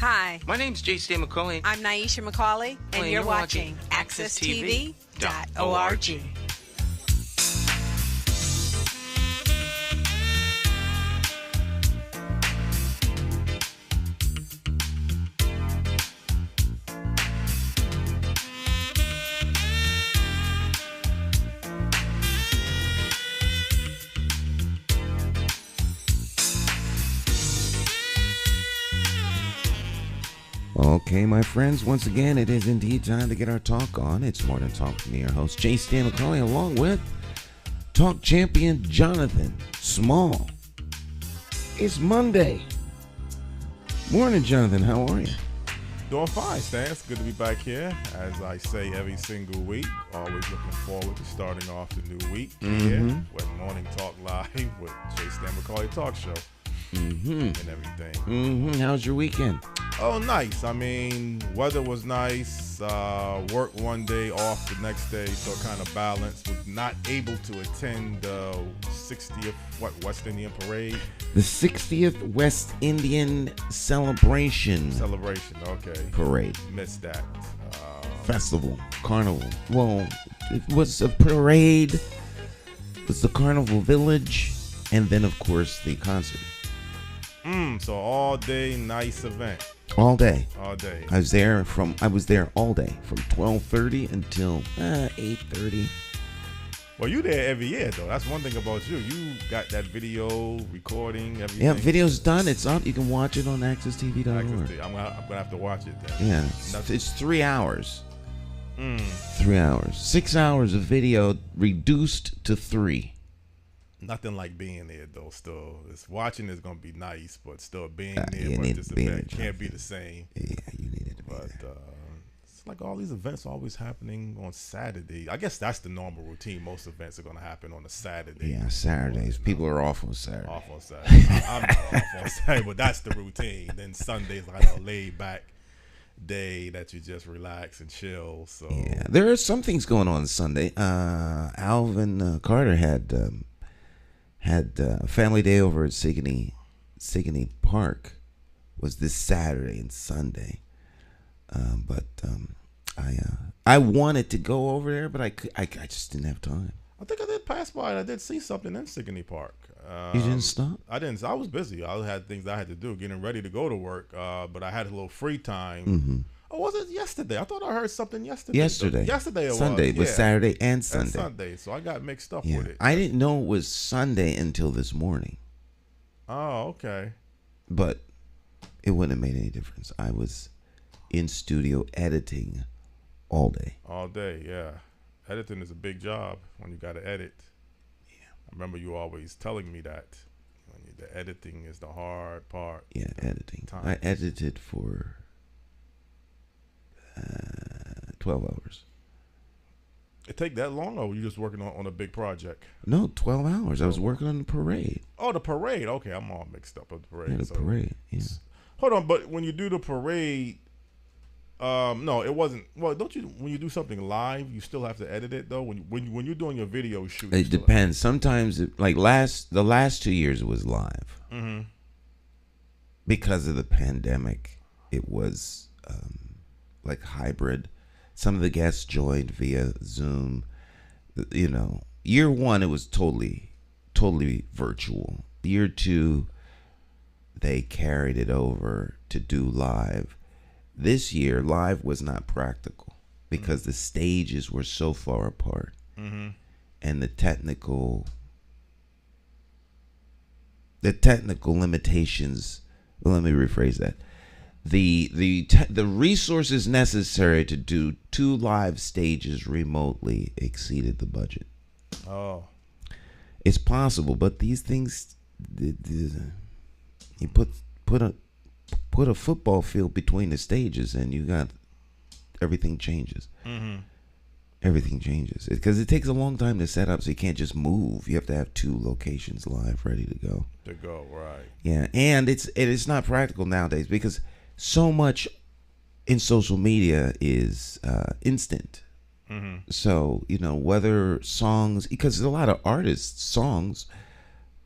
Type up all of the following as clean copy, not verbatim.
Hi. My name's J.C. McCauley. I'm Nyesha McCauley, and you're watching AccessTV.org. Okay, my friends, once again, it is indeed time to get our talk on. It's More Than Talk from me, your host, J. Stan McCauley, along with talk champion Jonathan Small. It's Monday. Morning, Jonathan. How are you? Doing fine, Stan. It's good to be back here. As I say every single week, always looking forward to starting off the new week here with Morning Talk Live with J. Stan McCauley Talk Show and everything. How's your weekend? Oh, nice. I mean, weather was nice. Work one day, off the next day, so kind of balanced. Was not able to attend the 60th West Indian Parade. The 60th West Indian Celebration. Okay. Parade. Missed that. Festival. Carnival. Well, it was a parade. It was the Carnival Village. And then, of course, the concert. So all day, nice event. All day. All day. I was there all day from 12:30 until 8:30. Well, you there every year though. That's one thing about you. You got that video recording everything. Yeah, video's done. It's up. You can watch it on AccessTV.org. I'm gonna have to watch it then. Yeah, it's 3 hours. 3 hours. 6 hours of video reduced to 3. Nothing like being there though. Still, watching is gonna be nice, but still being there. You But need this to be event there, can't be the same. Yeah, you needed to be But there. it's like all these events always happening on Saturday. I guess that's the normal routine. Most events are gonna happen on a Saturday. Yeah, Saturdays. People are off on Saturday. Off on Saturday. I'm not off on Saturday, but that's the routine. Then Sunday's like a laid back day that you just relax and chill. So yeah, there are some things going on Sunday. Alvin Carter had a family day over at Sigourney Park. Was this Saturday and Sunday, but I wanted to go over there, but I just didn't have time. I think I did pass by and I did see something in Sigourney Park. You didn't stop? I didn't. I was busy. I had things I had to do, getting ready to go to work. But I had a little free time. Oh, was it yesterday? I thought I heard something yesterday. Yesterday it Sunday. It was Saturday and Sunday. Sunday, so I got mixed up Yeah, with it. I didn't know it was Sunday until this morning. Oh, okay. But it wouldn't have made any difference. I was in studio editing all day. All day, yeah. Editing is a big job when you got to edit. Yeah. I remember you always telling me that. The editing is the hard part. Yeah, editing. Time. I edited for 12 hours. It take that long, or were you just working on a big project? No, 12 hours. I was working on the parade. Oh, the parade. Okay, I'm all mixed up with the parade. Yeah, the parade. Yeah. Hold on, but when you do the parade, no, it wasn't. Well, don't you? When you do something live, you still have to edit it though. When you're doing your video shoot, It depends. Sometimes, the last 2 years, it was live. Because of the pandemic, it was like hybrid. Some of the guests joined via Zoom. You know, year one, it was totally virtual. Year two, they carried it over to do live. This year, live was not practical because the stages were so far apart. And the technical limitations. Well, let me rephrase that. The resources necessary to do 2 live stages remotely exceeded the budget. Oh, it's possible, but these things, you put a football field between the stages, and you got everything changes. Everything changes because it takes a long time to set up, so you can't just move. You have to have 2 locations live, ready to go. Right. Yeah, and it is not practical nowadays because so much in social media is instant. So, whether songs, because there's a lot of artists' songs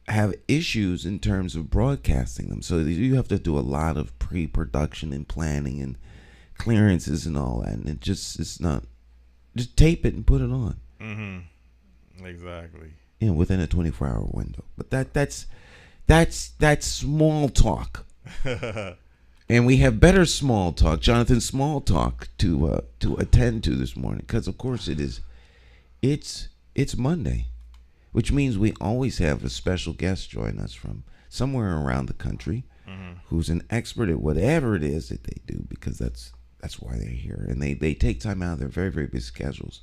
have issues in terms of broadcasting them. So you have to do a lot of pre-production and planning and clearances and all that. And it's not, just tape it and put it on. Mm-hmm. Exactly. Within a 24-hour window. But that's small talk. And we have better small talk, Jonathan, small talk to attend to this morning, because of course it's Monday, which means we always have a special guest join us from somewhere around the country, who's an expert at whatever it is that they do, because that's why they're here, and they take time out of their very, very busy schedules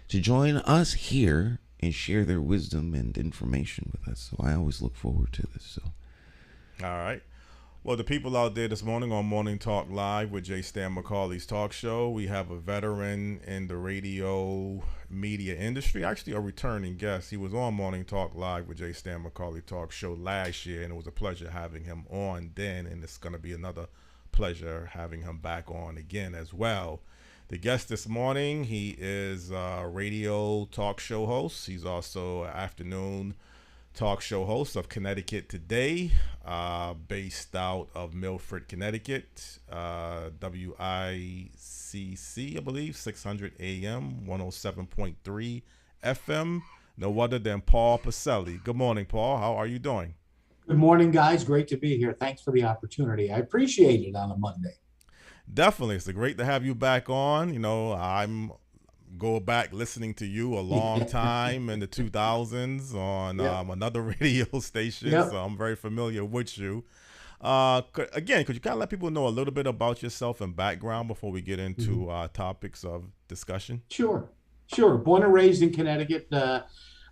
to join us here and share their wisdom and information with us. So I always look forward to this. So, all right. Well, the people out there this morning on Morning Talk Live with J. Stan McCauley's talk show, we have a veteran in the radio media industry, actually a returning guest. He was on Morning Talk Live with J. Stan McCauley talk show last year, and it was a pleasure having him on then, and it's going to be another pleasure having him back on again as well. The guest this morning, he is a radio talk show host. He's also an afternoon talk show host of Connecticut Today, based out of Milford, Connecticut, WICC, I believe, 600 AM, 107.3 FM. No other than Paul Pacelli. Good morning, Paul. How are you doing? Good morning, guys. Great to be here. Thanks for the opportunity. I appreciate it on a Monday. Definitely. It's great to have you back on. I'm go back listening to you a long time in the 2000s on another radio station. So I'm very familiar with you. Again, could you kind of let people know a little bit about yourself and background before we get into topics of discussion? Sure. Born and raised in Connecticut,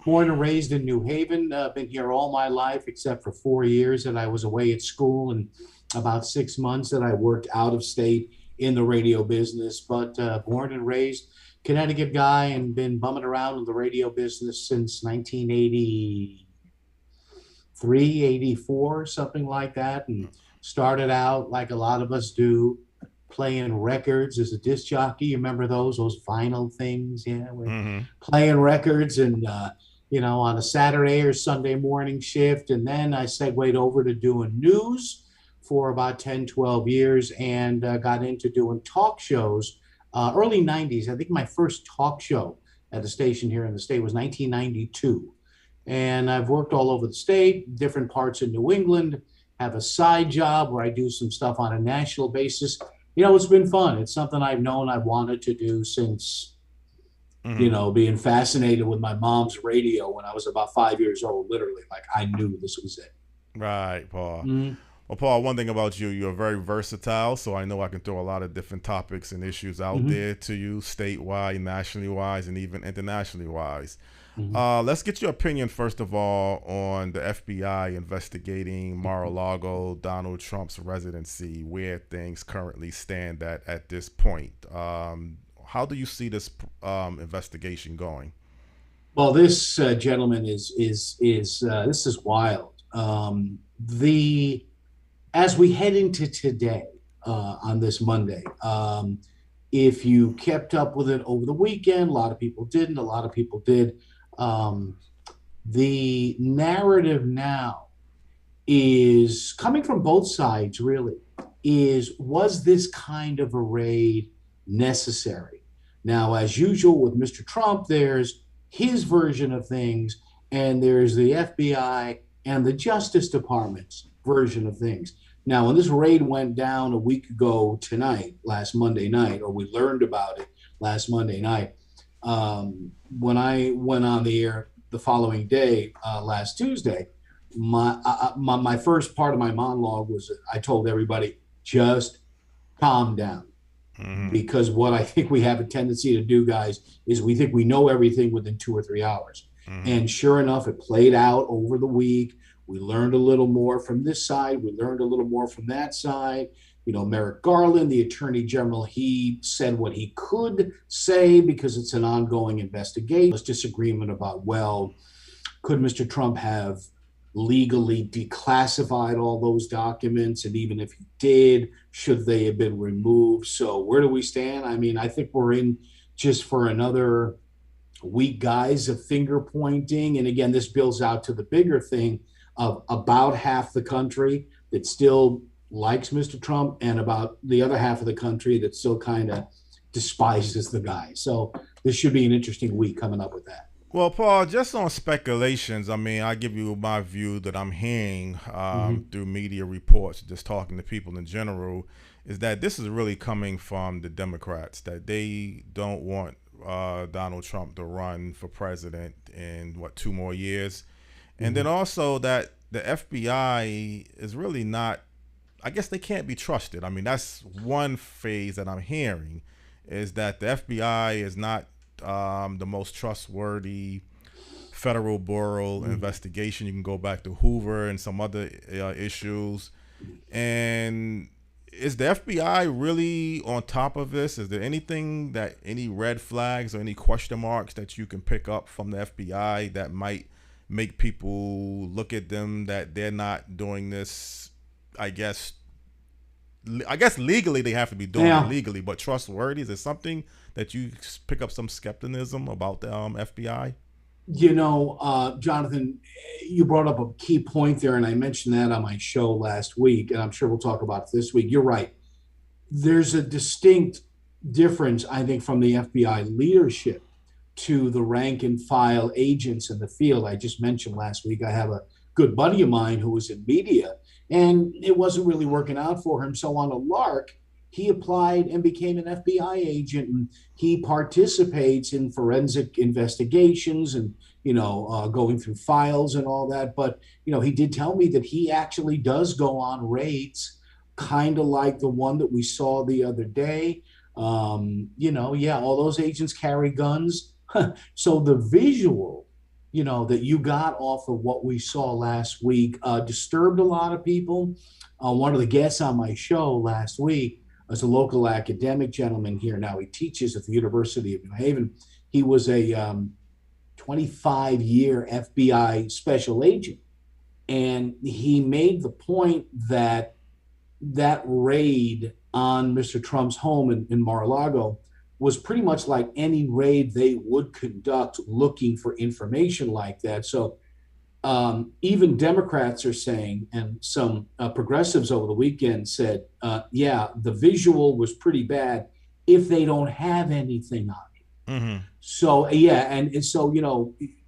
born and raised in New Haven. Been here all my life except for 4 years that I was away at school, and about 6 months that I worked out of state in the radio business. But born and raised Connecticut guy, and been bumming around in the radio business since 1983, 84, something like that. And started out like a lot of us do, playing records as a disc jockey. You remember those vinyl things? Yeah, we're playing records and, on a Saturday or Sunday morning shift. And then I segued over to doing news for about 10, 12 years and got into doing talk shows. Early 90s, I think my first talk show at the station here in the state was 1992. And I've worked all over the state, different parts of New England, have a side job where I do some stuff on a national basis. It's been fun. It's something I've known I wanted to do since, being fascinated with my mom's radio when I was about 5 years old, literally. Like, I knew this was it. Right, Paul. Well, Paul, one thing about you, you're very versatile, so I know I can throw a lot of different topics and issues out there to you, statewide, nationally wise, and even internationally wise. Let's get your opinion, first of all, on the FBI investigating Mar-a-Lago, Donald Trump's residency, where things currently stand at this point. How do you see this investigation going? Well, this gentleman is this is wild. As we head into today, on this Monday, if you kept up with it over the weekend, a lot of people didn't, a lot of people did. The narrative now is coming from both sides, really, was this kind of a raid necessary? Now, as usual with Mr. Trump, there's his version of things, and there's the FBI and the Justice Department's version of things. Now, when this raid went down a week ago tonight, last Monday night, or we learned about it last Monday night, when I went on the air the following day, last Tuesday, my first part of my monologue was I told everybody, just calm down. Because what I think we have a tendency to do, guys, is we think we know everything within 2 or 3 hours. And sure enough, it played out over the week. We learned a little more from this side. We learned a little more from that side. Merrick Garland, the Attorney General, he said what he could say because it's an ongoing investigation. There's disagreement about, well, could Mr. Trump have legally declassified all those documents? And even if he did, should they have been removed? So where do we stand? I mean, I think we're in just for another week, guys, of finger pointing. And again, this builds out to the bigger thing of about half the country that still likes Mr. Trump and about the other half of the country that still kind of despises the guy. So this should be an interesting week coming up with that. Well, Paul, just on speculations, I mean, I give you my view that I'm hearing through media reports, just talking to people in general, is that this is really coming from the Democrats, that they don't want Donald Trump to run for president in, 2 more years? And then also that the FBI is really not, I guess they can't be trusted. I mean, that's one phase that I'm hearing, is that the FBI is not the most trustworthy federal bureau investigation. You can go back to Hoover and some other issues. And is the FBI really on top of this? Is there anything any red flags or any question marks that you can pick up from the FBI that might make people look at them that they're not doing this? I guess legally they have to be doing it legally, but trustworthy, is there something that you pick up some skepticism about the FBI? Jonathan, you brought up a key point there, and I mentioned that on my show last week, and I'm sure we'll talk about it this week. You're right. There's a distinct difference, I think, from the FBI leadership to the rank and file agents in the field. I just mentioned last week, I have a good buddy of mine who was in media, and it wasn't really working out for him. So on a lark, he applied and became an FBI agent, and he participates in forensic investigations and, going through files and all that. But, he did tell me that he actually does go on raids, kind of like the one that we saw the other day. All those agents carry guns. So the visual, that you got off of what we saw last week disturbed a lot of people. One of the guests on my show last week was a local academic gentleman here. Now he teaches at the University of New Haven. He was a 25-year FBI special agent. And he made the point that raid on Mr. Trump's home in Mar-a-Lago was pretty much like any raid they would conduct looking for information like that. So even Democrats are saying, and some progressives over the weekend said, the visual was pretty bad if they don't have anything on it. Mm-hmm. So, and so,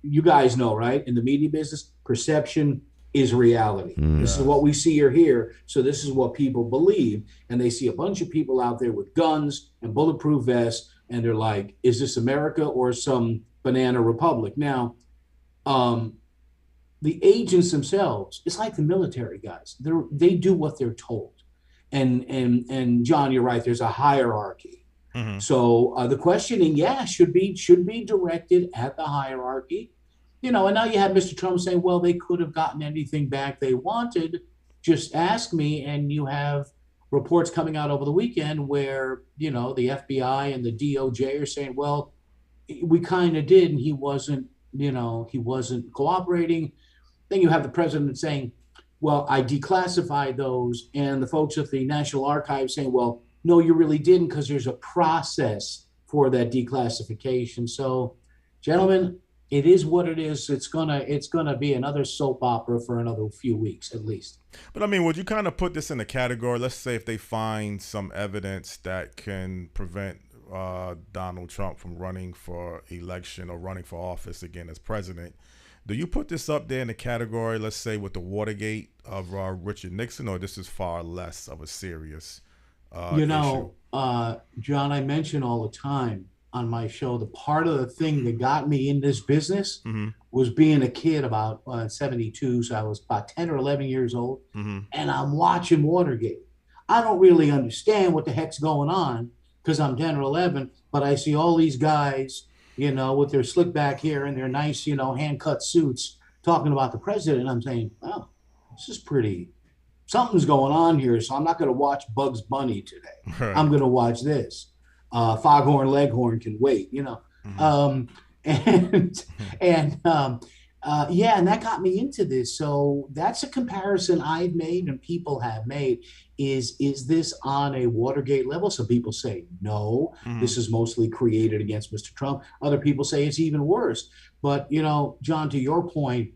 you guys know, right? In the media business, perception is reality. This is what we see or hear. So this is what people believe. And they see a bunch of people out there with guns and bulletproof vests. And they're like, is this America or some banana republic? Now, the agents themselves, it's like the military guys. They do what they're told. And John, you're right. There's a hierarchy. Mm-hmm. So the questioning, should be directed at the hierarchy. And now you have Mr. Trump saying, well, they could have gotten anything back they wanted. Just ask me. And you have reports coming out over the weekend where, the FBI and the DOJ are saying, well, we kind of did. And he wasn't cooperating. Then you have the president saying, well, I declassified those. And the folks at the National Archives saying, well, no, you really didn't, because there's a process for that declassification. So, gentlemen, it is what it is. It's gonna be another soap opera for another few weeks at least. But I mean, would you kind of put this in a category? Let's say if they find some evidence that can prevent Donald Trump from running for election or running for office again as president, do you put this up there in the category, let's say, with the Watergate of Richard Nixon, or this is far less of a serious issue? John, I mention all the time on my show, the part of the thing that got me in this business was being a kid about 72. So I was about 10 or 11 years old, and I'm watching Watergate. I don't really understand what the heck's going on because I'm 10 or 11, but I see all these guys, with their slick back hair and their nice, hand-cut suits talking about the president. And I'm saying, oh, this is something's going on here. So I'm not going to watch Bugs Bunny today. Right. I'm going to watch this. Foghorn Leghorn can wait, and that got me into this. So that's a comparison I've made and people have made. Is this on a Watergate level? Some people say no, this is mostly created against Mr. Trump. Other people say it's even worse. But John, to your point,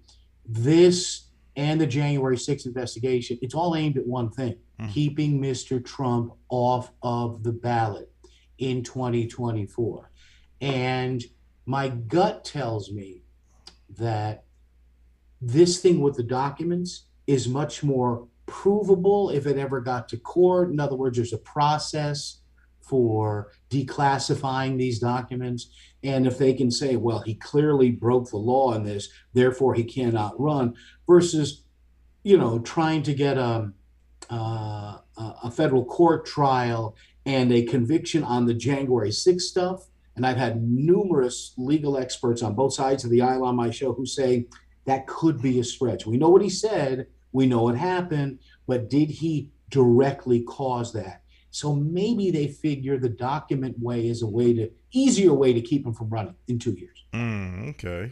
this and the January 6th investigation, it's all aimed at one thing, keeping Mr. Trump off of the ballot in 2024. And my gut tells me that this thing with the documents is much more provable if it ever got to court. In other words, there's a process for declassifying these documents. And if they can say, well, he clearly broke the law in this, therefore he cannot run, versus, trying to get a federal court trial and a conviction on the January 6th stuff. And I've had numerous legal experts on both sides of the aisle on my show who say that could be a stretch. We know what he said, we know what happened, but did he directly cause that? So maybe they figure the document way is easier way to keep him from running in 2 years. Okay.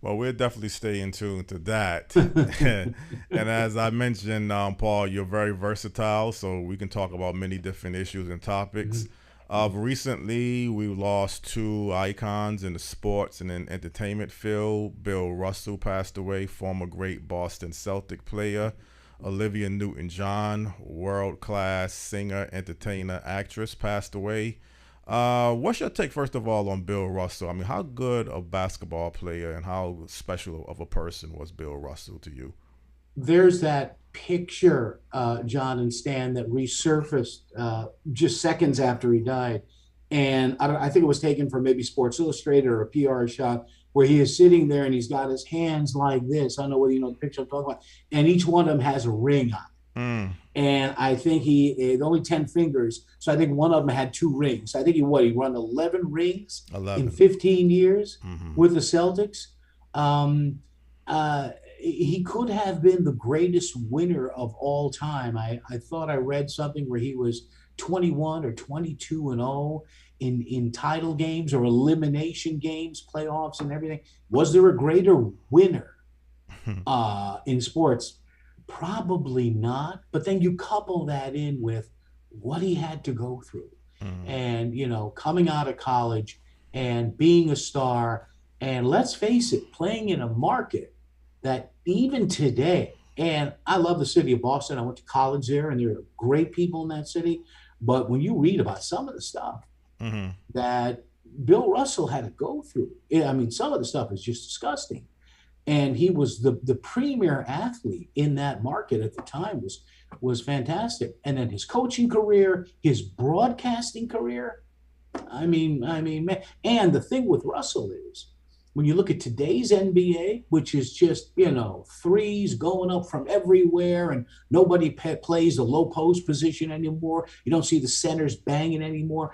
Well, we'll definitely stay in tune to that. And as I mentioned, Paul, you're very versatile, so we can talk about many different issues and topics. Recently, we lost two icons in the sports and in entertainment field. Bill Russell passed away, former great Boston Celtic player. Olivia Newton-John, world-class singer, entertainer, actress, passed away. What's your take, first of all, on Bill Russell? I mean, how good a basketball player and how special of a person was Bill Russell to you? There's that picture, John and Stan, that resurfaced just seconds after he died. And I think it was taken from maybe Sports Illustrated or a PR shot, where he is sitting there and he's got his hands like this. I don't know whether you know the picture I'm talking about. And each one of them has a ring on it. And I think he only 10 fingers. So I think one of them had 2 rings. I think he run 11 rings in 15 years with the Celtics. He could have been the greatest winner of all time. I thought I read something where he was 21 or 22-0 in title games or elimination games, playoffs and everything. Was there a greater winner in sports? Probably not. But then you couple that in with what he had to go through. And, coming out of college and being a star, and let's face it, playing in a market that even today, and I love the city of Boston. I went to college there, and there are great people in that city. But when you read about some of the stuff that Bill Russell had to go through, some of the stuff is just disgusting. And he was the premier athlete in that market at the time, was fantastic. And then his coaching career, his broadcasting career, man. And the thing with Russell is, when you look at today's NBA, which is just, threes going up from everywhere, and nobody plays the low post position anymore. You don't see the centers banging anymore.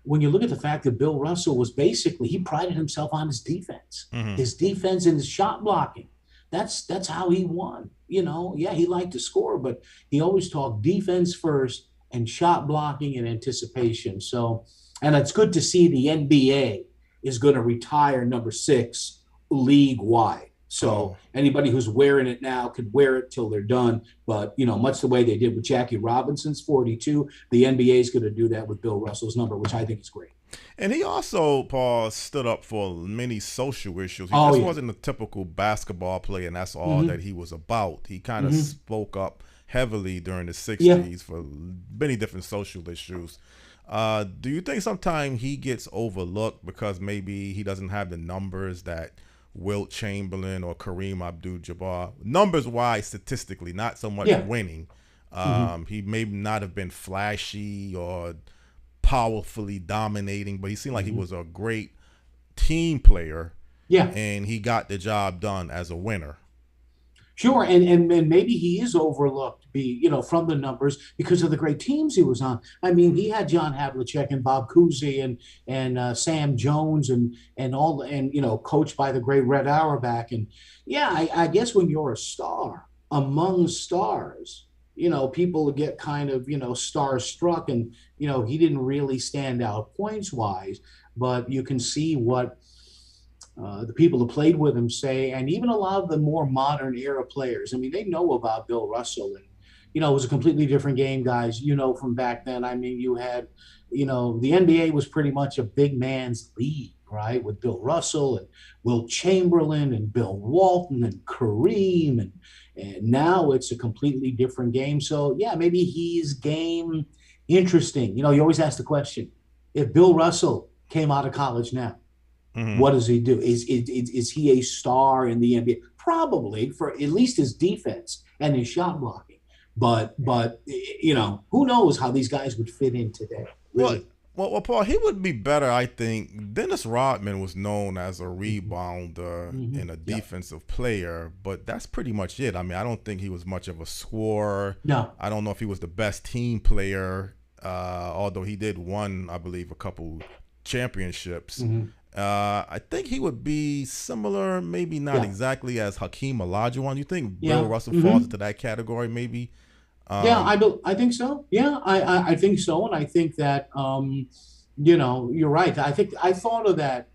When you look at the fact that Bill Russell was he prided himself on his defense, his defense and his shot blocking. That's how he won. Yeah, he liked to score, but he always talked defense first and shot blocking and anticipation. So, and it's good to see the NBA is going to retire number 6 league-wide. So anybody who's wearing it now could wear it till they're done. But, much the way they did with Jackie Robinson's 42, the NBA is going to do that with Bill Russell's number, which I think is great. And he also, Paul, stood up for many social issues. He just wasn't a typical basketball player, and that's all that he was about. He kind of spoke up heavily during the 60s for many different social issues. Do you think sometimes he gets overlooked because maybe he doesn't have the numbers that Wilt Chamberlain or Kareem Abdul-Jabbar, numbers-wise, statistically, not so much winning. He may not have been flashy or powerfully dominating, but he seemed like he was a great team player. And he got the job done as a winner. Sure, and maybe he is overlooked, from the numbers because of the great teams he was on. He had John Havlicek and Bob Cousy and Sam Jones and coached by the great Red Auerbach. And I guess when you're a star among stars, people get kind of starstruck, and he didn't really stand out points wise, but you can see what the people who played with him say, and even a lot of the more modern era players. They know about Bill Russell, and it was a completely different game, guys. From back then. You had, the NBA was pretty much a big man's league right? With Bill Russell and Will Chamberlain and Bill Walton and Kareem. And now it's a completely different game. So, yeah, maybe he's game interesting. You know, you always ask the question, if Bill Russell came out of college now, what does he do? Is he a star in the NBA? Probably, for at least his defense and his shot blocking. But you know, who knows how these guys would fit in today? Really. Well, Paul, he would be better, I think. Dennis Rodman was known as a rebounder and a defensive player, but that's pretty much it. I mean, I don't think he was much of a scorer. No. I don't know if he was the best team player, although he did won, I believe, a couple championships. I think he would be similar, maybe not exactly as Hakeem Olajuwon. You think Bill Russell falls into that category, maybe? I think so. Yeah, I think so, and I think that you know, you're right. I thought of that,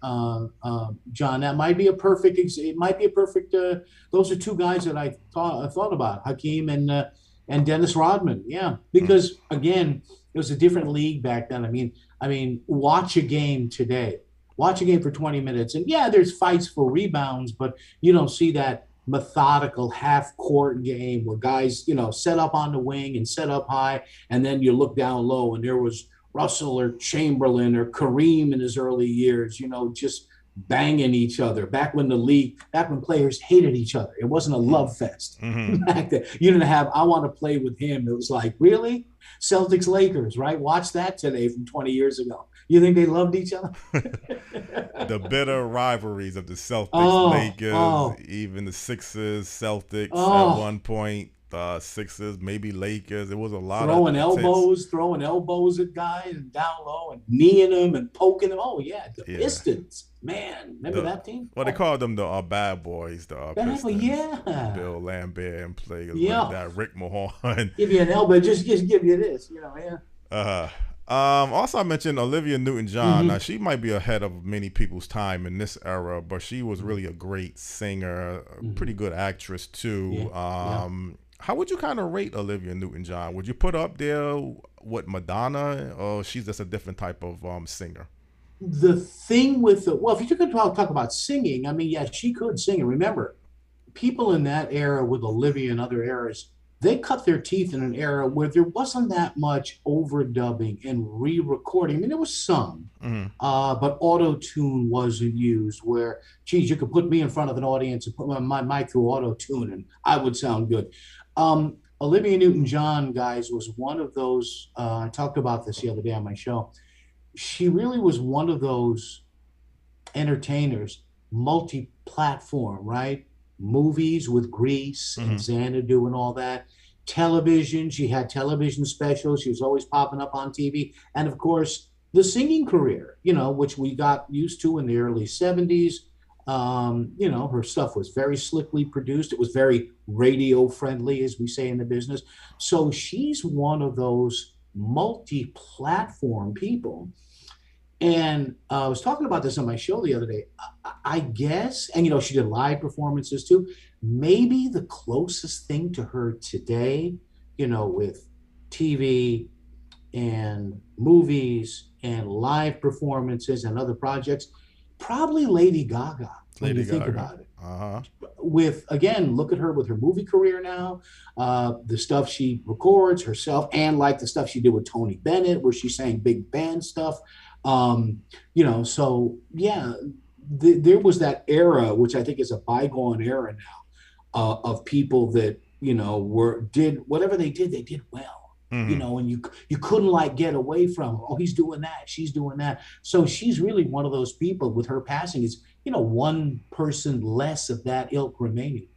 John. That might be a perfect. It might be a perfect. Those are two guys that I thought about, Hakeem and Dennis Rodman. Yeah, because again, it was a different league back then. I mean, watch a game today. Watch a game for 20 minutes, and yeah, there's fights for rebounds, but you don't see that methodical half-court game where guys, you know, set up on the wing and set up high, and then you look down low, and there was Russell or Chamberlain or Kareem in his early years, you know, just banging each other. Back when players hated each other, it wasn't a love fest. Back then, you didn't have, I want to play with him. It was like, really? Celtics Lakers, right? Watch that today from 20 years ago. You think they loved each other? The bitter rivalries of the Celtics, Lakers, even the Sixers, Celtics at one point, Sixers, maybe Lakers. It was a lot throwing of elbows at guys and down low and kneeing them and poking them. Oh yeah, Pistons, man. Remember that team? Well, they called them the bad boys. The Pistons. Yeah. Bill Lambert and players like that. Rick Mahorn. Give you an elbow, just give you this, you know. Yeah. Also, I mentioned Olivia Newton-John. Now, she might be ahead of many people's time in this era, but she was really a great singer, a pretty good actress too. How would you kind of rate Olivia Newton-John? Would you put her up there with Madonna, or she's just a different type of singer? The thing with if you could talk about singing, I mean, yeah, she could sing. And remember, people in that era with Olivia and other eras, they cut their teeth in an era where there wasn't that much overdubbing and re-recording. I mean, there was some, but auto-tune wasn't used where, geez, you could put me in front of an audience and put my mic through auto-tune and I would sound good. Olivia Newton-John, guys, was one of those, I talked about this the other day on my show. She really was one of those entertainers, multi-platform, right? Movies with Grease and Xanadu and all that. Television, she had television specials. She was always popping up on TV. And of course, the singing career, you know, which we got used to in the early 70s. You know, her stuff was very slickly produced. It was very radio friendly, as we say in the business. So she's one of those multi-platform people. And I was talking about this on my show the other day. I guess, and you know, she did live performances too. Maybe the closest thing to her today, you know, with TV and movies and live performances and other projects, probably Lady Gaga. When you think about it. With, again, look at her with her movie career now, the stuff she records herself, and like the stuff she did with Tony Bennett, where she sang big band stuff. You know, so yeah, there was that era, which I think is a bygone era now, of people that, you know, did whatever they did well. You know, and you couldn't like get away from, oh, he's doing that, she's doing that. So she's really one of those people. With her passing, is, you know, one person less of that ilk remaining.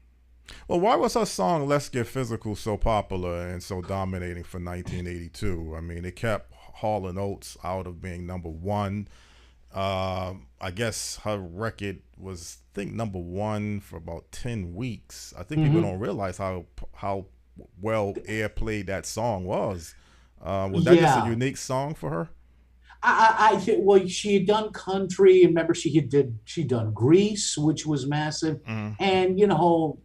Well, why was her song "Let's Get Physical" so popular and so dominating for 1982? I mean, it kept Hall & Oates out of being number one. I guess her record was, I think, number one for about 10 weeks. I think people don't realize how well airplayed that song was. Was that just a unique song for her? I think, well, she had done country. Remember, she'd done Grease, which was massive, and the whole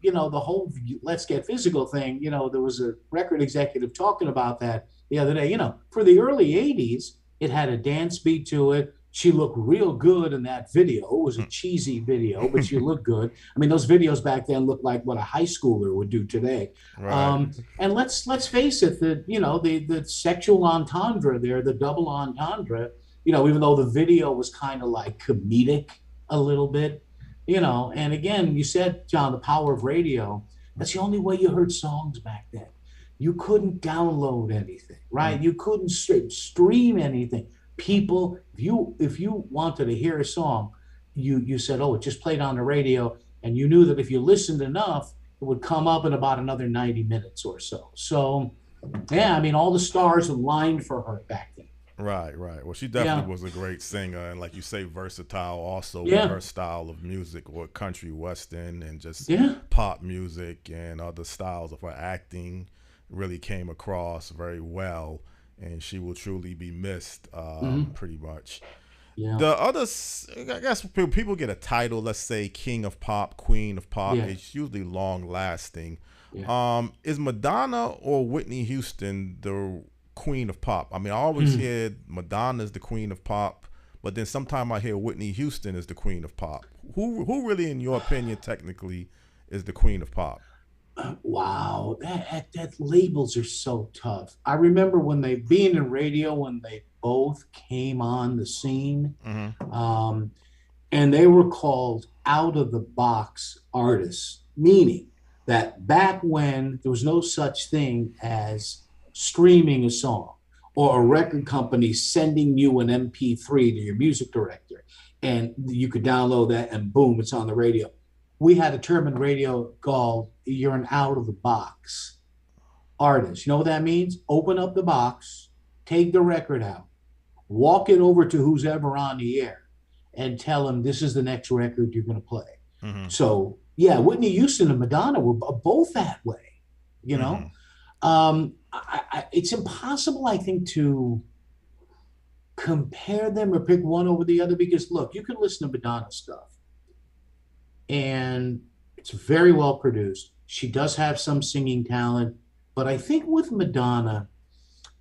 "Let's Get Physical" thing. You know, there was a record executive talking about that the other day. You know, for the early '80s, it had a dance beat to it. She looked real good in that video. It was a cheesy video, but she looked good. I mean, those videos back then looked like what a high schooler would do today. Right. And let's face it, the sexual entendre there, the double entendre, even though the video was kind of like comedic a little bit, and again, you said, John, the power of radio. That's the only way you heard songs back then. You couldn't download anything, right? You couldn't stream anything. People, if you wanted to hear a song, you said, oh, it just played on the radio, and you knew that if you listened enough, it would come up in about another 90 minutes or so. So, yeah, I mean, all the stars aligned for her back then. Right. Well, she definitely was a great singer, and like you say, versatile also with her style of music, or country western and just pop music, and other styles of her acting really came across very well. And she will truly be missed, pretty much. Yeah. The others, I guess, people get a title, let's say King of Pop, Queen of Pop. Yeah. It's usually long lasting. Yeah. Is Madonna or Whitney Houston the Queen of Pop? I mean, I always hear Madonna is the Queen of Pop, but then sometimes I hear Whitney Houston is the Queen of Pop. Who really, in your opinion, technically is the Queen of Pop? Wow, that labels are so tough. I remember when being in radio, when they both came on the scene, and they were called out of the box artists, meaning that back when there was no such thing as streaming a song or a record company sending you an MP3 to your music director, and you could download that and boom, it's on the radio. We had a term in radio called you're an out of the box artist. You know what that means? Open up the box, take the record out, walk it over to who's ever on the air, and tell them this is the next record you're going to play. So, yeah, Whitney Houston and Madonna were both that way, it's impossible, I think, to compare them or pick one over the other because, look, you can listen to Madonna stuff, and it's very well produced. She does have some singing talent, but I think with Madonna,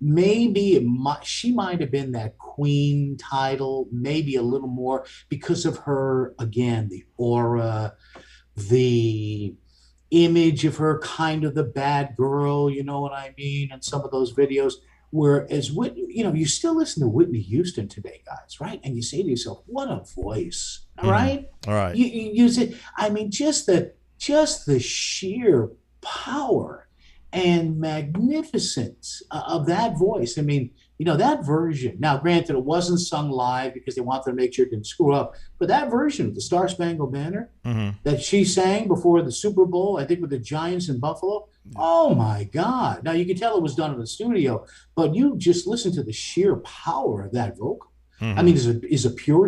maybe she might have been that queen title, maybe a little more because of her, again, the aura, the image of her, kind of the bad girl, you know what I mean? And some of those videos. Whereas Whitney, you still listen to Whitney Houston today, guys, right? And you say to yourself, "What a voice!" Right? All right. You use it. I mean, just the sheer power and magnificence of that voice. I mean, that version. Now, granted, it wasn't sung live because they wanted to make sure it didn't screw up. But that version of the Star Spangled Banner that she sang before the Super Bowl, I think with the Giants in Buffalo. Oh my God. Now you can tell it was done in the studio, but you just listen to the sheer power of that vocal. I mean, as a pure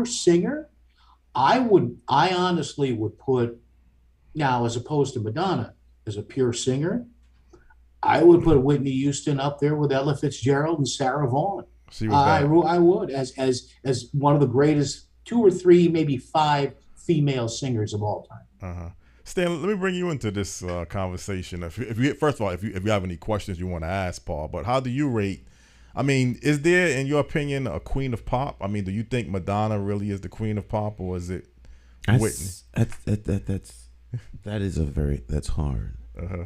singer, I honestly would put, now as opposed to Madonna, as a pure singer, I would put Whitney Houston up there with Ella Fitzgerald and Sarah Vaughan. I would as one of the greatest 2 or 3, maybe 5 female singers of all time. Stan, let me bring you into this conversation. If you first of all, if you have any questions you want to ask Paul, but how do you rate? I mean, is there, in your opinion, a queen of pop? I mean, do you think Madonna really is the queen of pop, or is it Whitney? That's hard.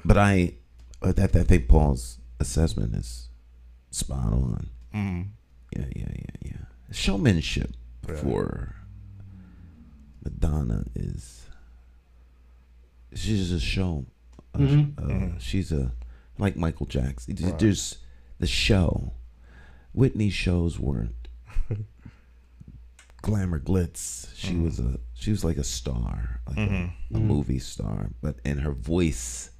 But I think Paul's assessment is spot on. Yeah. Showmanship for Madonna she's a show. She's like Michael Jackson. There's the show. Whitney's shows weren't glamour glitz. She was like a star, like a movie star, but in her voice.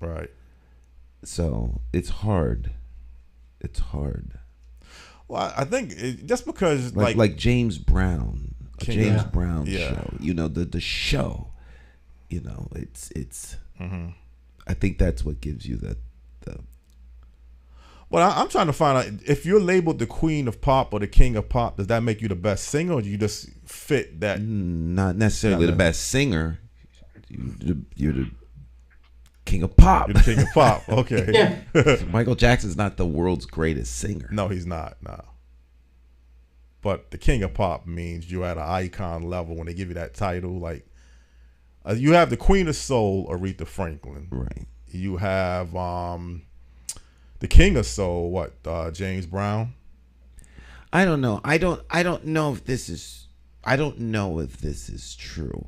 Right. So it's hard. Well, I think just because like James Brown, James Brown show. The show. It's. I think that's what gives you the. Well, I'm trying to find out if you're labeled the queen of pop or the king of pop. Does that make you the best singer, or do you just fit that? Not necessarily the best singer. You're the king of pop. You're the king of pop. Okay. Michael Jackson's not the world's greatest singer. No, he's not. No. But the king of pop means you're at an icon level when they give you that title. Like, you have the queen of soul, Aretha Franklin. Right. You have the king of soul, James Brown. I don't know. I don't know if this is. I don't know if this is true.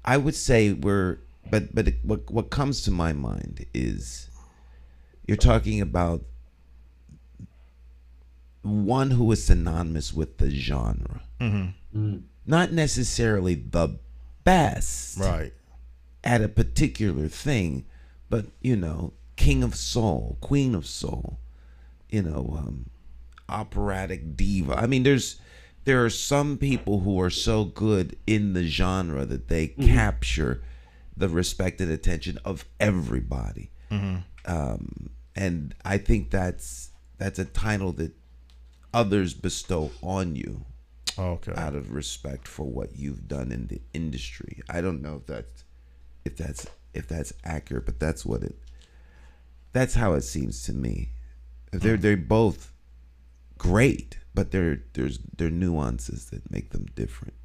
I would say what comes to my mind is you're talking about one who is synonymous with the genre. Not necessarily the best Right. at a particular thing, but king of soul, queen of soul, operatic diva. I mean, there are some people who are so good in the genre that they capture the respect and attention of everybody. And I think that's a title that others bestow on you out of respect for what you've done in the industry. I don't know if that's accurate, but that's how it seems to me. They're both great, but there are nuances that make them different.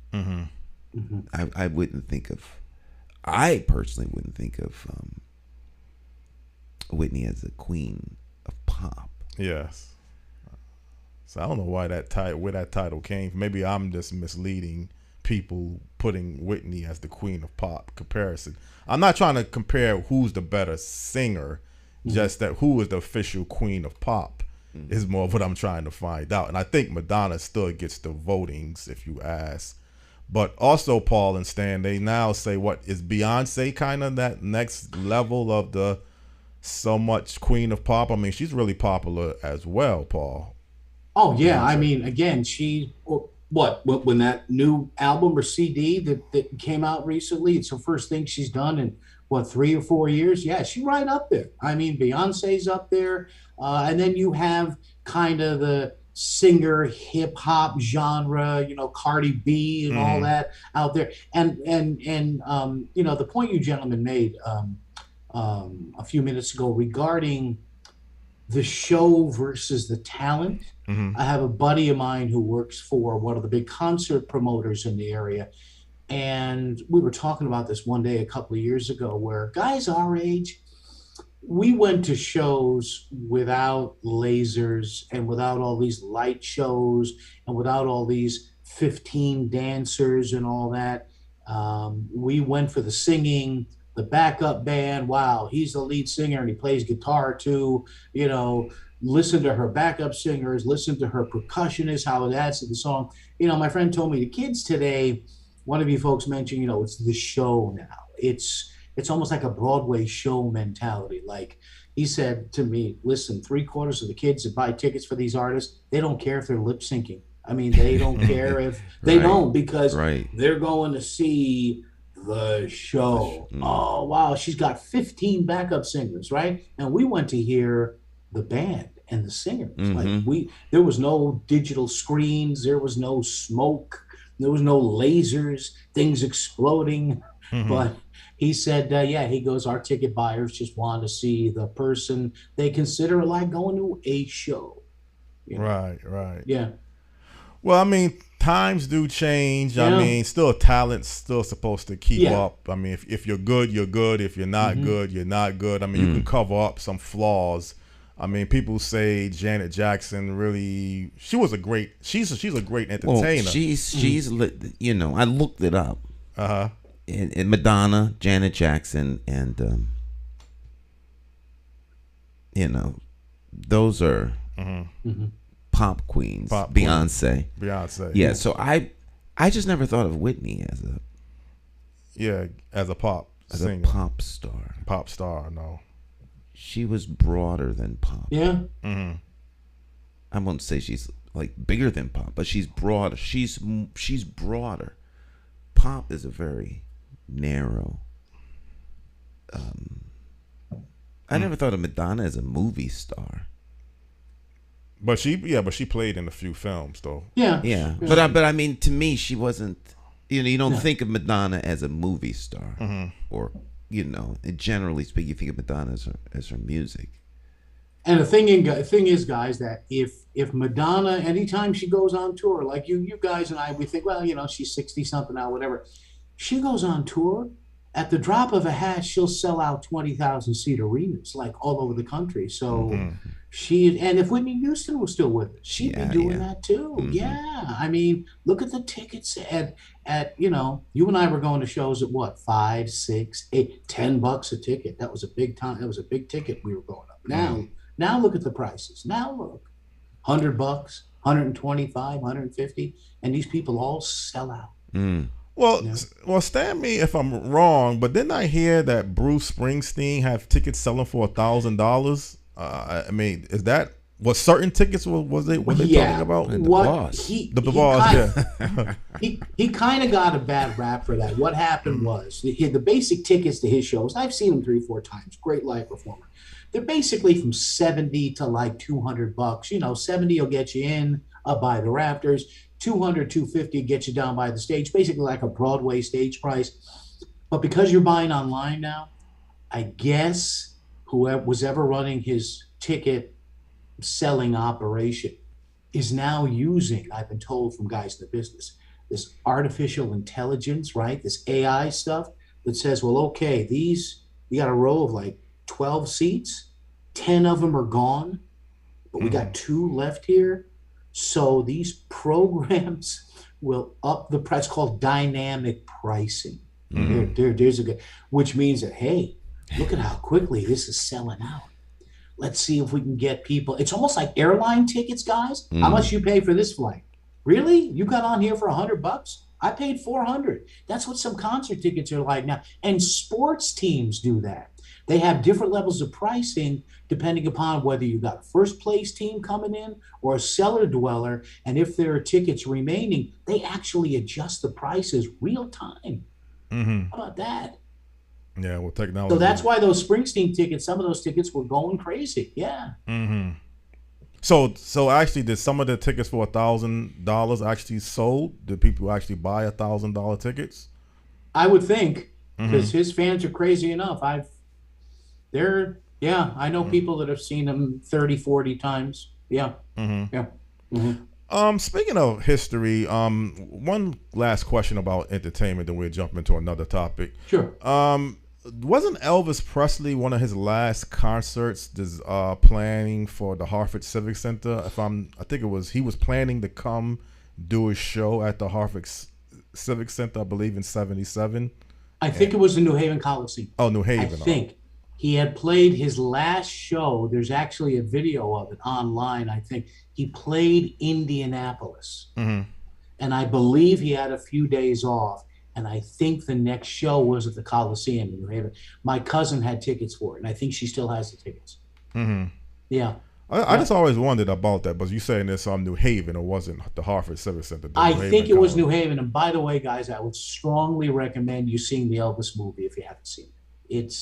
I personally wouldn't think of Whitney as a queen of pop. Yes. So I don't know why where that title came from. Maybe I'm just misleading people putting Whitney as the queen of pop comparison. I'm not trying to compare who's the better singer, just that who is the official queen of pop is more of what I'm trying to find out. And I think Madonna still gets the votings if you ask. But also Paul and Stan, they now say, what is Beyonce kind of that next level of the so much queen of pop? I mean, she's really popular as well, Paul. Oh yeah, I mean, again, when that new album or CD that came out recently, it's the first thing she's done in 3 or 4 years. Yeah, she's right up there. I mean, Beyonce's up there, and then you have kind of the singer hip hop genre, Cardi B and all that out there, and the point you gentlemen made a few minutes ago regarding the show versus the talent. I have a buddy of mine who works for one of the big concert promoters in the area. And we were talking about this one day a couple of years ago where guys our age, we went to shows without lasers and without all these light shows and without all these 15 dancers and all that. We went for the singing, the backup band. Wow, he's the lead singer and he plays guitar too. Listen to her backup singers, listen to her percussionists, how it adds to the song. My friend told me the kids today, one of you folks mentioned, it's the show now. It's almost like a Broadway show mentality. Like he said to me, listen, 3/4 of the kids that buy tickets for these artists, they don't care if they're lip syncing. I mean, they don't care if they don't, because they're going to see the show. Oh, wow. She's got 15 backup singers, right? And we went to hear the band and the singers. There was no digital screens. There was no smoke. There was no lasers, things exploding. But he said, he goes, our ticket buyers just want to see the person they consider like going to a show. Right. Yeah. Well, I mean, times do change. I mean, still talent's still supposed to keep up. I mean, if you're good, you're good. If you're not good, you're not good. I mean, you can cover up some flaws. I mean, people say Janet Jackson really, she's a great entertainer. Well, she's I looked it up. And Madonna, Janet Jackson, and those are pop queens. Beyonce. Yeah. So I just never thought of Whitney as a pop singer. A pop star. Pop star, no. She was broader than pop. Yeah. I won't say she's like bigger than pop, but she's broader. She's broader. Pop is a very narrow. I never thought of Madonna as a movie star. But she played in a few films though. Yeah. But I mean, to me, she wasn't. You don't think of Madonna as a movie star, or generally speaking, you think of Madonna as her music. And the thing is, guys, that if Madonna, anytime she goes on tour, like you guys and I, we think, well, she's 60 something now, whatever. She goes on tour, at the drop of a hat, she'll sell out 20,000 seat arenas, like all over the country. So and if Whitney Houston was still with us, she'd be doing that too. Yeah, I mean, look at the tickets at you and I were going to shows at what, $5, $6, $8, $10 a ticket. That was a big time. That was a big ticket we were going up. Now look at the prices. Now look, $100, 125, 150, and these people all sell out. Well, stand me if I'm wrong, but didn't I hear that Bruce Springsteen have tickets selling for $1,000? I mean, is that what certain tickets was they talking about? The boss. The boss, He kind of got a bad rap for that. What happened was the basic tickets to his shows. I've seen him 3-4 times. Great live performer. They're basically from $70 to like $200. 70 will get you in up by the rafters. 200, 250 get you down by the stage, basically like a Broadway stage price. But because you're buying online now, I guess whoever was ever running his ticket selling operation is now using, I've been told from guys in the business, this artificial intelligence, right? This AI stuff that says, well, okay, you got a row of like 12 seats, 10 of them are gone, but we got 2 left here. So these programs will up the price, called dynamic pricing. There's a good, which means that, hey, look at how quickly this is selling out. Let's see if we can get people. It's almost like airline tickets, guys. How much you pay for this flight? Really? You got on here for $100? I paid $400. That's what some concert tickets are like now. And sports teams do that. They have different levels of pricing depending upon whether you got a first place team coming in or a cellar dweller. And if there are tickets remaining, they actually adjust the prices real time. How about that? Yeah, well, technology. So that's why those Springsteen tickets, some of those tickets were going crazy. Yeah. So actually, did some of the tickets for $1,000 actually sold? Did people actually buy $1,000 tickets? I would think, because his fans are crazy enough. I know people that have seen him 30, 40 times. Yeah. Speaking of history, one last question about entertainment, then we'll jump into another topic. Sure. Wasn't Elvis Presley one of his last concerts planning for the Hartford Civic Center? I think it was, he was planning to come do a show at the Hartford Civic Center, I believe in 77. I think it was the New Haven Coliseum. Oh, New Haven. I think. He had played his last show. There's actually a video of it online, I think. He played Indianapolis. And I believe he had a few days off. And I think the next show was at the Coliseum in New Haven. My cousin had tickets for it, and I think she still has the tickets. Yeah. I just always wondered about that, but you saying this on New Haven, or wasn't the Hartford Civic Center? I think it was New Haven. And by the way, guys, I would strongly recommend you seeing the Elvis movie if you haven't seen it.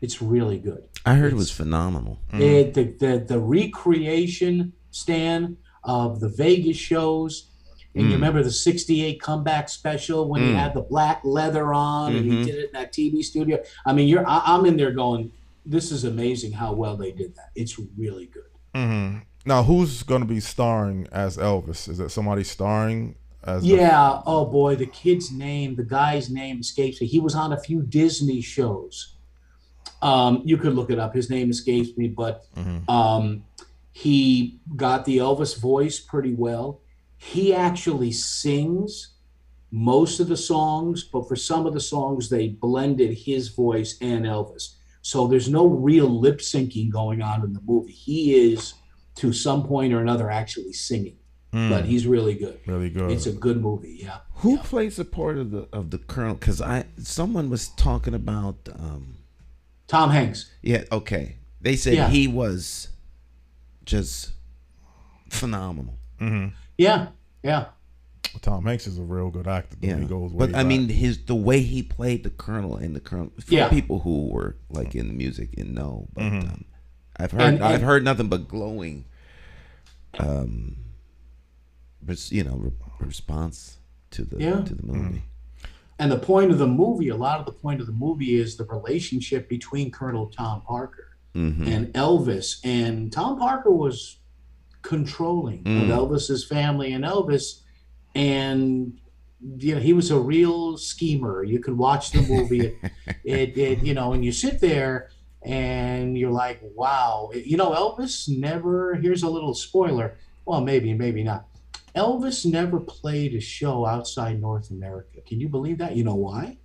It's really good. I heard it was phenomenal. The recreation, Stan, of the Vegas shows. And you remember the 68 comeback special when he had the black leather on and he did it in that TV studio. I mean, I'm in there going, this is amazing how well they did that. It's really good. Now, who's going to be starring as Elvis? Is it somebody starring as? Yeah. Oh boy, the guy's name escapes me. He was on a few Disney shows. You could look it up. His name escapes me, but he got the Elvis voice pretty well. He actually sings most of the songs, but for some of the songs, they blended his voice and Elvis. So there's no real lip syncing going on in the movie. He is, to some point or another, actually singing. But he's really good. Really good. It's a good movie, yeah. Who plays the part of the Colonel? Because someone was talking about Tom Hanks. Yeah, okay. They said he was just phenomenal. Yeah. Tom Hanks is a real good actor. Yeah, he goes but way I back. mean, the way he played the Colonel in the Colonel. For people who were like in the music and know, but I've heard nothing but glowing, response to the movie. And the point of the movie, a lot of the point of the movie is the relationship between Colonel Tom Parker and Elvis. And Tom Parker was controlling of Elvis's family and Elvis. And he was a real schemer. You could watch the movie, and you sit there and you're like, wow. Elvis never, here's a little spoiler. Well, maybe not. Elvis never played a show outside North America. Can you believe that? You know why?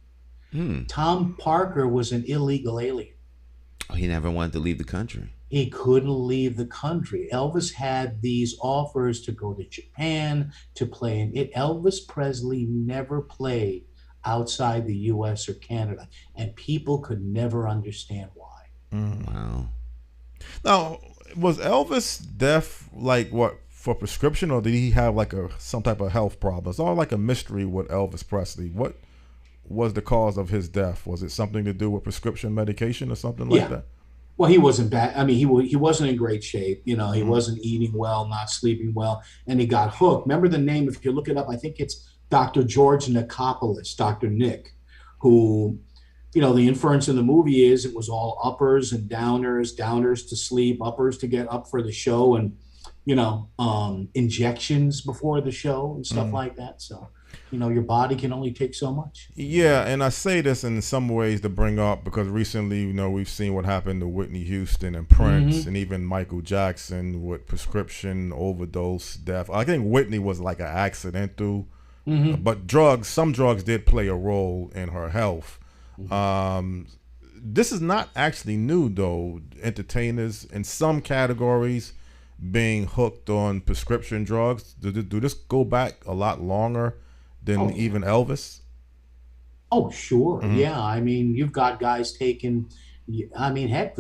Tom Parker was an illegal alien. Oh, he never wanted to leave the country. He couldn't leave the country. Elvis had these offers to go to Japan, to play in it. Elvis Presley never played outside the U.S. or Canada, and people could never understand why. Wow. Now, was Elvis deaf, like what, for prescription, or did he have like some type of health problem? It's all like a mystery with Elvis Presley. What was the cause of his death? Was it something to do with prescription medication or something like that? Well, he wasn't bad. I mean, he wasn't in great shape. He wasn't eating well, not sleeping well, and he got hooked. Remember the name, if you look it up, I think it's Dr. George Nicopolis, Dr. Nick, who, the inference in the movie is it was all uppers and downers to sleep, uppers to get up for the show, and, injections before the show and stuff like that. So, your body can only take so much. Yeah, and I say this in some ways to bring up because recently, we've seen what happened to Whitney Houston and Prince and even Michael Jackson with prescription overdose death. I think Whitney was like an accidental, but some drugs did play a role in her health. This is not actually new, though. Entertainers in some categories being hooked on prescription drugs. Do this go back a lot longer than even Elvis? Oh, sure. Yeah. I mean, you've got guys taking, heck,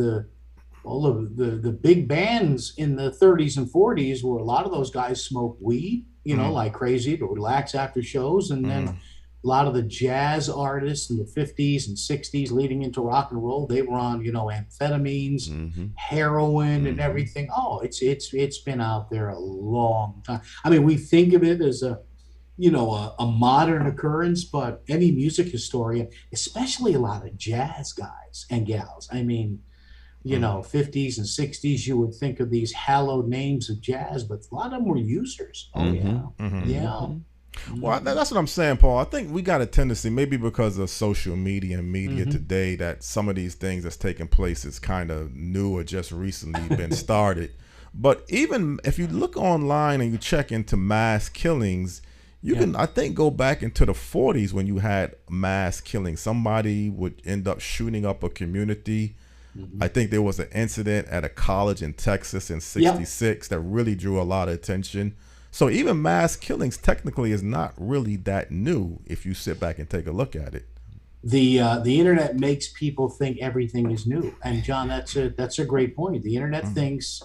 all of the big bands in the 30s and 40s where a lot of those guys smoked weed, like crazy to relax after shows. And then a lot of the jazz artists in the 50s and 60s leading into rock and roll, they were on, amphetamines, heroin and everything. Oh, it's been out there a long time. I mean, we think of it as a modern occurrence, but any music historian, especially a lot of jazz guys and gals, 50s and 60s, you would think of these hallowed names of jazz, but a lot of them were users. Well, that's what I'm saying, Paul. I think we got a tendency, maybe because of social media and media today, that some of these things that's taking place is kind of new or just recently been started. But even if you look online and you check into mass killings, you can, I think, go back into the 40s when you had mass killings. Somebody would end up shooting up a community. I think there was an incident at a college in Texas in '66 that really drew a lot of attention. So even mass killings technically is not really that new if you sit back and take a look at it. The internet makes people think everything is new. And John, that's a great point. The internet thinks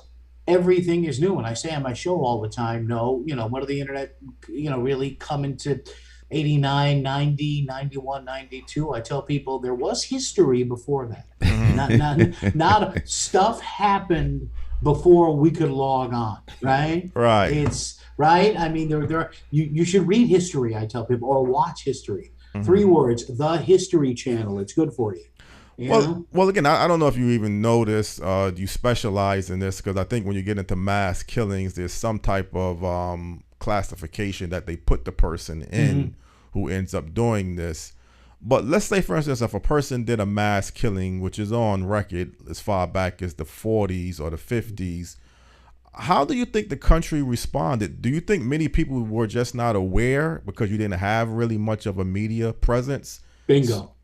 everything is new. And I say on my show all the time, no, what did the internet, really come into 89, 90, 91, 92? I tell people there was history before that. Not stuff happened before we could log on, right? Right. It's right. I mean, you should read history, I tell people, or watch history. 3 words, the History Channel. It's good for you. Well, again, I don't know if you even know this. You specialize in this because I think when you get into mass killings, there's some type of classification that they put the person in who ends up doing this. But let's say, for instance, if a person did a mass killing, which is on record as far back as the 40s or the 50s, how do you think the country responded? Do you think many people were just not aware because you didn't have really much of a media presence? Bingo.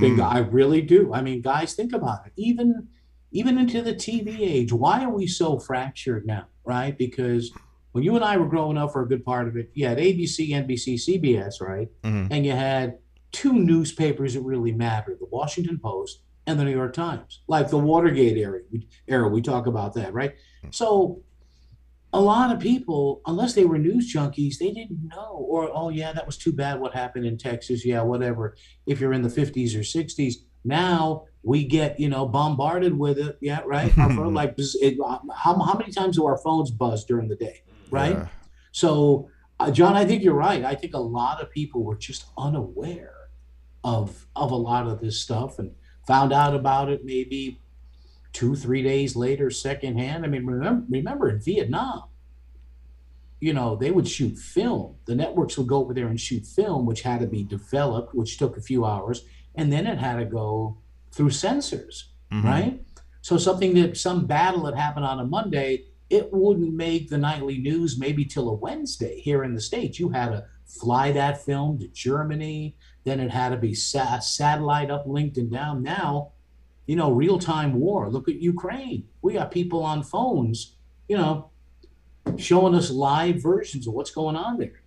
I really do. I mean, guys, think about it. Even into the TV age, why are we so fractured now, right? Because when you and I were growing up for a good part of it, you had ABC, NBC, CBS, right? And you had 2 newspapers that really mattered, the Washington Post and the New York Times, like the Watergate era. We talk about that, right? So a lot of people, unless they were news junkies, they didn't know. Or, oh, yeah, that was too bad what happened in Texas. Yeah, whatever. If you're in the 50s or 60s, now we get, bombarded with it. Yeah, right? Our phone, how many times do our phones buzz during the day, right? Yeah. So, John, I think you're right. I think a lot of people were just unaware of a lot of this stuff and found out about it maybe 2-3 days later, secondhand. I mean, remember in Vietnam, they would shoot film. The networks would go over there and shoot film, which had to be developed, which took a few hours, and then it had to go through censors, right? So some battle that happened on a Monday, it wouldn't make the nightly news maybe till a Wednesday here in the States. You had to fly that film to Germany, then it had to be satellite uplinked and down. Now, real-time war. Look at Ukraine. We got people on phones, showing us live versions of what's going on there.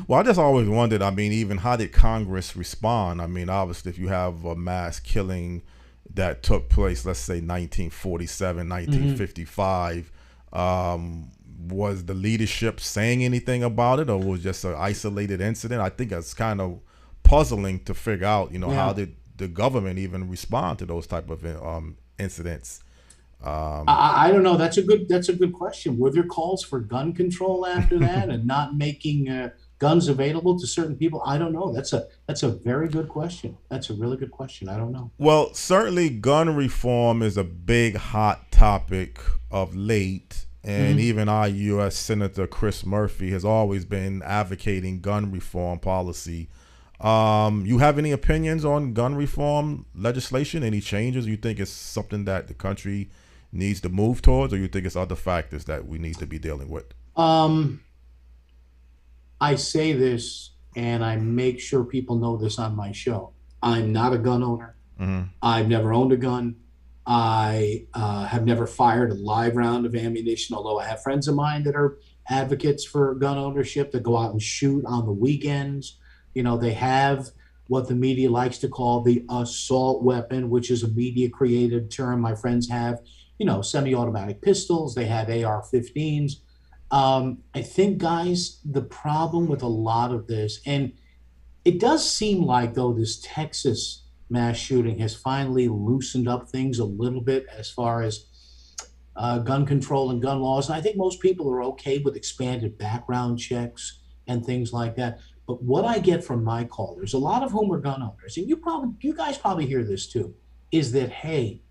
Well, I just always wondered, I mean, even how did Congress respond? I mean, obviously, if you have a mass killing that took place, let's say 1947, 1955, was the leadership saying anything about it, or was it just an isolated incident? I think it's kind of puzzling to figure out, how did the government even respond to those type of incidents? I don't know. That's a good question. Were there calls for gun control after that and not making guns available to certain people? I don't know. That's a very good question. That's a really good question. I don't know. Well, certainly gun reform is a big hot topic of late, and even our U.S. Senator Chris Murphy has always been advocating gun reform policy. You have any opinions on gun reform legislation? Any changes you think is something that the country needs to move towards, or you think it's other factors that we need to be dealing with? I say this, and I make sure people know this on my show. I'm not a gun owner. I've never owned a gun. I have never fired a live round of ammunition, although I have friends of mine that are advocates for gun ownership that go out and shoot on the weekends. They have what the media likes to call the assault weapon, which is a media-created term. My friends have, semi-automatic pistols. They have AR-15s. I think, guys, the problem with a lot of this, and it does seem like, though, this Texas mass shooting has finally loosened up things a little bit as far as gun control and gun laws. And I think most people are okay with expanded background checks and things like that. But what I get from my callers, a lot of whom are gun owners, and you guys probably hear this too, is that, hey,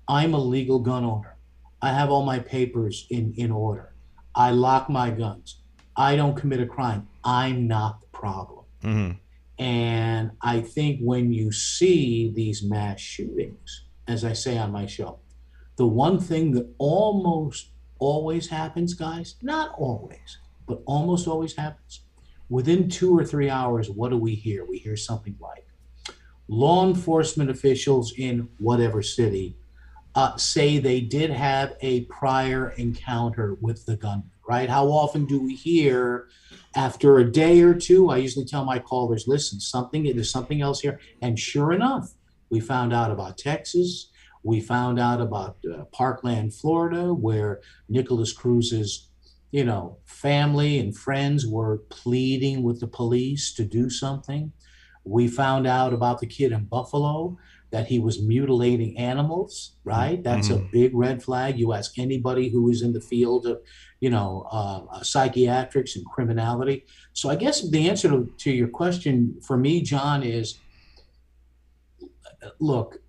I'm a legal gun owner. I have all my papers in order. I lock my guns. I don't commit a crime. I'm not the problem. And I think when you see these mass shootings, as I say on my show, the one thing that almost always happens, guys, not always, but almost always happens, within 2 or 3 hours, what do we hear? We hear something like law enforcement officials in whatever city say they did have a prior encounter with the gunman, right? How often do we hear after a day or two? I usually tell my callers, listen, there's something else here. And sure enough, we found out about Texas. We found out about Parkland, Florida, where Nicholas Cruz's family and friends were pleading with the police to do something. We found out about the kid in Buffalo, that he was mutilating animals, right? That's a big red flag. You ask anybody who is in the field of, psychiatrics and criminality. So I guess the answer to your question for me, John, is, look,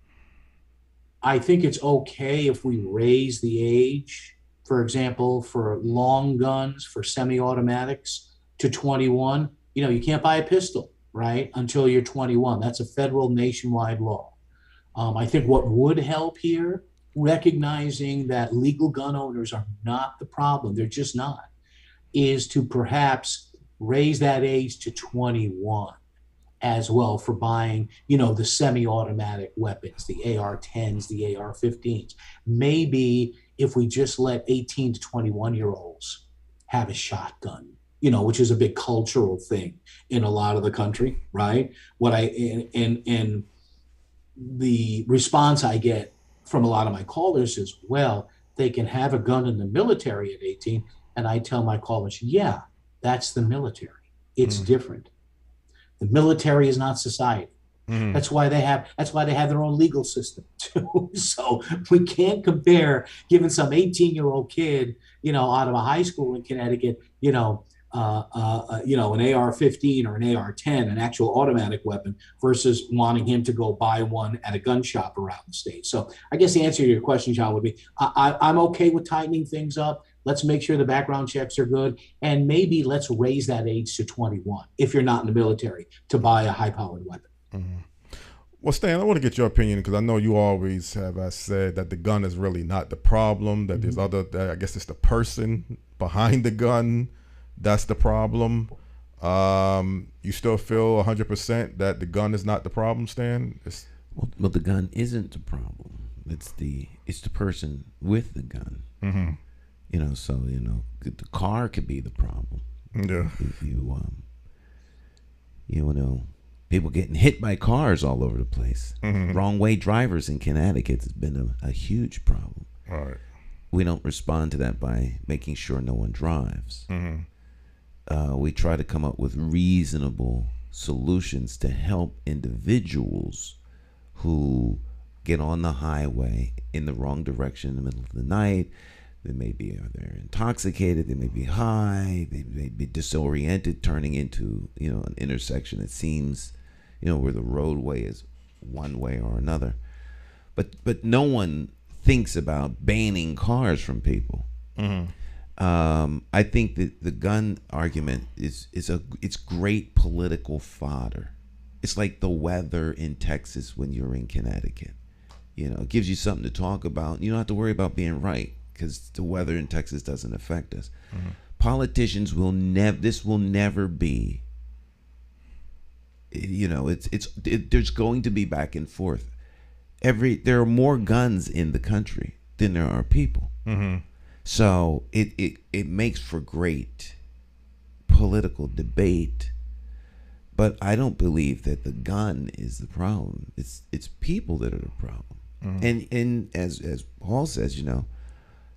I think it's okay if we raise the age, for example, for long guns, for semi-automatics to 21. You can't buy a pistol, right, until you're 21. That's a federal nationwide law. I think what would help here, recognizing that legal gun owners are not the problem, they're just not, is to perhaps raise that age to 21 as well for buying, the semi-automatic weapons, the AR-10s, the AR-15s. Maybe if we just let 18 to 21-year-olds have a shotgun, which is a big cultural thing in a lot of the country, right? And the response I get from a lot of my callers is, well, they can have a gun in the military at 18. And I tell my callers, yeah, that's the military. It's different. The military is not society. That's why they have their own legal system too. So we can't compare giving some 18-year-old kid, out of a high school in Connecticut, an AR-15 or an AR-10, an actual automatic weapon, versus wanting him to go buy one at a gun shop around the state. So I guess the answer to your question, John, would be I'm okay with tightening things up. Let's make sure the background checks are good, and maybe let's raise that age to 21 if you're not in the military to buy a high-powered weapon. Mm-hmm. Well, Stan, I want to get your opinion because I know you always have said that the gun is really not the problem, that there's I guess it's the person behind the gun that's the problem. You still feel 100% that the gun is not the problem, Stan? Well, the gun isn't the problem. It's the person with the gun. Mm-hmm. The car could be the problem. Yeah. If people getting hit by cars all over the place. Mm-hmm. Wrong way drivers in Connecticut has been a huge problem. All right. We don't respond to that by making sure no one drives. Mm-hmm. We try to come up with reasonable solutions to help individuals who get on the highway in the wrong direction in the middle of the night. They're intoxicated, they may be high, they may be disoriented, turning into an intersection that seems where the roadway is one way or another. But no one thinks about banning cars from people. Mm-hmm. I think that the gun argument it's great political fodder. It's like the weather in Texas when you're in Connecticut. It gives you something to talk about. You don't have to worry about being right because the weather in Texas doesn't affect us. Mm-hmm. Politicians this will never be. There's going to be back and forth. There are more guns in the country than there are people. Mm-hmm. So it makes for great political debate, but I don't believe that the gun is the problem. It's people that are the problem. Mm-hmm. And as Paul says,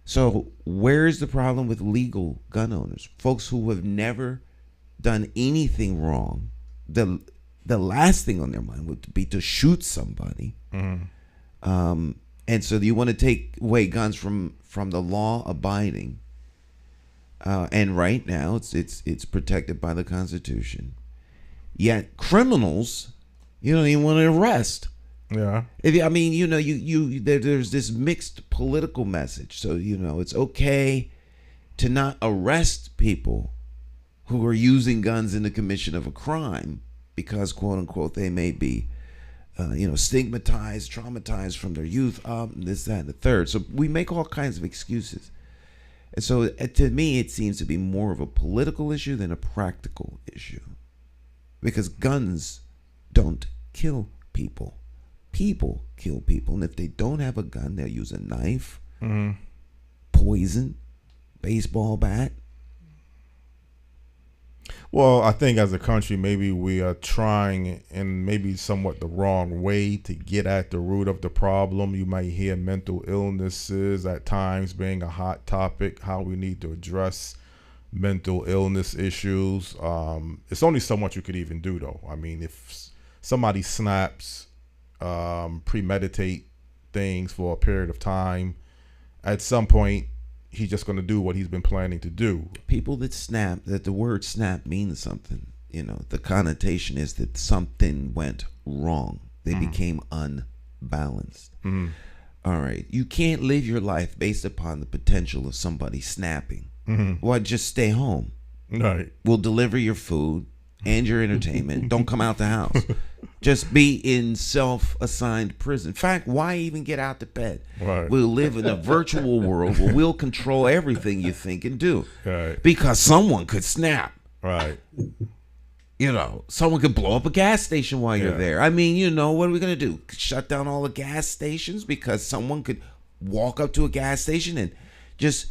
so where's the problem with legal gun owners? Folks who have never done anything wrong. The last thing on their mind would be to shoot somebody. Mm-hmm. And so you want to take away guns from the law abiding, and right now it's protected by the Constitution. Yet criminals, you don't even want to arrest. Yeah. There's this mixed political message. So it's okay to not arrest people who are using guns in the commission of a crime because, quote unquote, they may be stigmatized, traumatized from their youth up, and this, that, and the third. So we make all kinds of excuses. And so to me, it seems to be more of a political issue than a practical issue. Because guns don't kill people. People kill people. And if they don't have a gun, they'll use a knife, mm-hmm. poison, baseball bat. Well, I think as a country, maybe we are trying in maybe somewhat the wrong way to get at the root of the problem. You might hear mental illnesses at times being a hot topic, how we need to address mental illness issues. It's only so much you could even do, though. I mean, if somebody snaps, premeditate things for a period of time, at some point, he's just going to do what he's been planning to do. People that snap, that the word snap means something. The connotation is that something went wrong. They became unbalanced. Mm-hmm. All right. You can't live your life based upon the potential of somebody snapping. Mm-hmm. Well, just stay home. Right. We'll deliver your food and your entertainment. Don't come out the house. Just be in self-assigned prison. In fact, why even get out to bed? Right. We'll live in a virtual world where we'll control everything you think and do. Right. Because someone could snap. Right. Someone could blow up a gas station while you're there. I mean, what are we going to do? Shut down all the gas stations because someone could walk up to a gas station and just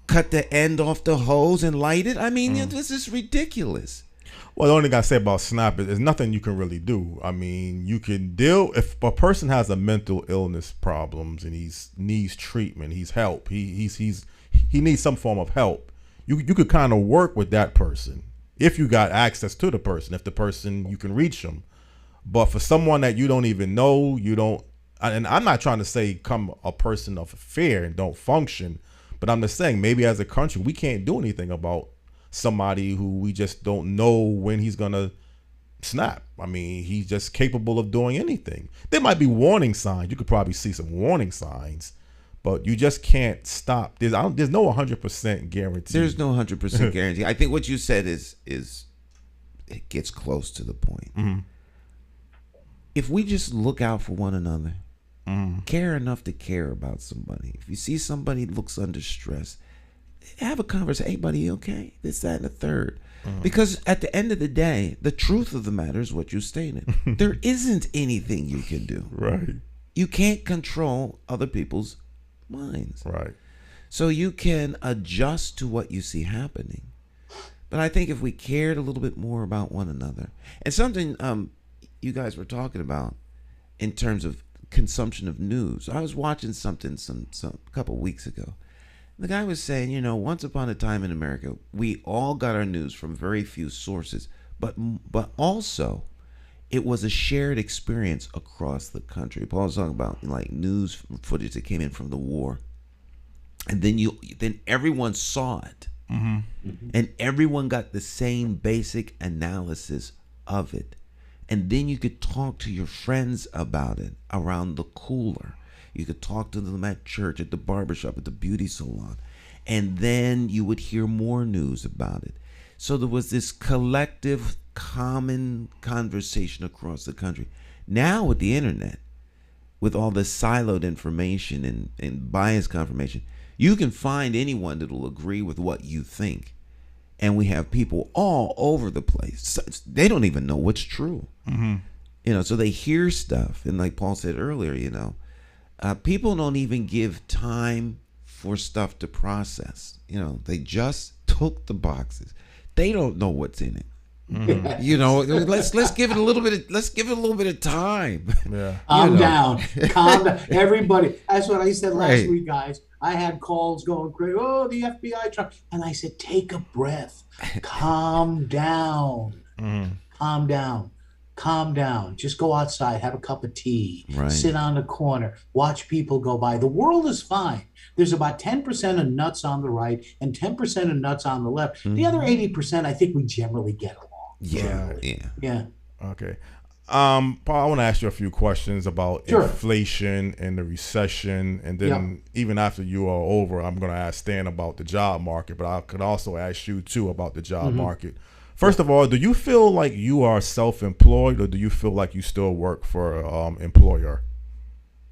cut the end off the hose and light it? I mean, this is ridiculous. Well, the only thing I say about snap is there's nothing you can really do. I mean, you can deal if a person has a mental illness problems and he needs treatment, he's help. He needs some form of help. You could kind of work with that person if you got access to the person, if the person you can reach them. But for someone that you don't even know, and I'm not trying to say come a person of fear and don't function, but I'm just saying maybe as a country we can't do anything about somebody who we just don't know when he's gonna snap. I mean, he's just capable of doing anything. There might be warning signs. You could probably see some warning signs, but you just can't stop. There's no 100% guarantee. There's no 100% guarantee. I think what you said is it gets close to the point. Mm-hmm. If we just look out for one another, Mm-hmm. care enough to care about somebody. If you see somebody looks under stress, have a conversation. Hey, buddy, you okay? This, that, and the third. Mm-hmm. Because at the end of the day, the truth of the matter is what you stated. There isn't anything you can do. Right. You can't control other people's minds. Right. So you can adjust to what you see happening. But I think if we cared a little bit more about one another, and something you guys were talking about in terms of consumption of news. I was watching something a couple of weeks ago. The guy was saying, once upon a time in America, we all got our news from very few sources, but also it was a shared experience across the country. Paul was talking about like news footage that came in from the war, and then everyone saw it, Mm-hmm. and everyone got the same basic analysis of it. And then you could talk to your friends about it around the cooler. You could talk to them at church, at the barbershop, at the beauty salon. And then you would hear more news about it. So there was this collective, common conversation across the country. Now with the internet, with all the siloed information and biased confirmation, you can find anyone that will agree with what you think. And we have people all over the place. They don't even know what's true. Mm-hmm. So they hear stuff. And like Paul said earlier, people don't even give time for stuff to process. They just took the boxes. They don't know what's in it. Mm-hmm. Let's give it a little bit of time. Yeah. Calm down. Everybody. That's what I said last Right. week, guys. I had calls going crazy. Oh, the FBI truck. And I said, take a breath. Calm down. Mm-hmm. Calm down. Just go outside, have a cup of tea, Right. sit on the corner, watch people go by. The world is fine. There's about 10% of nuts on the right and 10% of nuts on the left. The other 80%, I think we generally get along. Yeah. Right. Yeah. Yeah. Okay. Paul, I want to ask you a few questions about Sure. inflation and the recession. And then even after you are over, I'm going to ask Stan about the job market. But I could also ask you, too, about the job market. First of all, do you feel like you are self-employed, or do you feel like you still work for an employer?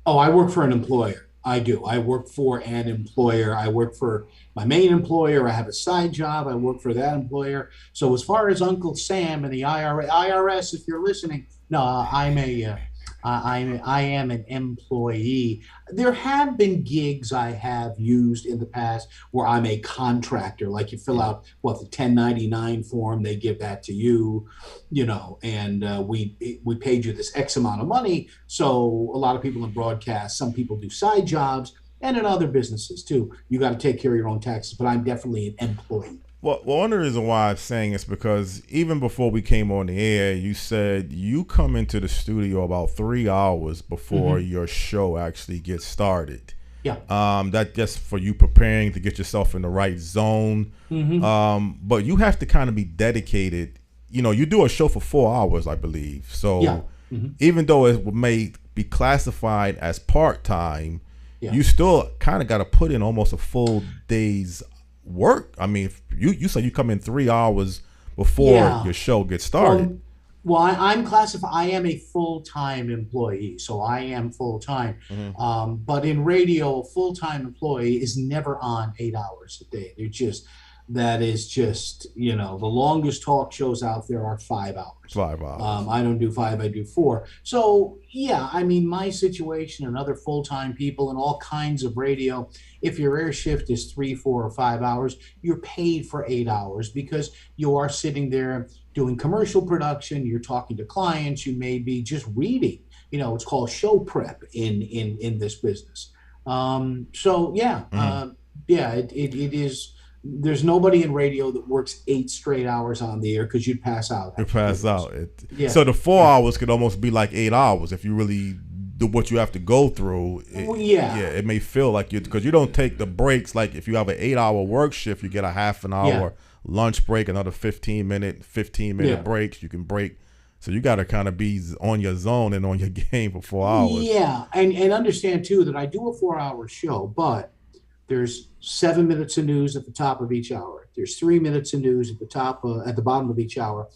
Oh, I work for an employer. I do. I work for an employer. I work for my main employer. I have a side job. I work for that employer. So as far as Uncle Sam and the IRS, if you're listening, no, I am an employee. There have been gigs I have used in the past where I'm a contractor. Like you fill out the 1099 form, they give that to you, and we paid you this X amount of money. So a lot of people in broadcast, some people do side jobs, and in other businesses too. You got to take care of your own taxes, but I'm definitely an employee. Well, one of the reasons why I'm saying is because even before we came on the air, you said you come into the studio about 3 hours before your show actually gets started. Yeah. That just for you preparing to get yourself in the right zone. But you have to kind of be dedicated. You do a show for 4 hours, I believe. So even though it may be classified as part-time, you still kind of got to put in almost a full day's work. I mean, if you say you come in 3 hours before your show gets started. Well, I'm classified. I am a full-time employee, so I am full-time. But in radio, a full-time employee is never on 8 hours a day. That is just, the longest talk shows out there are 5 hours. 5 hours. I don't do 5, I do 4. So, yeah, I mean, my situation and other full-time people and all kinds of radio, if your air shift is 3, 4, or 5 hours, you're paid for 8 hours because you are sitting there doing commercial production, you're talking to clients, you may be just reading. It's called show prep in this business. It is. There's nobody in radio that works 8 straight hours on the air because you'd pass out. You pass out. So the 4 hours could almost be like 8 hours if you really do what you have to go through. It may feel like because you don't take the breaks. Like if you have an 8 hour work shift, you get a half an hour lunch break, another 15-minute breaks. You can break. So you got to kind of be on your zone and on your game for 4 hours. Yeah, and understand too that I do a 4-hour show, but there's 7 minutes of news at the top of each hour. There's 3 minutes of news at the bottom of each hour.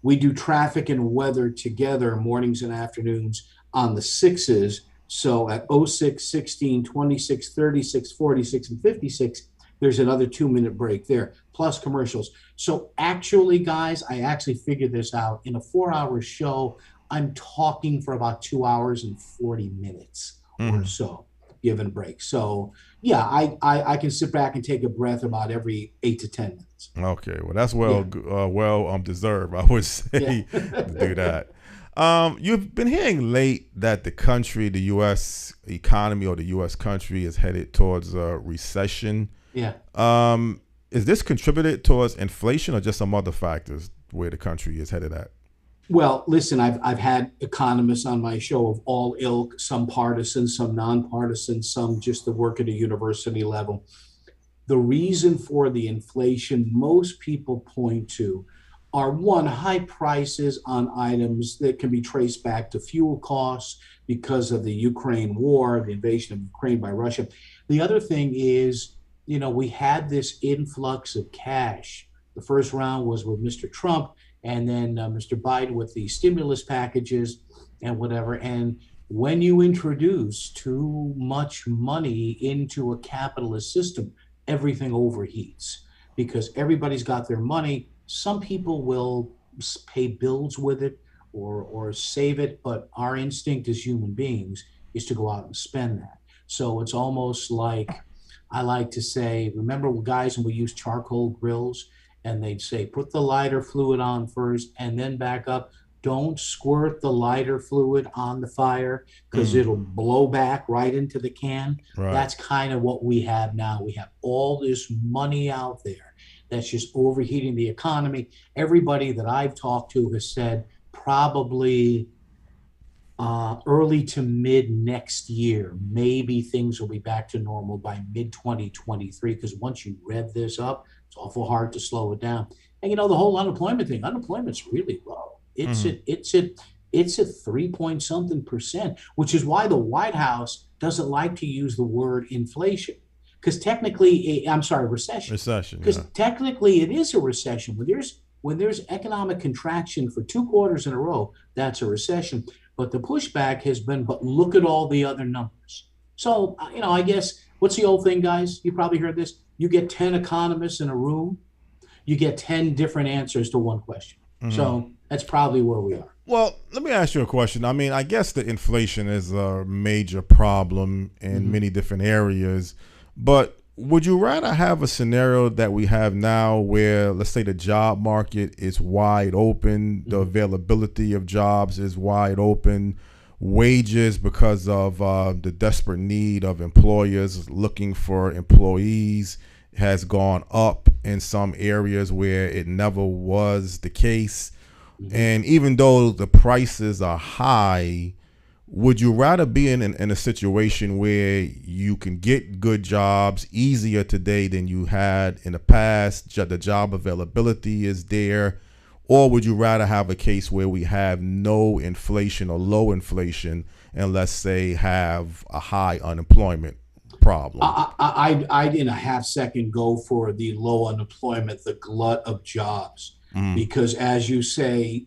We do traffic and weather together, mornings and afternoons on the 6s. So at 06, 16, 26, 36, 46, and 56, there's another 2-minute break there, plus commercials. So actually, guys, I actually figured this out. In a 4-hour show, I'm talking for about 2 hours and 40 minutes or so, given a break. So yeah, I can sit back and take a breath about every 8 to 10 minutes. Okay, well that's well deserved, I would say, to do that. You've been hearing late that the U.S. economy or the U.S. country is headed towards a recession. Yeah. Is this contributed towards inflation or just some other factors where the country is headed at? Well, listen, I've had economists on my show of all ilk, some partisan, some nonpartisan, some just that work at a university level. The reason for the inflation most people point to are, one, high prices on items that can be traced back to fuel costs because of the Ukraine war, the invasion of Ukraine by Russia. The other thing is, we had this influx of cash. The first round was with Mr. Trump, and then Mr. Biden with the stimulus packages and whatever. And when you introduce too much money into a capitalist system, everything overheats because everybody's got their money. Some people will pay bills with it or save it, but our instinct as human beings is to go out and spend that. So it's almost like, I like to say, remember guys when we used charcoal grills and they'd say, put the lighter fluid on first and then back up. Don't squirt the lighter fluid on the fire because it'll blow back right into the can. Right. That's kind of what we have now. We have all this money out there that's just overheating the economy. Everybody that I've talked to has said probably early to mid next year, maybe things will be back to normal by mid 2023. Because once you rev this up, it's awful hard to slow it down. And the whole unemployment thing, unemployment's really low. It's at 3-point-something%, which is why the White House doesn't like to use the word inflation. Because technically, recession. Because technically it is a recession. When there's economic contraction for 2 quarters in a row, that's a recession. But the pushback has been, but look at all the other numbers. So, I guess, what's the old thing, guys? You probably heard this. You get 10 economists in a room, you get 10 different answers to one question. So that's probably where we are. Well, let me ask you a question. I mean, I guess the inflation is a major problem in many different areas, but would you rather have a scenario that we have now where, let's say, the job market is wide open, the availability of jobs is wide open, wages because of the desperate need of employers looking for employees has gone up in some areas where it never was the case. And even though the prices are high, would you rather be in a situation where you can get good jobs easier today than you had in the past, the job availability is there, or would you rather have a case where we have no inflation or low inflation and, let's say, have a high unemployment problem? I'd in a half second go for the low unemployment, the glut of jobs. Because as you say,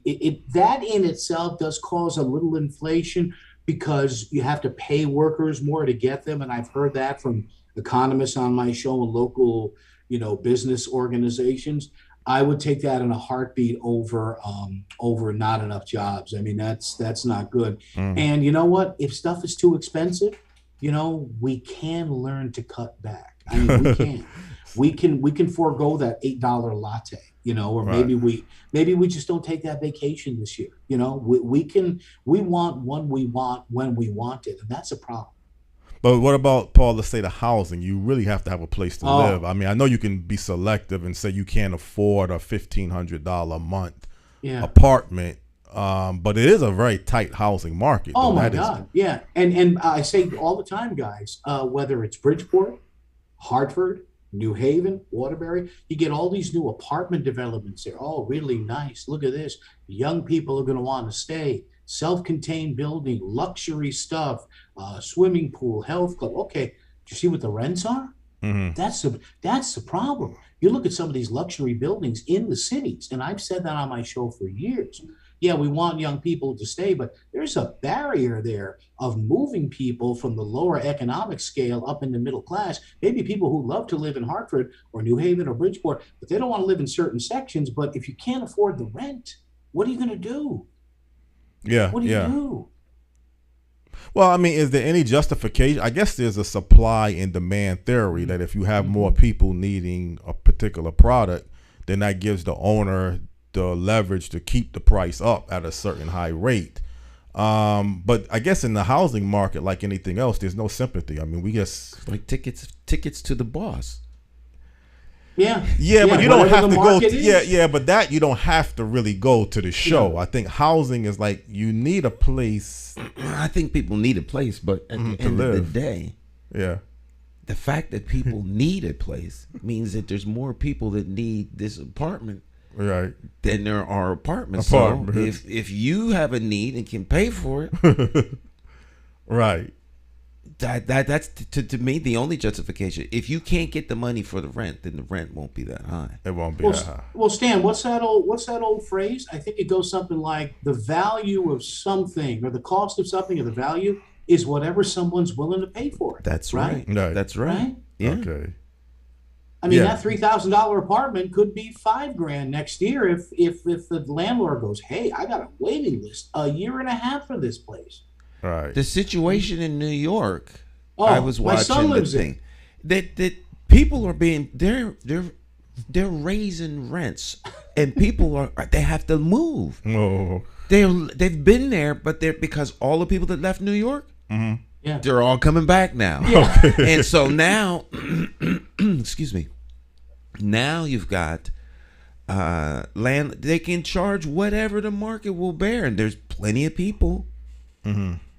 that in itself does cause a little inflation because you have to pay workers more to get them. And I've heard that from economists on my show and local, business organizations. I would take that in a heartbeat over not enough jobs. I mean, that's not good. And you know what? If stuff is too expensive, we can learn to cut back. I mean, we can forego that $8 latte. Or maybe we just don't take that vacation this year. We want what we want when we want it, and that's a problem. But what about, Paul, let's say the housing? You really have to have a place to live. I mean, I know you can be selective and say you can't afford a $1,500 a month apartment, but it is a very tight housing market. Oh my God, yeah. And I say all the time, guys, whether it's Bridgeport, Hartford, New Haven, Waterbury, you get all these new apartment developments there. Oh, really nice. Look at this. Young people are going to want to stay. Self-contained building, luxury stuff, swimming pool, health club. Okay, do you see what the rents are? Mm-hmm. That's the problem. You look at some of these luxury buildings in the cities, and I've said that on my show for years. Yeah, we want young people to stay, but there's a barrier there of moving people from the lower economic scale up in the middle class. Maybe people who love to live in Hartford or New Haven or Bridgeport, but they don't want to live in certain sections. But if you can't afford the rent, what are you going to do? Yeah. What do you do? Well, I mean, is there any justification? I guess there's a supply and demand theory that if you have more people needing a particular product, then that gives the owner the leverage to keep the price up at a certain high rate. But I guess in the housing market, like anything else, there's no sympathy. I mean, we just like tickets to the boss. Yeah, but you don't have to go. But that you don't have to really go to the show. I think housing is like you need a place. I think people need a place, but at the end of the day, the fact that people need a place means that there's more people that need this apartment. Right. Then there are apartments. So if you have a need and can pay for it, right. That's to me the only justification. If you can't get the money for the rent, then the rent won't be that high. It won't be that high. Well, Stan, what's that old phrase? I think it goes something like the value of something or the cost of something or the value is whatever someone's willing to pay for it. That's right. That's right. Yeah. Okay. I mean, that $3,000 apartment could be $5,000 next year if the landlord goes, hey, I got a waiting list a year and a half for this place. Right. The situation in New York, I was watching the thing that people are being they're raising rents and people they have to move. Oh. They've been there, but because all the people that left New York, they're all coming back now. Yeah. And so now, excuse me. Now you've got land. They can charge whatever the market will bear, and there's plenty of people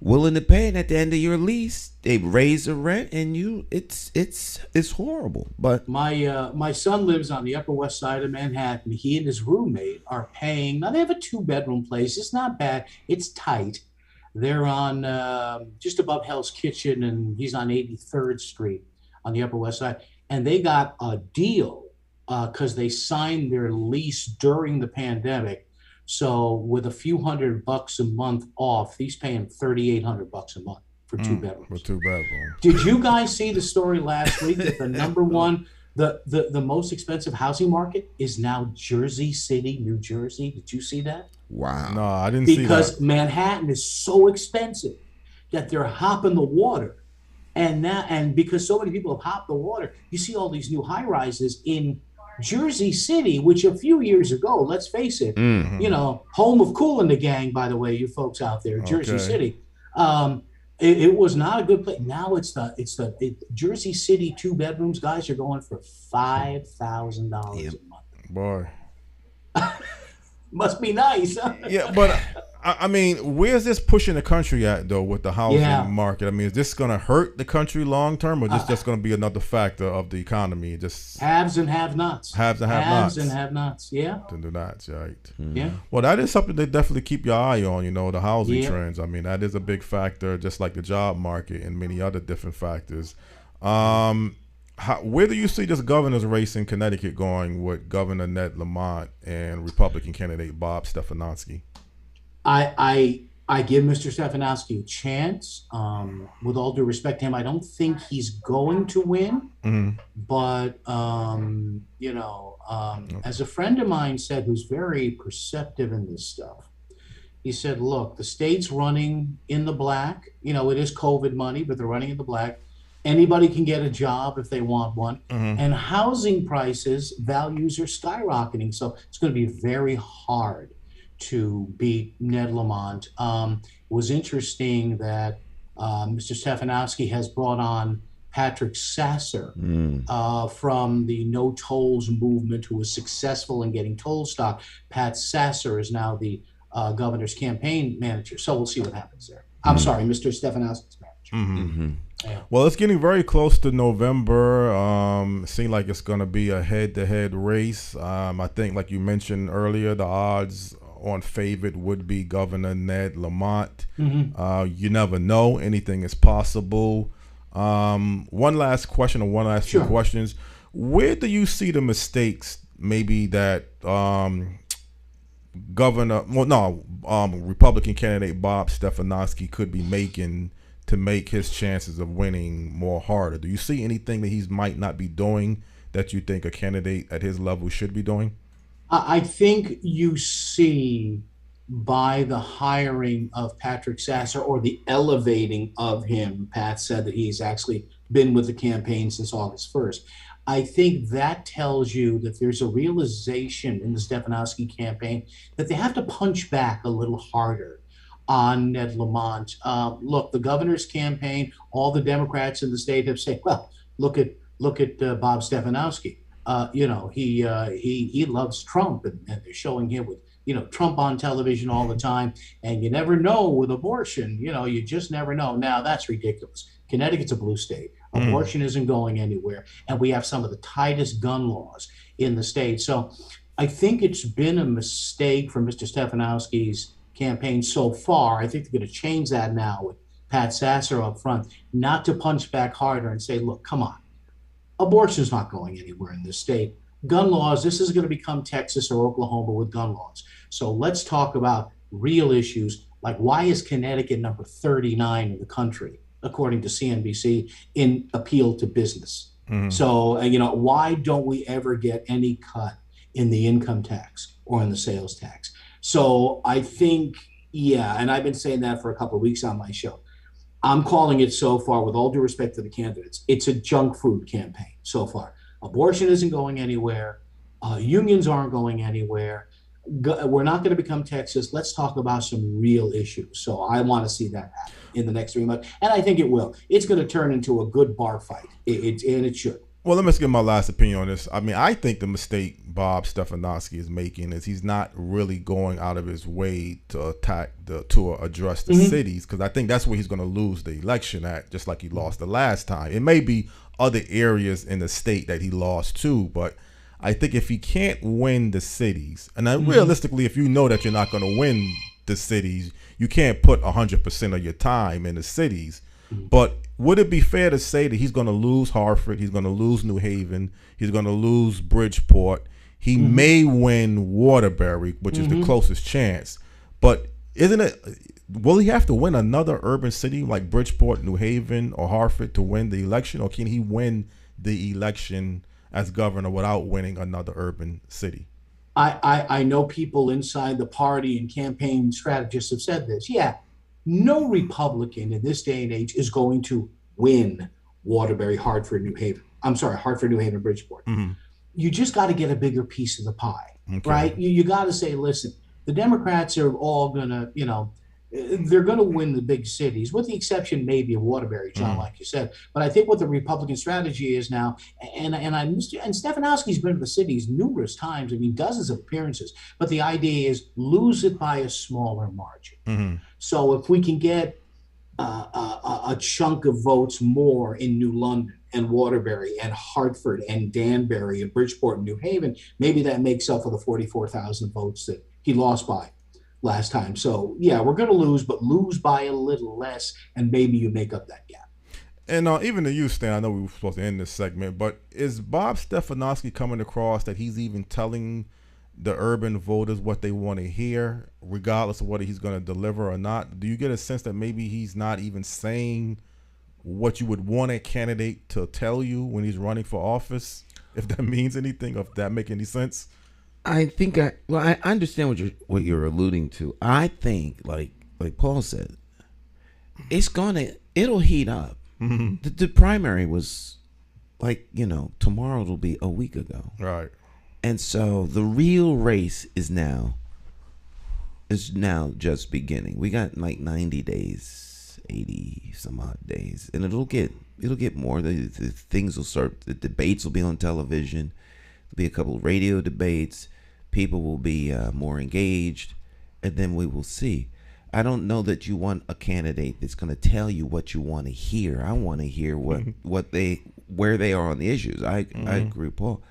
willing to pay. And at the end of your lease, they raise the rent, and it's horrible. But my son lives on the Upper West Side of Manhattan. He and his roommate are paying. Now they have a 2-bedroom place. It's not bad. It's tight. They're on just above Hell's Kitchen, and he's on 83rd Street on the Upper West Side. And they got a deal because they signed their lease during the pandemic. So with a few $100 a month off, he's paying $3,800 a month for 2 bedrooms. For 2 bedrooms. Did you guys see the story last week that the number one, the most expensive housing market is now Jersey City, New Jersey? Did you see that? Wow. No, I didn't see that. Because Manhattan is so expensive that they're hopping the water. And because so many people have hopped the water, you see all these new high rises in Jersey City, which a few years ago, let's face it, home of Kool and the Gang, by the way, you folks out there, Jersey City. It was not a good place. Now it's Jersey City 2 bedrooms. Guys are going for $5,000 a month. Boy, must be nice. Huh? Yeah, but I mean, where's this pushing the country at though with the housing market? I mean, is this going to hurt the country long term, or is this just going to be another factor of the economy? Just haves and have-nots. Haves and have-nots. Haves and have-nots. Yeah. To do that, right? Yeah. Well, that is something to definitely keep your eye on. The housing trends. I mean, that is a big factor, just like the job market and many other different factors. Where do you see this governor's race in Connecticut going with Governor Ned Lamont and Republican candidate Bob Stefanowski? I give Mr. Stefanowski a chance. With all due respect to him, I don't think he's going to win. But as a friend of mine said, who's very perceptive in this stuff, he said, "Look, the state's running in the black. It is COVID money, but they're running in the black. Anybody can get a job if they want one. And housing values are skyrocketing. So it's going to be very hard to beat Ned Lamont." It was interesting that Mr. Stefanowski has brought on Patrick Sasser from the No Tolls movement, who was successful in getting toll stop. Pat Sasser is now the governor's campaign manager. So we'll see what happens there. I'm sorry, Mr. Stefanowski's manager. Well, it's getting very close to November. It seems like it's going to be a head-to-head race. I think, like you mentioned earlier, the odds on favorite would be Governor Ned Lamont. You never know. Anything is possible. One last question, or one last few questions. Where do you see the mistakes maybe that Republican candidate Bob Stefanowski could be making to make his chances of winning more harder? Do you see anything that he might not be doing that you think a candidate at his level should be doing? I think you see by the hiring of Patrick Sasser, or the elevating of him. Pat said that he's actually been with the campaign since August 1st. I think that tells you that there's a realization in the Stefanowski campaign that they have to punch back a little harder on Ned Lamont. Look, the governor's campaign, all the Democrats in the state have said, well, look at Bob Stefanowski. He loves Trump, and they're showing him with Trump on television all the time. And you never know with abortion. You just never know. Now that's ridiculous. Connecticut's a blue state. Abortion isn't going anywhere, and we have some of the tightest gun laws in the state. So I think it's been a mistake for Mr. Stefanowski's campaign so far. I think they're going to change that now with Pat Sasser up front, not to punch back harder and say, look, come on. Abortion is not going anywhere in this state. Gun laws, this is going to become Texas or Oklahoma with gun laws. So let's talk about real issues, like why is Connecticut number 39 in the country, according to CNBC, in appeal to business? So, why don't we ever get any cut in the income tax or in the sales tax? So I think, and I've been saying that for a couple of weeks on my show. I'm calling it so far, with all due respect to the candidates, it's a junk food campaign so far. Abortion isn't going anywhere. Unions aren't going anywhere. We're not going to become Texas. Let's talk about some real issues. So I want to see that happen in the next 3 months. And I think it will. It's going to turn into a good bar fight. And it should. Well, let me just give my last opinion on this. I mean, I think the mistake Bob Stefanowski is making is he's not really going out of his way to address the cities, because I think that's where he's going to lose the election at, just like he lost the last time. It may be other areas in the state that he lost to, but I think if he can't win the cities, and then realistically, if you know that you're not going to win the cities, you can't put 100% of your time in the cities. But would it be fair to say that he's going to lose Hartford, he's going to lose New Haven, he's going to lose Bridgeport, he may win Waterbury, which is the closest chance, but will he have to win another urban city like Bridgeport, New Haven, or Hartford to win the election, or can he win the election as governor without winning another urban city? I know people inside the party and campaign strategists have said this. No Republican in this day and age is going to win Waterbury, Hartford, New Haven, Bridgeport. You just got to get a bigger piece of the pie, right? You got to say, listen, the Democrats are all going to, they're going to win the big cities, with the exception maybe of Waterbury, John, like you said. But I think what the Republican strategy is now, and Stefanowski's been to the cities numerous times, dozens of appearances, but the idea is lose it by a smaller margin. So if we can get a chunk of votes more in New London and Waterbury and Hartford and Danbury and Bridgeport and New Haven, maybe that makes up for the 44,000 votes that he lost by last time. So we're going to lose, but lose by a little less, and maybe you make up that gap. And even to you, Stan, I know we were supposed to end this segment, but is Bob Stefanowski coming across that he's even telling the urban voters what they want to hear, regardless of whether he's going to deliver or not? Do you get a sense that maybe he's not even saying what you would want a candidate to tell you when he's running for office, if that means anything, if that make any sense? I think I understand what you're alluding to. I think like Paul said, it'll heat up. The primary was tomorrow will be a week ago. Right. And so the real race is now just beginning. We got like 90 days, 80 some odd days, and it'll get more. The things will start. The debates will be on television. There'll be a couple of radio debates. People will be more engaged, and then we will see. I don't know that you want a candidate that's going to tell you what you want to hear. I want to hear where they are on the issues. I agree, Paul.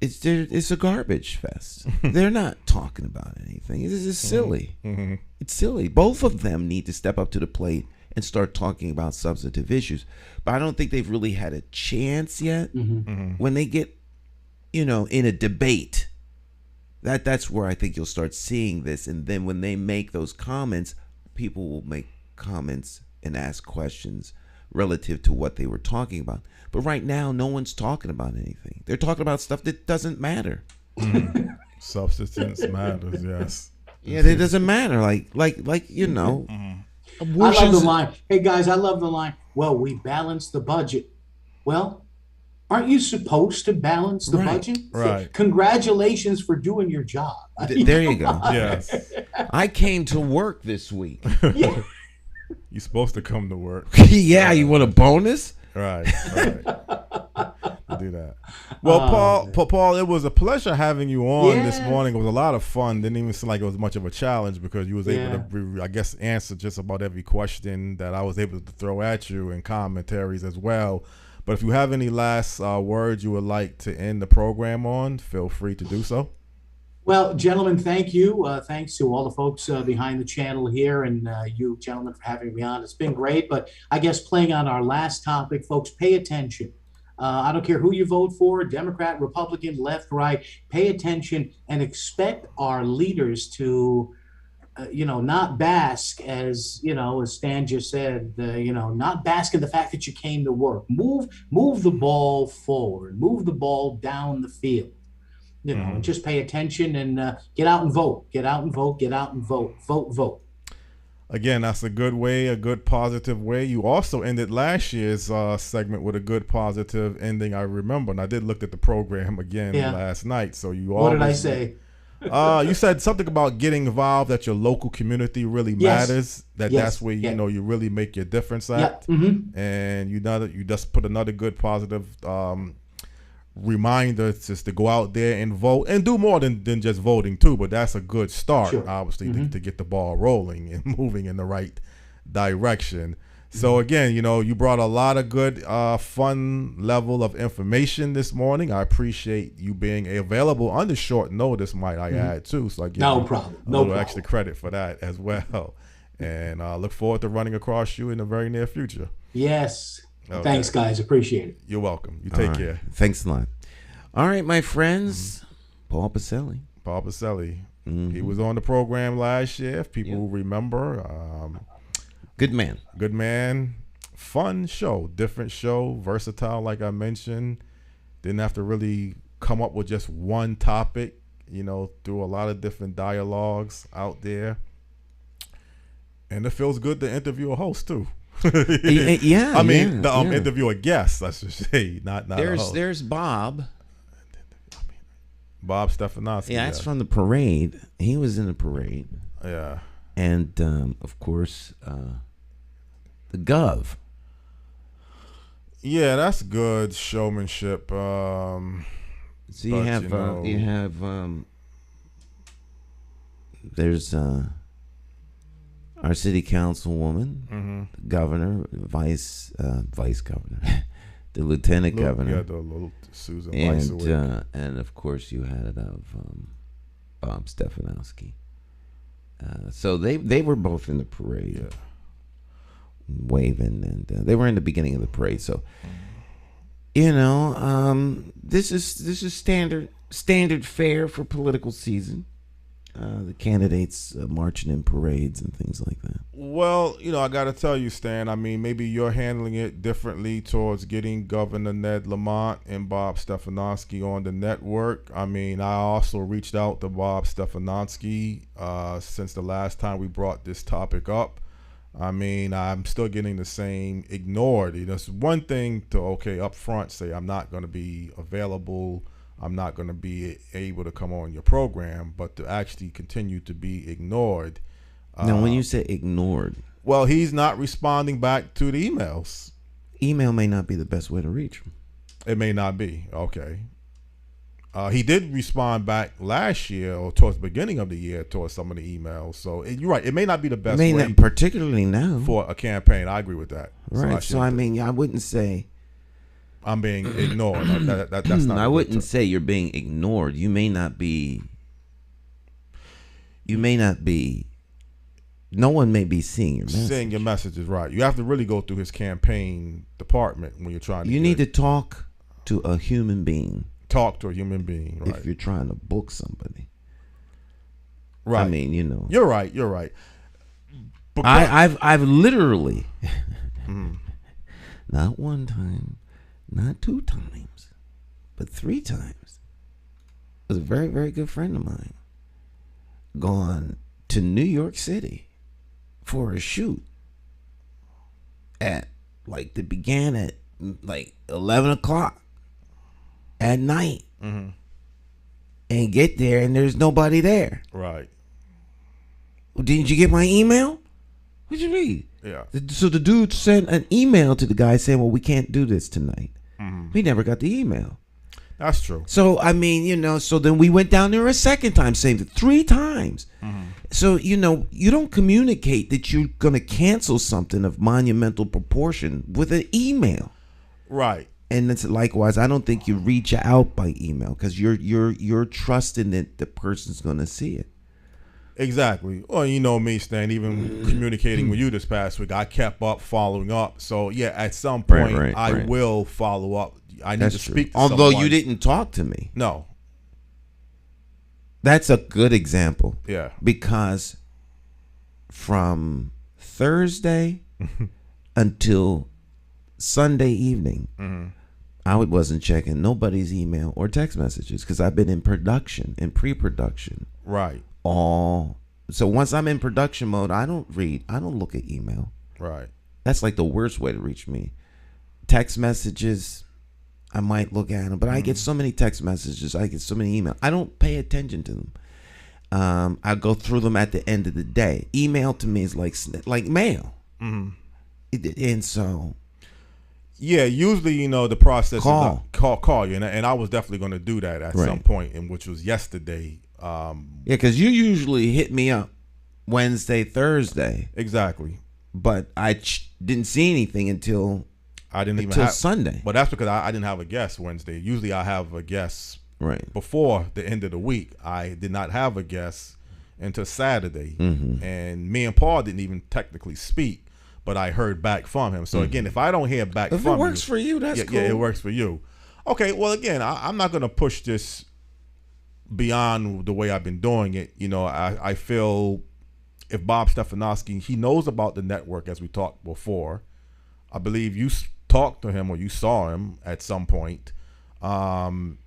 It's a garbage fest. They're not talking about anything. This is silly. It's silly. Both of them need to step up to the plate and start talking about substantive issues. But I don't think they've really had a chance yet. When they get, in a debate, that's where I think you'll start seeing this. And then when they make those comments, people will make comments and ask questions relative to what they were talking about. But right now, no one's talking about anything. They're talking about stuff that doesn't matter. Substance matters, yes. Yeah, it doesn't matter. Like I love the line. Hey guys, I love the line. Well, we balanced the budget. Well, aren't you supposed to balance the budget? Right. Congratulations for doing your job. There you go. Yes. I came to work this week. Yeah. You're supposed to come to work. Yeah, you want a bonus? Right. Do that. Well, Paul, it was a pleasure having you on this morning. It was a lot of fun. Didn't even seem like it was much of a challenge because you was able to, I guess, answer just about every question that I was able to throw at you and commentaries as well. But if you have any last words you would like to end the program on, feel free to do so. Well, gentlemen, thank you. Thanks to all the folks behind the channel here and you gentlemen for having me on. It's been great, but I guess playing on our last topic, folks, pay attention. I don't care who you vote for, Democrat, Republican, left, right, pay attention and expect our leaders to, not bask as Stan just said, not bask in the fact that you came to work. Move the ball forward, move the ball down the field. And just pay attention and get out and vote. Get out and vote. Get out and vote. Vote. Again, that's a good way, a good positive way. You also ended last year's segment with a good positive ending. I remember, and I did look at the program again last night. So what did I say? You said something about getting involved, that your local community really matters. That's where you really make your difference at. And you just put another good positive reminder just to go out there and vote and do more than just voting too, but that's a good start, obviously, to get the ball rolling and moving in the right direction. So again, you brought a lot of good fun level of information this morning. I appreciate you being available under short notice, might I add too, so I give no you problem a little extra credit for that as well. And I look forward to running across you in the very near future. Yes. Okay. Thanks, guys. Appreciate it. You're welcome. You take care. Thanks a lot. All right, my friends. Paul Pacelli. Paul Pacelli. He was on the program last year, if people remember. Good man. Good man. Fun show. Different show. Versatile, like I mentioned. Didn't have to really come up with just one topic. Through a lot of different dialogues out there. And it feels good to interview a host, too. Interview a guest, I should say, not there's Bob Stefanowski. That's from the parade. He was in the parade. And of course the Gov. That's good showmanship. So you have there's our city councilwoman, the governor, vice governor, the lieutenant governor, the Susan and of course you had Bob Stefanowski. So they were both in the parade, waving, and they were in the beginning of the parade. So this is standard fare for political season. The candidates marching in parades and things like that. Well, I got to tell you, Stan, maybe you're handling it differently towards getting Governor Ned Lamont and Bob Stefanowski on the network. I also reached out to Bob Stefanowski since the last time we brought this topic up. I'm still getting the same ignored. It's one thing to, up front say, I'm not going to be available, I'm not going to be able to come on your program, but to actually continue to be ignored. Now, when you say ignored, well, he's not responding back to the emails. Email may not be the best way to reach him. It may not be. Okay. He did respond back last year or towards the beginning of the year towards some of the emails. So you're right. It may not be the best way, not particularly now, for a campaign. I agree with that. Right. So I mean, I wouldn't say I'm being ignored. That's not. I wouldn't say you're being ignored. You may not be. No one may be seeing your message. Seeing your message is right. You have to really go through his campaign department when you're trying to. You need to talk to a human being. Talk to a human being, right? If you're trying to book somebody, right? I mean, you're right. You're right. I've literally, not one time, not two times, but three times. It was a very, very good friend of mine. Gone to New York City for a shoot that began at 11 o'clock at night, and get there and there's nobody there. Right. Well, didn't you get my email? What you mean? Yeah. So the dude sent an email to the guy saying, well, we can't do this tonight. We never got the email. That's true. So I mean, so then we went down there a second time, same thing, 3 times. So you don't communicate that you're gonna cancel something of monumental proportion with an email. Right. And it's likewise, I don't think you reach out by email because you're trusting that the person's going to see it. Exactly. Well, you know me, Stan, even communicating with you this past week, I kept up following up. So, yeah, at some point, I will follow up. I need to speak to Although someone. you didn't talk to me. No. That's a good example. Yeah. Because from Thursday until Sunday evening, I wasn't checking nobody's email or text messages because I've been in pre-production. Right. So once I'm in production mode, I don't look at email. Right. That's like the worst way to reach me. Text messages, I might look at them, but I get so many text messages, I get so many emails. I don't pay attention to them. I go through them at the end of the day. Email to me is like mail. And so. Yeah, usually, the process Call. is call you. And I was definitely going to do that at some point, which was yesterday. Yeah, because you usually hit me up Wednesday, Exactly. But I didn't see anything until Sunday. But that's because I didn't have a guest Wednesday. Usually I have a guest before the end of the week. I did not have a guest until Saturday. And me and Paul didn't even technically speak. But I heard back from him. So again, if I don't hear back from you, if it works for you, that's cool. Yeah, it works for you. Okay, well again, I'm not gonna push this beyond the way I've been doing it. I feel if Bob Stefanowski, he knows about the network as we talked before. I believe you talked to him or you saw him at some point. And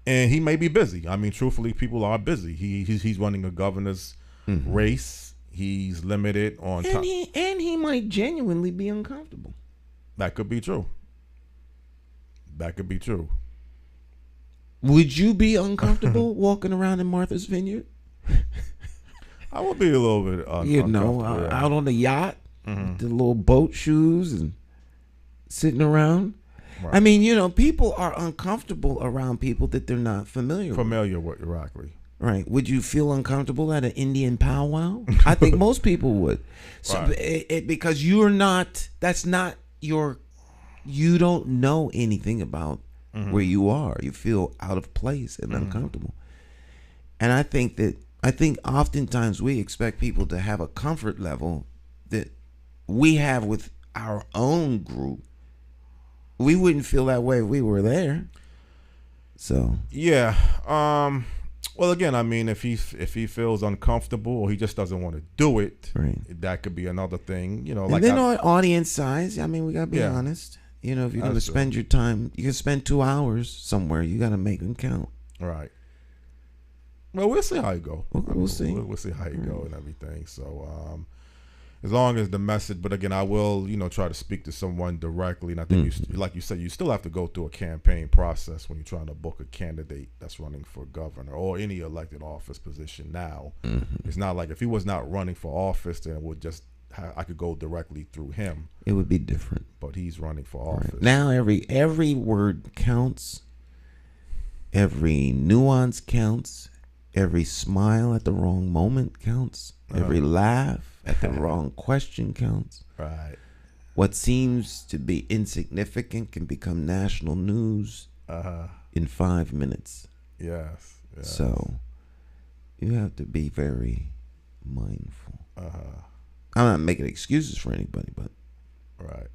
he may be busy. I mean, truthfully, people are busy. He's running a governor's race. He's limited on time. And he might genuinely be uncomfortable. That could be true. Would you be uncomfortable walking around in Martha's Vineyard? I would be a little bit uncomfortable. Out on the yacht, with the little boat shoes and sitting around. Right. I mean, people are uncomfortable around people that they're not familiar with. Exactly. Right. Would you feel uncomfortable at an Indian powwow? I think most people would. So because you don't know anything about where you are. You feel out of place and uncomfortable. And I think oftentimes we expect people to have a comfort level that we have with our own group. We wouldn't feel that way if we were there. So. Yeah. Well, again, I mean, if he feels uncomfortable or he just doesn't want to do it, that could be another thing. And then on audience size, I mean, we gotta be honest. If you're gonna spend your time, you can spend 2 hours somewhere. You gotta make them count. Right. Well, we'll see how it go. We'll see. We'll see how it go and everything. So, as long as the message, but again, I will, try to speak to someone directly. And I think, like you said, you still have to go through a campaign process when you're trying to book a candidate that's running for governor or any elected office position now. It's not like if he was not running for office, then I could go directly through him. It would be different. But he's running for office. Now every word counts. Every nuance counts. Every smile at the wrong moment counts. Every laugh at the wrong question counts. Right. What seems to be insignificant can become national news in 5 minutes. Yes. So you have to be very mindful. I'm not making excuses for anybody, but right.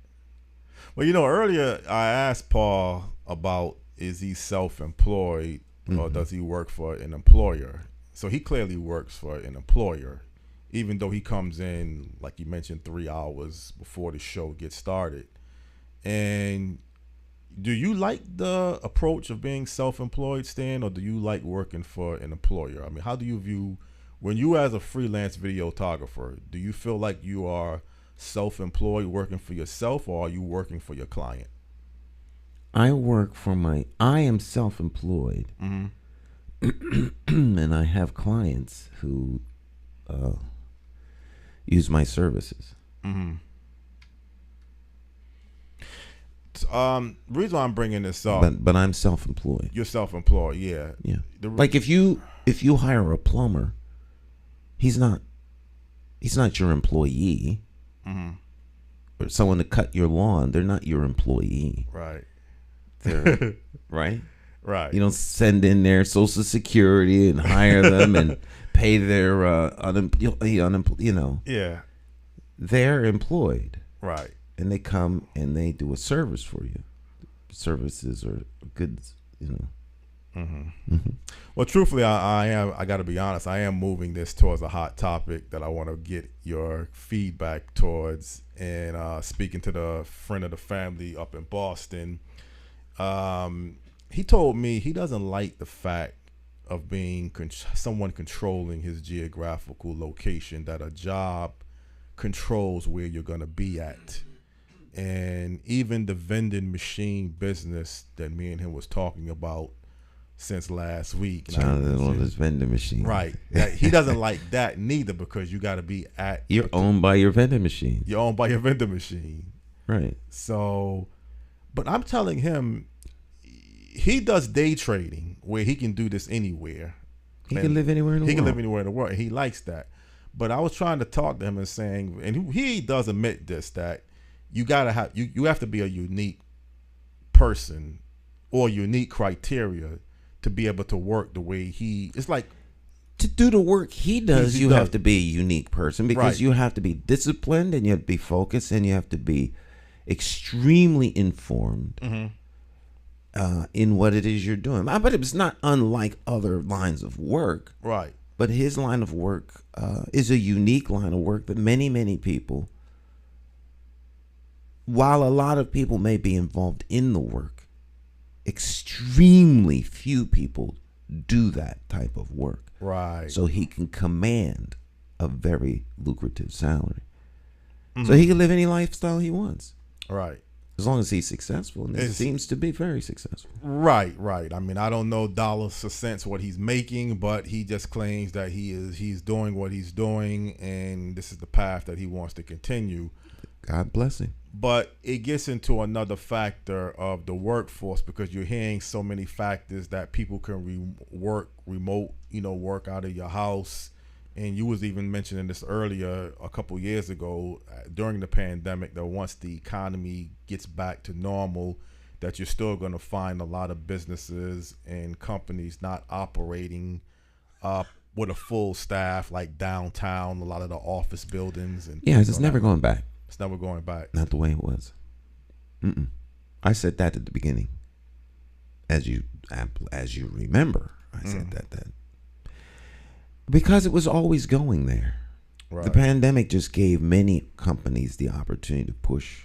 Well, earlier I asked Paul about, is he self-employed or does he work for an employer? So he clearly works for an employer, even though he comes in, like you mentioned, 3 hours before the show gets started. And do you like the approach of being self-employed, Stan, or do you like working for an employer? I mean, how do you view, when you as a freelance videographer, do you feel like you are self-employed working for yourself, or are you working for your client? I am self-employed, and I have clients who use my services. Reason why I'm bringing this up, but I'm self-employed. You're self-employed, yeah. Like if you hire a plumber, he's not your employee. Or someone to cut your lawn, they're not your employee. Right. They're right. Right. You don't send in their Social Security and hire them and pay their Yeah. They're employed. Right. And they come and they do a service for you. Services are goods, Well, truthfully, I got to be honest. I am moving this towards a hot topic that I want to get your feedback towards. And speaking to the friend of the family up in Boston, he told me he doesn't like the fact of being someone controlling his geographical location, that a job controls where you're going to be at. And even the vending machine business that me and him was talking about since last week. Jonathan on his vending machine. Right. He doesn't like that neither, because you got to be at. You're owned by your vending machine. You're owned by your vending machine. Right. So, but I'm telling him, he does day trading where he can do this anywhere. He can live anywhere in the world. He can live anywhere in the world, and he likes that. But I was trying to talk to him and saying, and he does admit this, that you gotta have you have to be a unique person or unique criteria to be able to work the way it's like, to do the work he does, you have to be a unique person, because you have to be disciplined, and you have to be focused, and you have to be extremely informed in what it is you're doing. But it's not unlike other lines of work. Right. But his line of work is a unique line of work that many people, while a lot of people may be involved in the work, extremely few people do that type of work. Right. So he can command a very lucrative salary. So he can live any lifestyle he wants. Right. As long as he's successful, and it seems to be very successful. Right. I mean, I don't know dollars or cents what he's making, but he just claims that he's doing what he's doing, and this is the path that he wants to continue. God bless him. But it gets into another factor of the workforce, because you're hearing so many factors that people can work remote, work out of your house. And you was even mentioning this earlier a couple years ago during the pandemic, that once the economy gets back to normal, that you're still going to find a lot of businesses and companies not operating with a full staff, like downtown, a lot of the office buildings. And it's never going back. It's never going back. Not the way it was. I said that at the beginning. As you remember, I said that then. Because it was always going there. Right. The pandemic just gave many companies the opportunity to push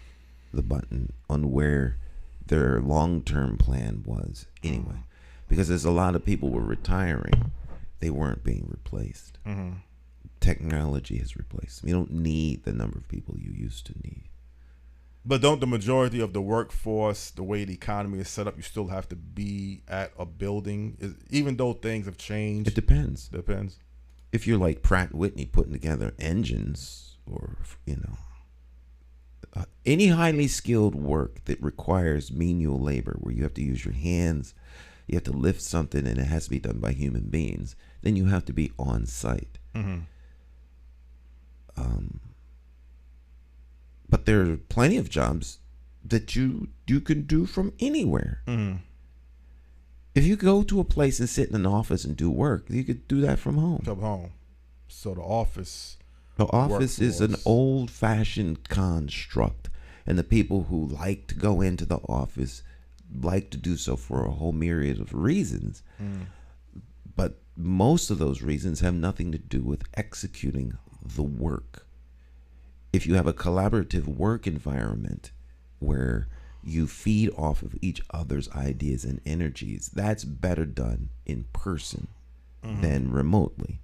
the button on where their long-term plan was anyway. Because as a lot of people were retiring, they weren't being replaced. Technology has replaced them. You don't need the number of people you used to need. But don't the majority of the workforce, the way the economy is set up, you still have to be at a building, even though things have changed? It depends. Depends. If you're like Pratt Whitney putting together engines, or any highly skilled work that requires manual labor, where you have to use your hands you have to lift something and it has to be done by human beings, then you have to be on site. But there are plenty of jobs that you can do from anywhere. If you go to a place and sit in an office and do work, you could do that from home. From home. So the office is an old-fashioned construct, and the people who like to go into the office like to do so for a whole myriad of reasons. But most of those reasons have nothing to do with executing the work. If you have a collaborative work environment where you feed off of each other's ideas and energies, that's better done in person than remotely,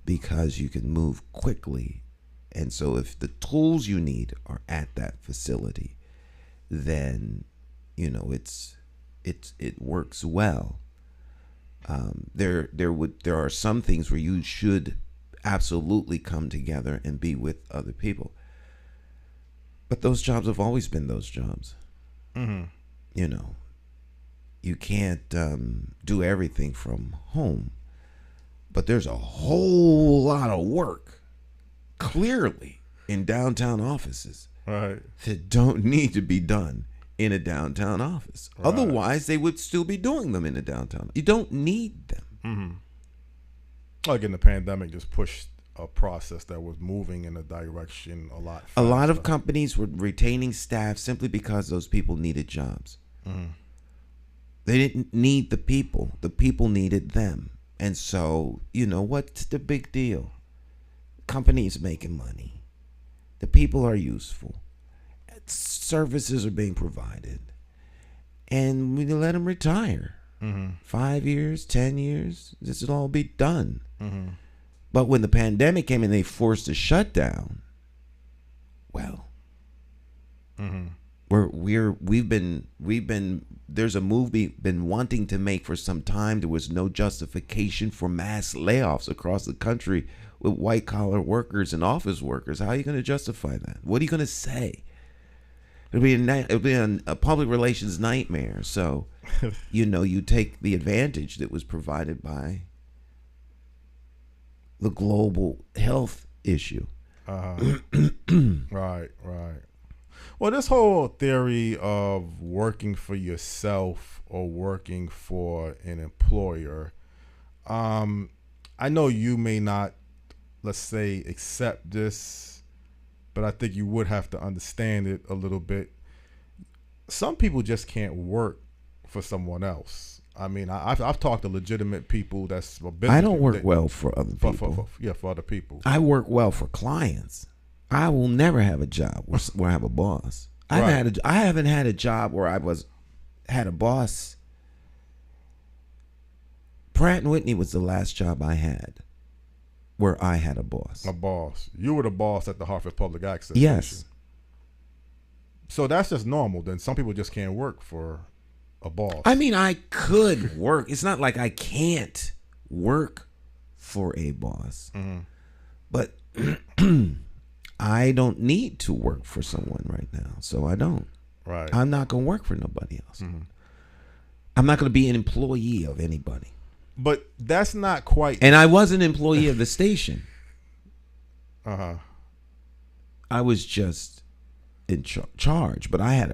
because you can move quickly. And so if the tools you need are at that facility, then it works well. There are some things where you should absolutely come together and be with other people, but those jobs have always been those jobs. You can't do everything from home, but there's a whole lot of work clearly in downtown offices that don't need to be done in a downtown office. Otherwise, they would still be doing them in a downtown. You don't need them. Like in the pandemic, just pushed a process that was moving in a direction a lot faster. A lot of companies were retaining staff simply because those people needed jobs. They didn't need the people. The people needed them. And so, what's the big deal? Companies making money. The people are useful. Services are being provided. And we let them retire. 5 years, 10 years, this will all be done. But when the pandemic came and they forced a shutdown, well, we've been there's a move we've been wanting to make for some time. There was no justification for mass layoffs across the country with white collar workers and office workers. How are you going to justify that? What are you going to say? It'll be a public relations nightmare. So, you take the advantage that was provided by the global health issue. Right. Well, this whole theory of working for yourself or working for an employer, I know you may not, let's say, accept this, but I think you would have to understand it a little bit. Some people just can't work for someone else. I mean, I've talked to legitimate people that's a business. I don't work well for other people. For other people. I work well for clients. I will never have a job where I have a boss. I haven't had a job where I had a boss. Pratt and Whitney was the last job I had where I had a boss. A boss. You were the boss at the Hartford Public Access Yes. Station. So that's just normal. Then some people just can't work for a boss. I mean, I could work. It's not like I can't work for a boss. But I don't need to work for someone right now, so I don't. Right. I'm not going to work for nobody else. I'm not going to be an employee of anybody. But that's not quite. And I was an employee of the station. I was just in charge, but I had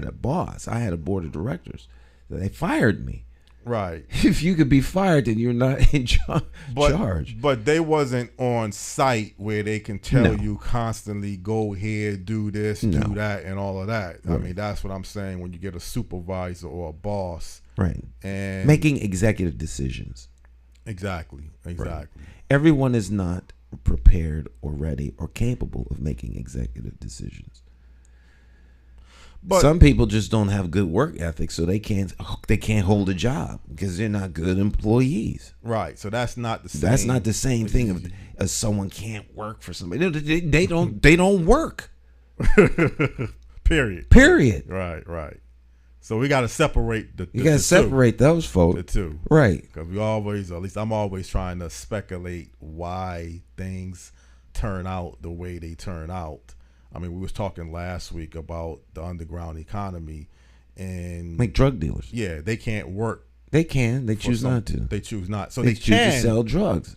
a boss. I had a board of directors. They fired me. Right. If you could be fired, then you're not in charge. But they wasn't on site where they can tell you constantly, go here, do this, do that, and all of that. Right. I mean, that's what I'm saying when you get a supervisor or a boss. Right. And making executive decisions. Exactly. Right. Everyone is not prepared or ready or capable of making executive decisions. But some people just don't have good work ethics, so they can't hold a job because they're not good employees. Right. So that's not the same. That's not the same thing as someone can't work for somebody. They don't work. Period. Right. So we got to separate you got to separate those folks. The two. Right. Because we always, at least I'm always trying to speculate why things turn out the way they turn out. I mean, we was talking last week about the underground economy and like drug dealers. Yeah, they can't work They can. They choose not to. They choose not. So they they choose can to sell drugs.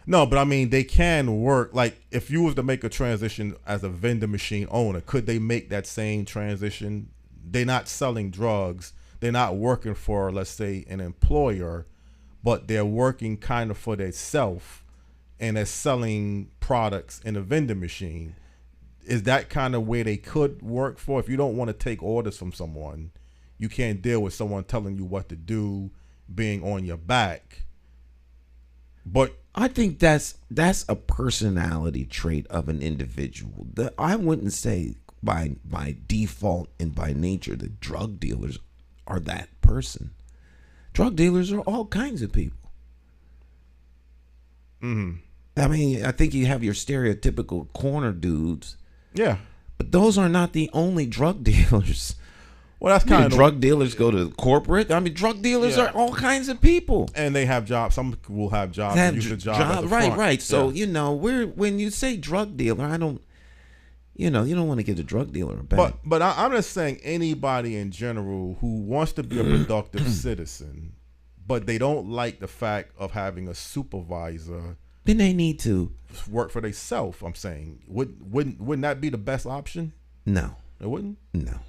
No, but I mean, they can work. Like, if you was to make a transition as a vending machine owner, could they make that same transition? They're not selling drugs. They're not working for, let's say, an employer, but they're working kind of for themselves, and they're selling products in a vending machine. Is that kind of where they could work for? If you don't want to take orders from someone, you can't deal with someone telling you what to do, being on your back. But I think that's a personality trait of an individual. I wouldn't say by default and by nature that drug dealers are that person. Drug dealers are all kinds of people. Mm-hmm. I mean, I think you have your stereotypical corner dudes. Yeah. But those are not the only drug dealers. Well, that's kind of drug dealers go to corporate. I mean, drug dealers are all kinds of people, and they have jobs. Some will have jobs. Right. Right. So when you say drug dealer, I don't. You don't want to give the drug dealer a bad. But I'm just saying anybody in general who wants to be a productive citizen, but they don't like the fact of having a supervisor. Then they need to work for themselves. I'm saying, wouldn't that be the best option? No, it wouldn't. No.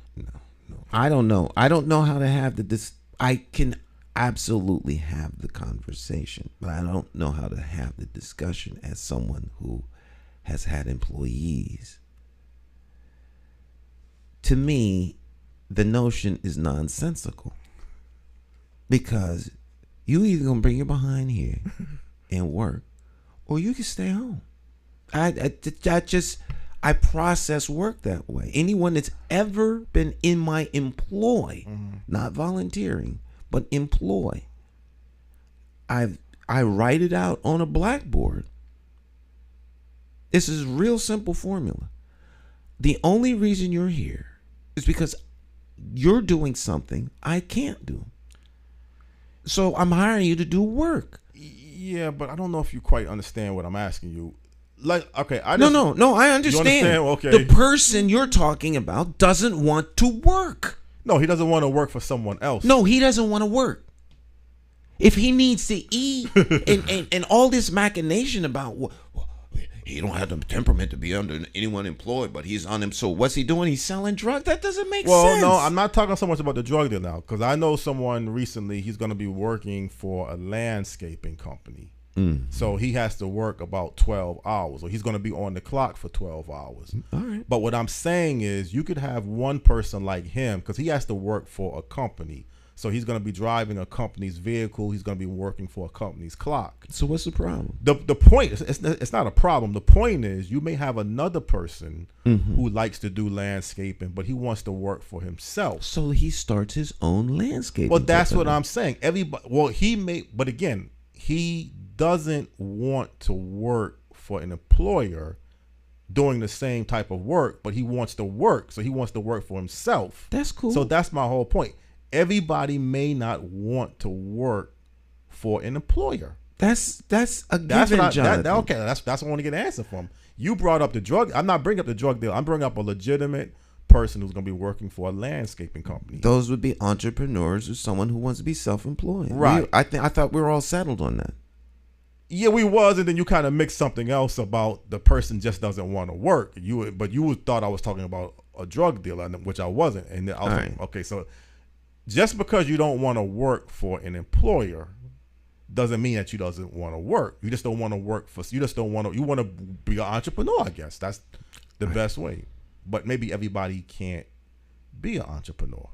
I don't know. I don't know how to have I can absolutely have the conversation, but I don't know how to have the discussion as someone who has had employees. To me, the notion is nonsensical because you either gonna bring your behind here and work, or you can stay home. I process work that way. Anyone that's ever been in my employ, not volunteering, but employ, I write it out on a blackboard. This is a real simple formula. The only reason you're here is because you're doing something I can't do. So I'm hiring you to do work. Yeah, but I don't know if you quite understand what I'm asking you. Like, okay, I understand. Okay. The person you're talking about doesn't want to work. No, he doesn't want to work for someone else. No, he doesn't want to work. If he needs to eat and all this machination about he don't have the temperament to be under anyone employed, but he's on him. So what's he doing? He's selling drugs. That doesn't make sense. Well, no, I'm not talking so much about the drug deal now, because I know someone recently. He's going to be working for a landscaping company. So he has to work about 12 hours, or he's going to be on the clock for 12 hours. All right. But what I'm saying is you could have one person like him, because he has to work for a company. So he's going to be driving a company's vehicle. He's going to be working for a company's clock. So what's the problem? The point, it's not a problem. The point is you may have another person who likes to do landscaping, but he wants to work for himself. So he starts his own landscaping. Well, that's what I'm saying. But again, he doesn't want to work for an employer doing the same type of work, but he wants to work. So he wants to work for himself. That's cool. So that's my whole point. Everybody may not want to work for an employer. That's a given, Jonathan. Okay, that's what I want to get an answer from. You brought up the drug. I'm not bringing up the drug deal. I'm bringing up a legitimate person who's going to be working for a landscaping company. Those would be entrepreneurs or someone who wants to be self-employed. Right. I thought we were all settled on that. Yeah, we was, and then you kind of mixed something else about the person just doesn't want to work. But you thought I was talking about a drug dealer, which I wasn't. And I was like, okay, so just because you don't want to work for an employer doesn't mean that you doesn't want to work. You just don't want to work for. You want to be an entrepreneur. I guess that's the best way. But maybe everybody can't be an entrepreneur.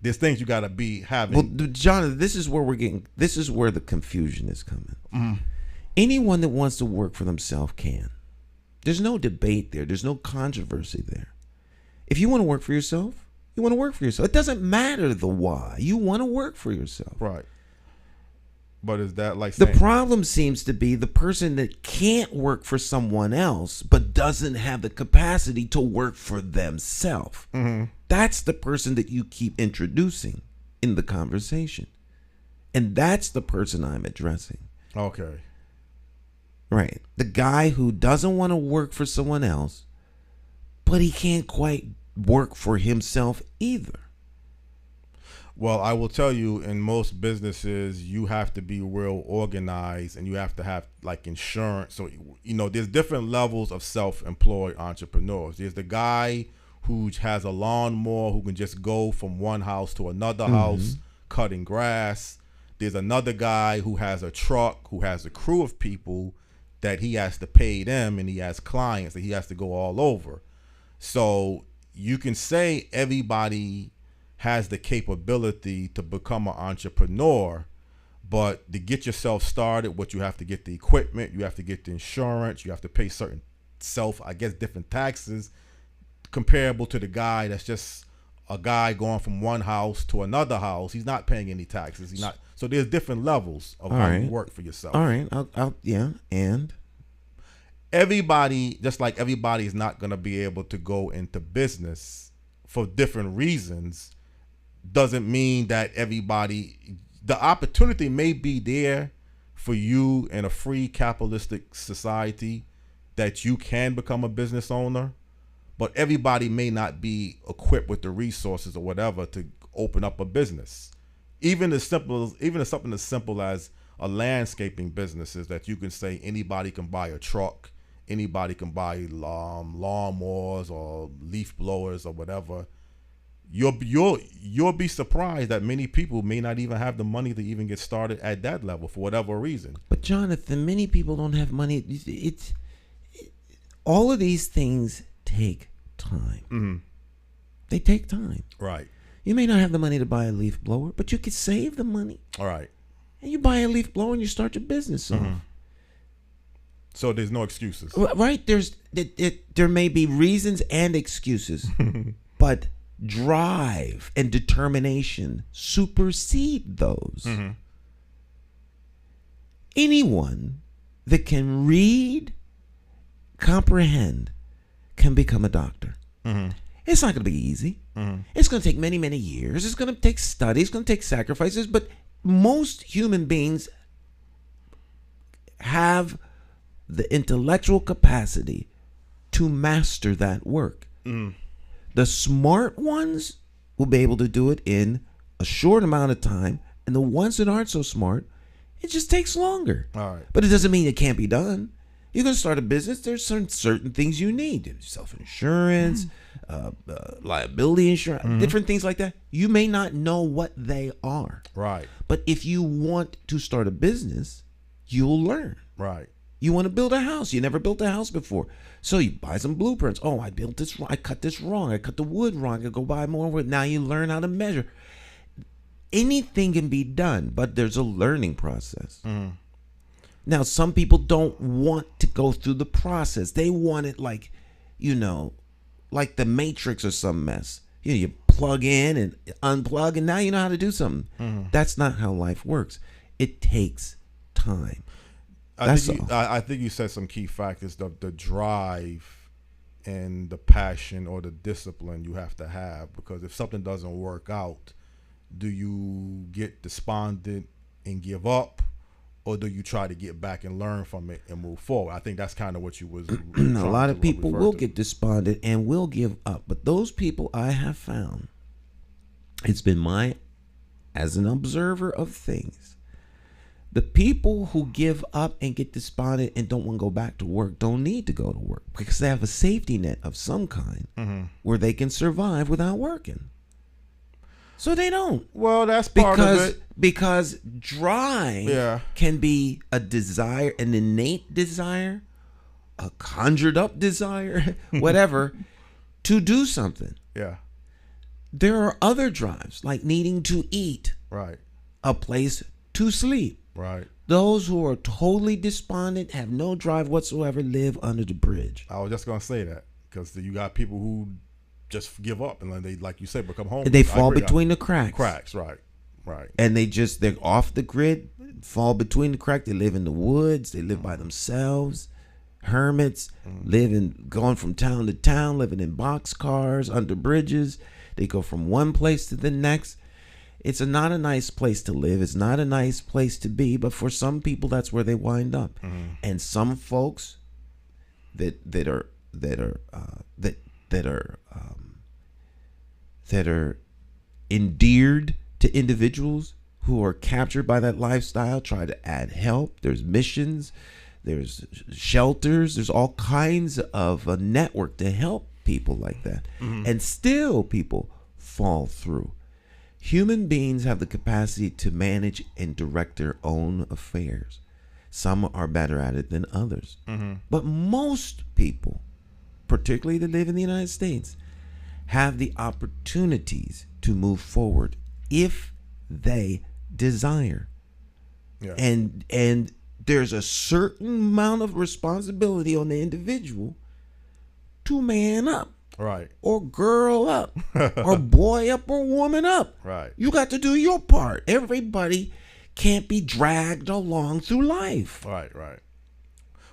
There's things you got to be having. Well, Jonathan, this is where the confusion is coming. Anyone that wants to work for themselves can. There's no debate there. There's no controversy there. If you want to work for yourself, you want to work for yourself. It doesn't matter the why. You want to work for yourself. Right. But is that like saying, the problem seems to be the person that can't work for someone else but doesn't have the capacity to work for themselves. That's the person that you keep introducing in the conversation. And that's the person I'm addressing. Okay. Right. The guy who doesn't want to work for someone else, but he can't quite work for himself either. Well, I will tell you, in most businesses, you have to be real organized, and you have to have like insurance. So, there's different levels of self-employed entrepreneurs. There's the guy who has a lawnmower who can just go from one house to another house cutting grass. There's another guy who has a truck, who has a crew of people that he has to pay them, and he has clients that he has to go all over. So you can say everybody has the capability to become an entrepreneur, but to get yourself started, what you have to get the equipment, you have to get the insurance, you have to pay certain different taxes, comparable to the guy that's just a guy going from one house to another house. He's not paying any taxes. He's not. So there's different levels of how you work for yourself. All right. And everybody, just like everybody is not going to be able to go into business for different reasons, doesn't mean that the opportunity may be there for you in a free capitalistic society that you can become a business owner, but everybody may not be equipped with the resources or whatever to open up a business. Even something as simple as a landscaping business is that you can say anybody can buy a truck, anybody can buy lawnmowers or leaf blowers or whatever. You'll be surprised that many people may not even have the money to even get started at that level for whatever reason. But Jonathan, many people don't have money. It's all of these things take time. Mm-hmm. They take time. Right. You may not have the money to buy a leaf blower, but you could save the money. All right. And you buy a leaf blower and you start your business off. So there's no excuses. Right. There may be reasons and excuses, but drive and determination supersede those. Anyone that can read, comprehend, can become a doctor. It's not going to be easy. It's going to take many, many years. It's going to take study. It's going to take sacrifices. But most human beings have the intellectual capacity to master that work. The smart ones will be able to do it in a short amount of time, and the ones that aren't so smart, it just takes longer. All right. But it doesn't mean it can't be done. You're going to start a business, there's certain things you need. Self-insurance, liability insurance, different things like that. You may not know what they are. Right. But if you want to start a business, you'll learn. Right. You want to build a house. You never built a house before. So you buy some blueprints. Oh, I built this. I cut this wrong. I cut the wood wrong. I go buy more wood. Now you learn how to measure. Anything can be done, but there's a learning process. Now, some people don't want to go through the process. They want it like the Matrix or some mess. You plug in and unplug, and now you know how to do something. That's not how life works. It takes time. I think you said some key factors: the drive and the passion or the discipline you have to have. Because if something doesn't work out, do you get despondent and give up, or do you try to get back and learn from it and move forward? I think that's kind of what you was. A lot of people will get despondent and will give up, but those people I have found, it's been as an observer of things, the people who give up and get despondent and don't want to go back to work don't need to go to work because they have a safety net of some kind where they can survive without working. So they don't. Well, that's part of it. Because drive can be a desire, an innate desire, a conjured up desire, whatever, to do something. Yeah. There are other drives, like needing to eat. Right. A place to sleep. Right. Those who are totally despondent, have no drive whatsoever, live under the bridge. I was just going to say that because you got people who just give up and they, like you said, become homeless. And they fall between the cracks. Cracks, right. And they're off the grid, fall between the cracks. They live in the woods. They live by themselves. Hermits, going from town to town, living in boxcars, under bridges. They go from one place to the next. It's not a nice place to live. It's not a nice place to be. But for some people, that's where they wind up. And some folks that are endeared to individuals who are captured by that lifestyle, try to add help. There's missions, there's shelters, there's all kinds of a network to help people like that. And still people fall through. Human beings have the capacity to manage and direct their own affairs. Some are better at it than others. But most people, particularly that live in the United States, have the opportunities to move forward if they desire. Yeah. And there's a certain amount of responsibility on the individual to man up. Right. Or girl up. Or boy up or woman up. Right. You got to do your part. Everybody can't be dragged along through life. Right.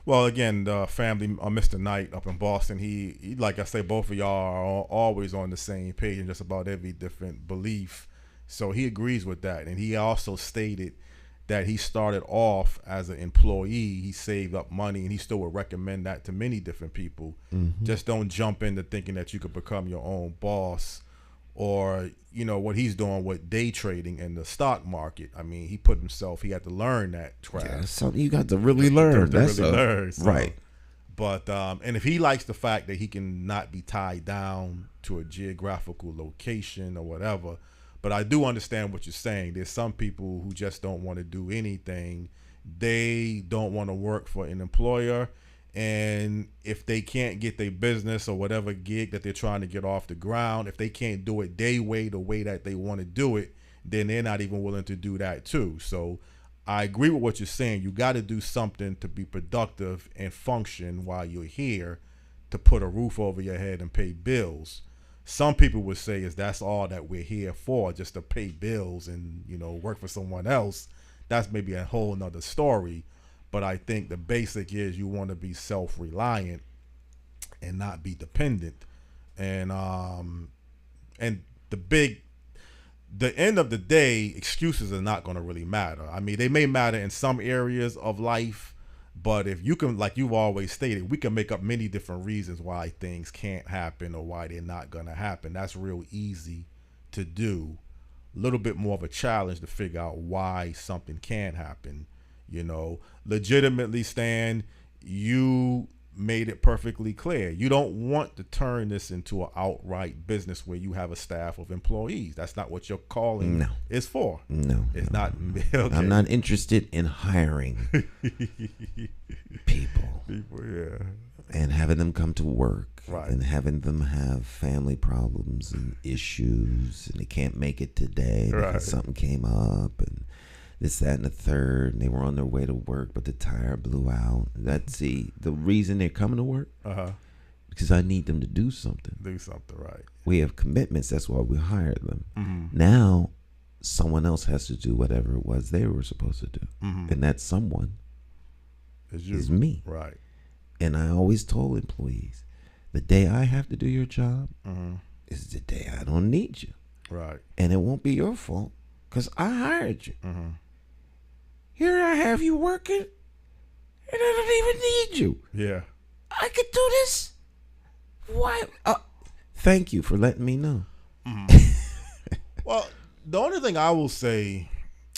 Well, again, the family, Mr. Knight up in Boston, he like I say, both of y'all are always on the same page in just about every different belief. So he agrees with that. And he also stated that he started off as an employee. He saved up money, and he still would recommend that to many different people. Just don't jump into thinking that you could become your own boss, or, you know, what he's doing with day trading in the stock market. I mean, he had to learn that craft. Yeah, something you got to really learn. Right. But and if he likes the fact that he can not be tied down to a geographical location or whatever, but I do understand what you're saying. There's some people who just don't want to do anything. They don't want to work for an employer, and if they can't get their business or whatever gig that they're trying to get off the ground, if they can't do it the way that they want to do it, then they're not even willing to do that too. So I agree with what you're saying. You got to do something to be productive and function while you're here, to put a roof over your head and pay bills. Some people would say that's all that we're here for, just to pay bills and, you know, work for someone else. That's maybe a whole nother story. But I think the basic is you want to be self-reliant and not be dependent. And the end of the day, excuses are not going to really matter. I mean, they may matter in some areas of life, but if you can, like you've always stated, we can make up many different reasons why things can't happen or why they're not going to happen. That's real easy to do. A little bit more of a challenge to figure out why something can happen. You know, legitimately, Stan, you made it perfectly clear. You don't want to turn this into an outright business where you have a staff of employees. That's not what your calling is for. It's not. Okay. I'm not interested in hiring people. Yeah. And having them come to work, right, and having them have family problems and issues, and they can't make it today because something came up, and this, that, and the third, and they were on their way to work, but the tire blew out. That's the reason they're coming to work. Because I need them to do something. Right. We have commitments. That's why we hired them. Now, someone else has to do whatever it was they were supposed to do, and that someone is me. Right. And I always told employees, the day I have to do your job is the day I don't need you. Right. And it won't be your fault because I hired you. Here I have you working, and I don't even need you. Yeah. I could do this. Why? Thank you for letting me know. Well, the only thing I will say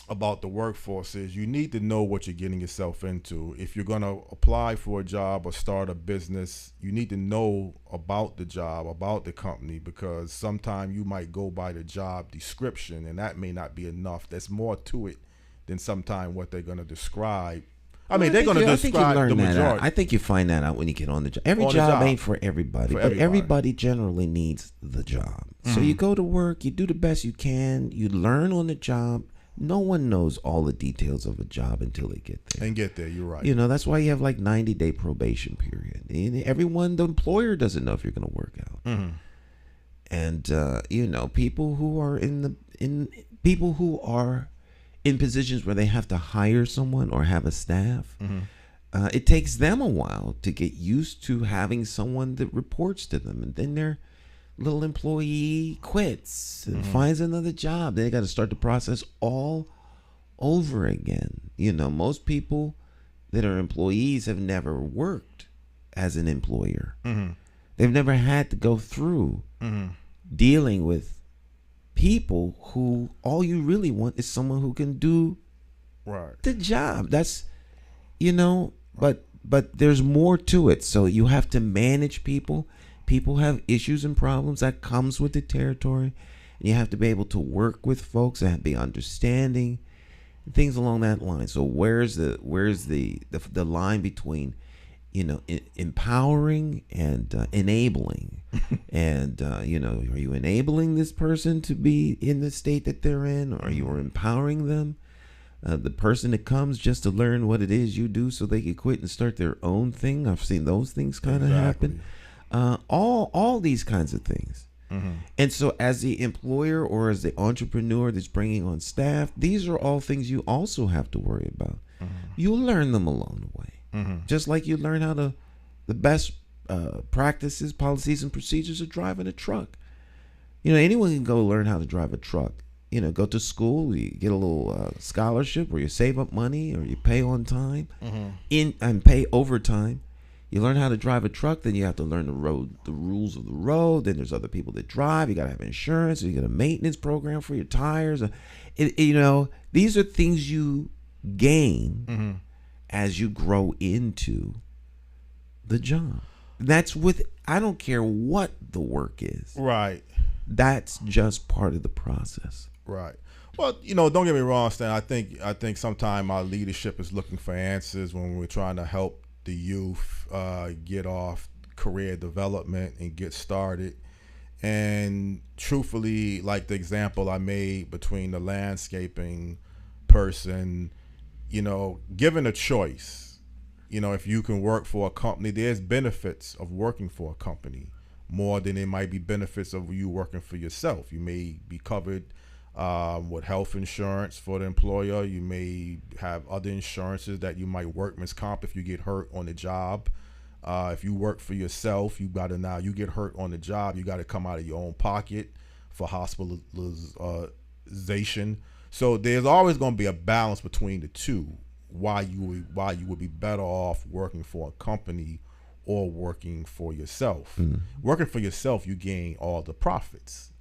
about the workforce is you need to know what you're getting yourself into. If you're going to apply for a job or start a business, you need to know about the job, about the company, because sometimes you might go by the job description, and that may not be enough. There's more to it than sometimes what they're going to describe. I mean, they're going to describe the majority. I think you find that out when you get on the job. Every job ain't for everybody, but everybody generally needs the job. So you go to work, you do the best you can, you learn on the job. No one knows all the details of a job until they get there. You're right. You know, that's why you have like 90-day probation period. And everyone, the employer doesn't know if you're going to work out. And you know, people who are in positions where they have to hire someone or have a staff, it takes them a while to get used to having someone that reports to them, and then their little employee quits and finds another job. They got to start the process all over again. You know, most people that are employees have never worked as an employer. They've never had to go through dealing with people who all you really want is someone who can do the job. That's, but there's more to it. So you have to manage people. People have issues and problems that comes with the territory. And you have to be able to work with folks and be understanding, things along that line. So where's the line between, empowering and enabling? And, are you enabling this person to be in the state that they're in? Or are you empowering them? The person that comes just to learn what it is you do so they can quit and start their own thing. I've seen those things kind of happen. All these kinds of things. Mm-hmm. And so as the employer or as the entrepreneur that's bringing on staff, these are all things you also have to worry about. Mm-hmm. You'll learn them along the way. Mm-hmm. Just like you learn how the best practices, policies, and procedures of driving a truck. Anyone can go learn how to drive a truck. Go to school, you get a little scholarship, or you save up money, or you pay on time, and pay overtime. You learn how to drive a truck, then you have to learn the rules of the road. Then there's other people that drive. You got to have insurance. You get a maintenance program for your tires. These are things you gain as you grow into the job. That's I don't care what the work is. Right. That's just part of the process. Right. Well, don't get me wrong, Stan. I think sometimes our leadership is looking for answers when we're trying to help the youth get off career development and get started. And truthfully, like the example I made between the landscaping person, given a choice, if you can work for a company, there's benefits of working for a company more than it might be benefits of you working for yourself. You may be covered with health insurance for the employer. You may have other insurances that you might workman's comp if you get hurt on the job. If you work for yourself, you get hurt on the job, you got to come out of your own pocket for hospitalization. So there's always going to be a balance between the two. Why you would be better off working for a company or working for yourself. Mm. Working for yourself, you gain all the profits.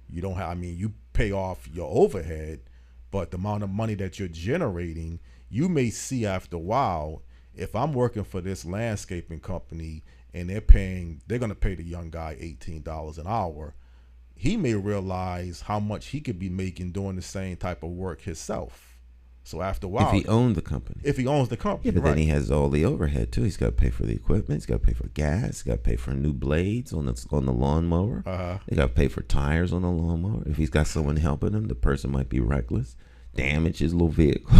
You don't have, you pay off your overhead, but the amount of money that you're generating, you may see after a while, if I'm working for this landscaping company and they're going to pay the young guy $18 an hour, he may realize how much he could be making doing the same type of work himself. So after a while, if he owns the company. Yeah, but then he has all the overhead too. He's got to pay for the equipment. He's got to pay for gas. He's got to pay for new blades on the lawnmower. He got to pay for tires on the lawnmower. If he's got someone helping him, the person might be reckless, damage his little vehicle.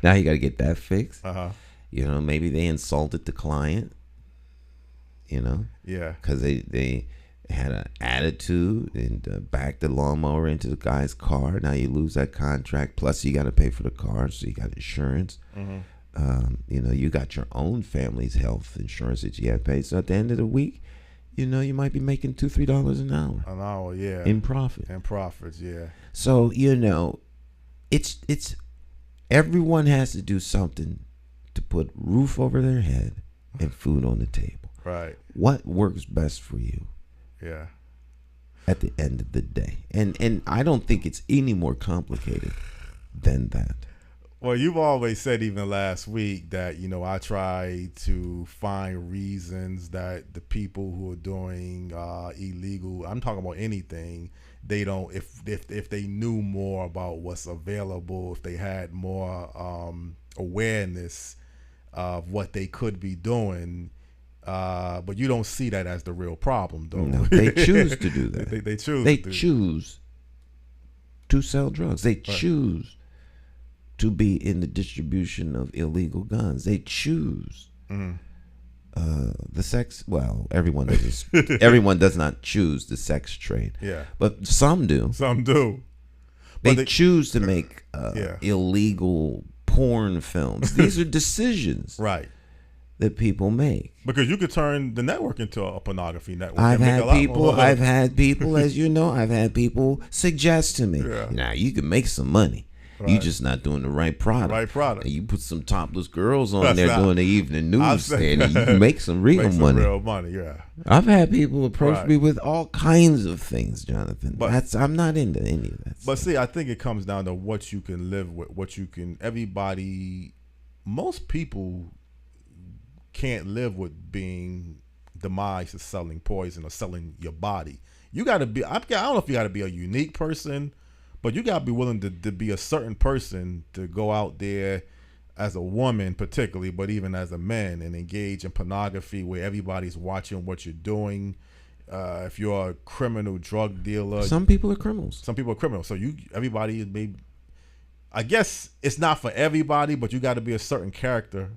Now you got to get that fixed. Maybe they insulted the client. Yeah, because they had an attitude and backed the lawnmower into the guy's car. Now you lose that contract. Plus you got to pay for the car, so you got insurance. You got your own family's health insurance that you have to pay. So at the end of the week, you might be making $2-3 an hour. An hour, yeah. In profit. In profits, yeah. So it's everyone has to do something to put roof over their head and food on the table. Right. What works best for you? Yeah. At the end of the day. And I don't think it's any more complicated than that. Well, you've always said, even last week, that, I try to find reasons that the people who are doing illegal, I'm talking about anything, they don't, if they knew more about what's available, if they had more awareness of what they could be doing, but you don't see that as the real problem, though. No, they choose to do that. They choose. They choose to sell drugs. They choose to be in the distribution of illegal guns. They choose the sex. Well, everyone does not choose the sex trade. Yeah, but some do. Some do. They choose to make illegal porn films. These are decisions, right, that people make. Because you could turn the network into a pornography network. I've had people, as you know, I've had people suggest to me, now you can make some money You just not doing the right product. Right product. And you put some topless girls on That's there not- doing the evening news, and you make some real Make some money. real money, yeah. I've had people approach Right. me with all kinds of things, Jonathan. But- I'm not into any of that. But stuff. see, I think it comes down to what you can live with, most people can't live with being demised as selling poison or selling your body. You got to be, I don't know if you got to be a unique person, but you got to be willing to be a certain person to go out there as a woman particularly, but even as a man, and engage in pornography where everybody's watching what you're doing. If you're a criminal drug dealer, Some people are criminals. some people are criminals. So everybody may, I guess it's not for everybody, but you got to be a certain character.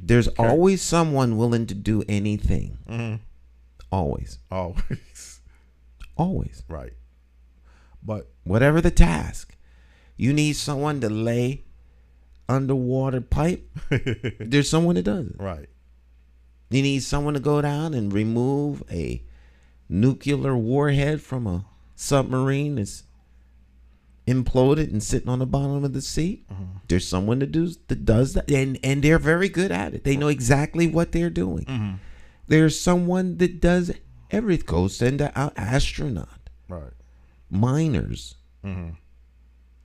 There's always someone willing to do anything. Mm-hmm. Always. Always. Always. Right. But Whatever the task. You need someone to lay underwater pipe. There's someone that does it. right. You need someone to go down and remove a nuclear warhead from a submarine that's imploded and sitting on the bottom of the sea. There's someone that does that, and they're very good at it. They know exactly what they're doing. There's someone that does everything. Go send an astronaut, Right. miners,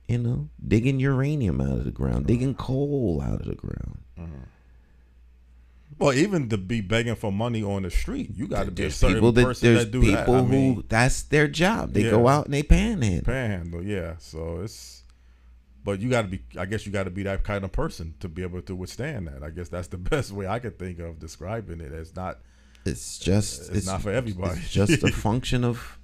digging uranium out of the ground, digging coal out of the ground. Well, even to be begging for money on the street, you got to be a There's certain people person there's that do people that. I who mean, that's their job. They Yeah. go out and they panhandle. panhandle, yeah. So but you got to be. I guess you got to be that kind of person to be able to withstand that. I guess that's the best way I could think of describing it. It's not. It's not for everybody. It's just a function of.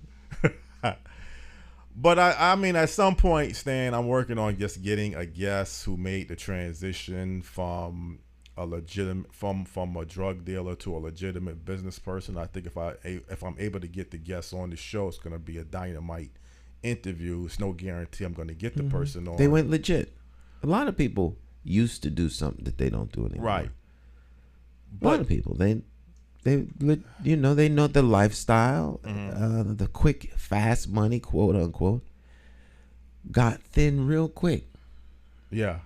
But I mean, at some point, Stan, I'm working on just getting a guest who made the transition from a legitimate from a drug dealer to a legitimate business person. I think if I'm able to get the guests on the show, it's going to be a dynamite interview. It's no guarantee I'm going to get the person on. They went legit. A lot of people used to do something that they don't do anymore. Right. A lot of people they know the lifestyle, the quick, fast money, quote unquote, got thin real quick. Yeah.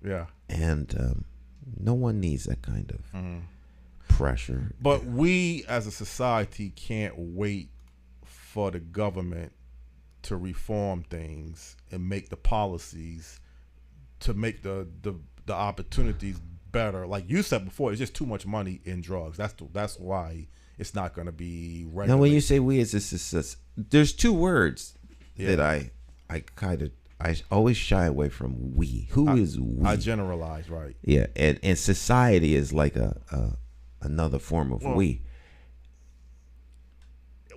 Yeah. And no one needs that kind of pressure. But we as a society can't wait for the government to reform things and make the policies to make the opportunities better. Like you said before, it's just too much money in drugs. That's why it's not going to be regulated. Now, when you say we as a society, there's two words that I always shy away from. We. Who is we? I generalize, right? Yeah, and society is like another form of we.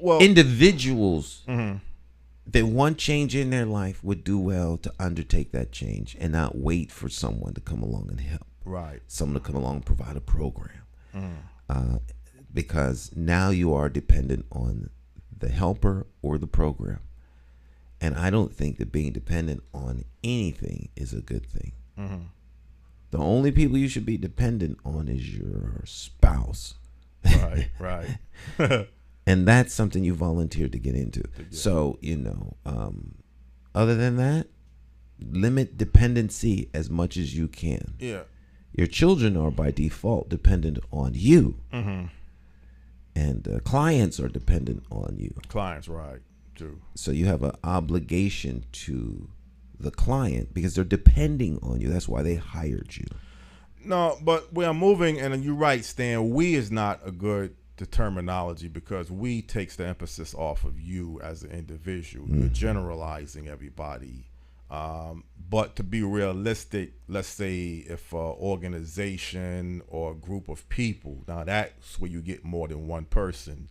Well, Individuals that want change in their life would do well to undertake that change and not wait for someone to come along and help. right. Someone to come along and provide a program. Because now you are dependent on the helper or the program. And I don't think that being dependent on anything is a good thing. The only people you should be dependent on is your spouse. Right, right. And that's something you volunteered to get into. So, other than that, limit dependency as much as you can. Yeah. Your children are by default dependent on you. And clients are dependent on you. Clients, right, too. So you have an obligation to the client because they're depending on you. That's why they hired you. No, but we are moving, and you're right, Stan. We is not a good terminology because we takes the emphasis off of you as an individual. You're generalizing everybody. But to be realistic, let's say if an organization or a group of people, now that's where you get more than one person,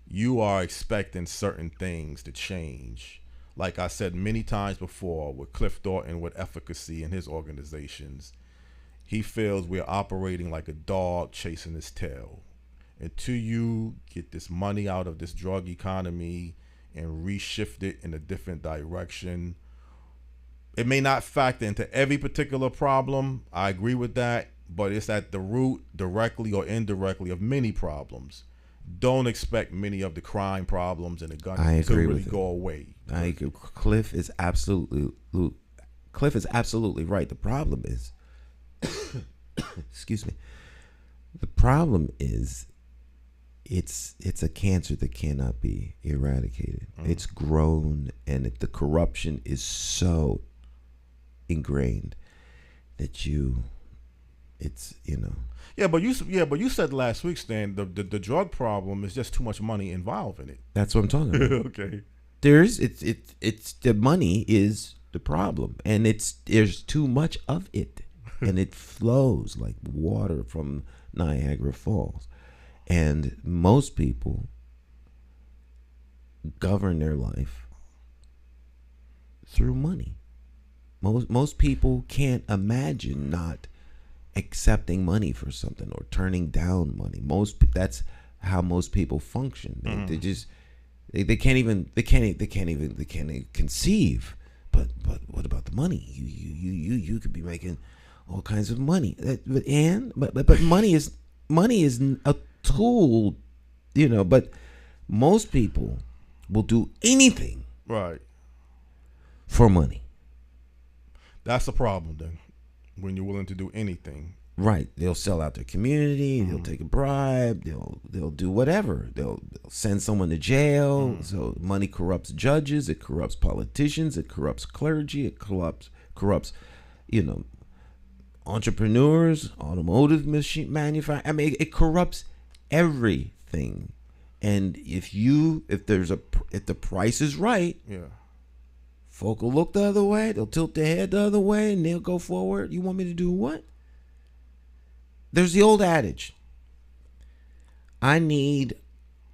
you are expecting certain things to change. Like I said many times before with Cliff Thornton with efficacy in his organizations, he feels we're operating like a dog chasing his tail. Until you get this money out of this drug economy and reshift it in a different direction, it may not factor into every particular problem. I agree with that, but it's at the root, directly or indirectly, of many problems. Don't expect many of the crime problems and the gun to really go away. Cliff is absolutely Cliff is absolutely right. The problem is, excuse me. The problem is, it's a cancer that cannot be eradicated. It's grown, and the corruption is so ingrained that it's. Yeah, but you said last week, Stan, the drug problem is just too much money involved in it. That's what I'm talking about. Okay. It's the money is the problem, and there's too much of it, and it flows like water from Niagara Falls, and most people govern their life through money. Most people can't imagine not accepting money for something or turning down money. That's how most people function. They just they can't even conceive. But what about the money? You could be making all kinds of money. But money is a tool, But most people will do anything, right, for money. That's the problem then. When you're willing to do anything. Right. They'll sell out their community. They'll take a bribe. They'll do whatever. They'll send someone to jail. So money corrupts judges. It corrupts politicians. It corrupts clergy. It corrupts entrepreneurs, automotive machine manufacturers. I mean, it corrupts everything. And if the price is right, folk will look the other way. They'll tilt their head the other way, and they'll go forward. You want me to do what? There's the old adage. I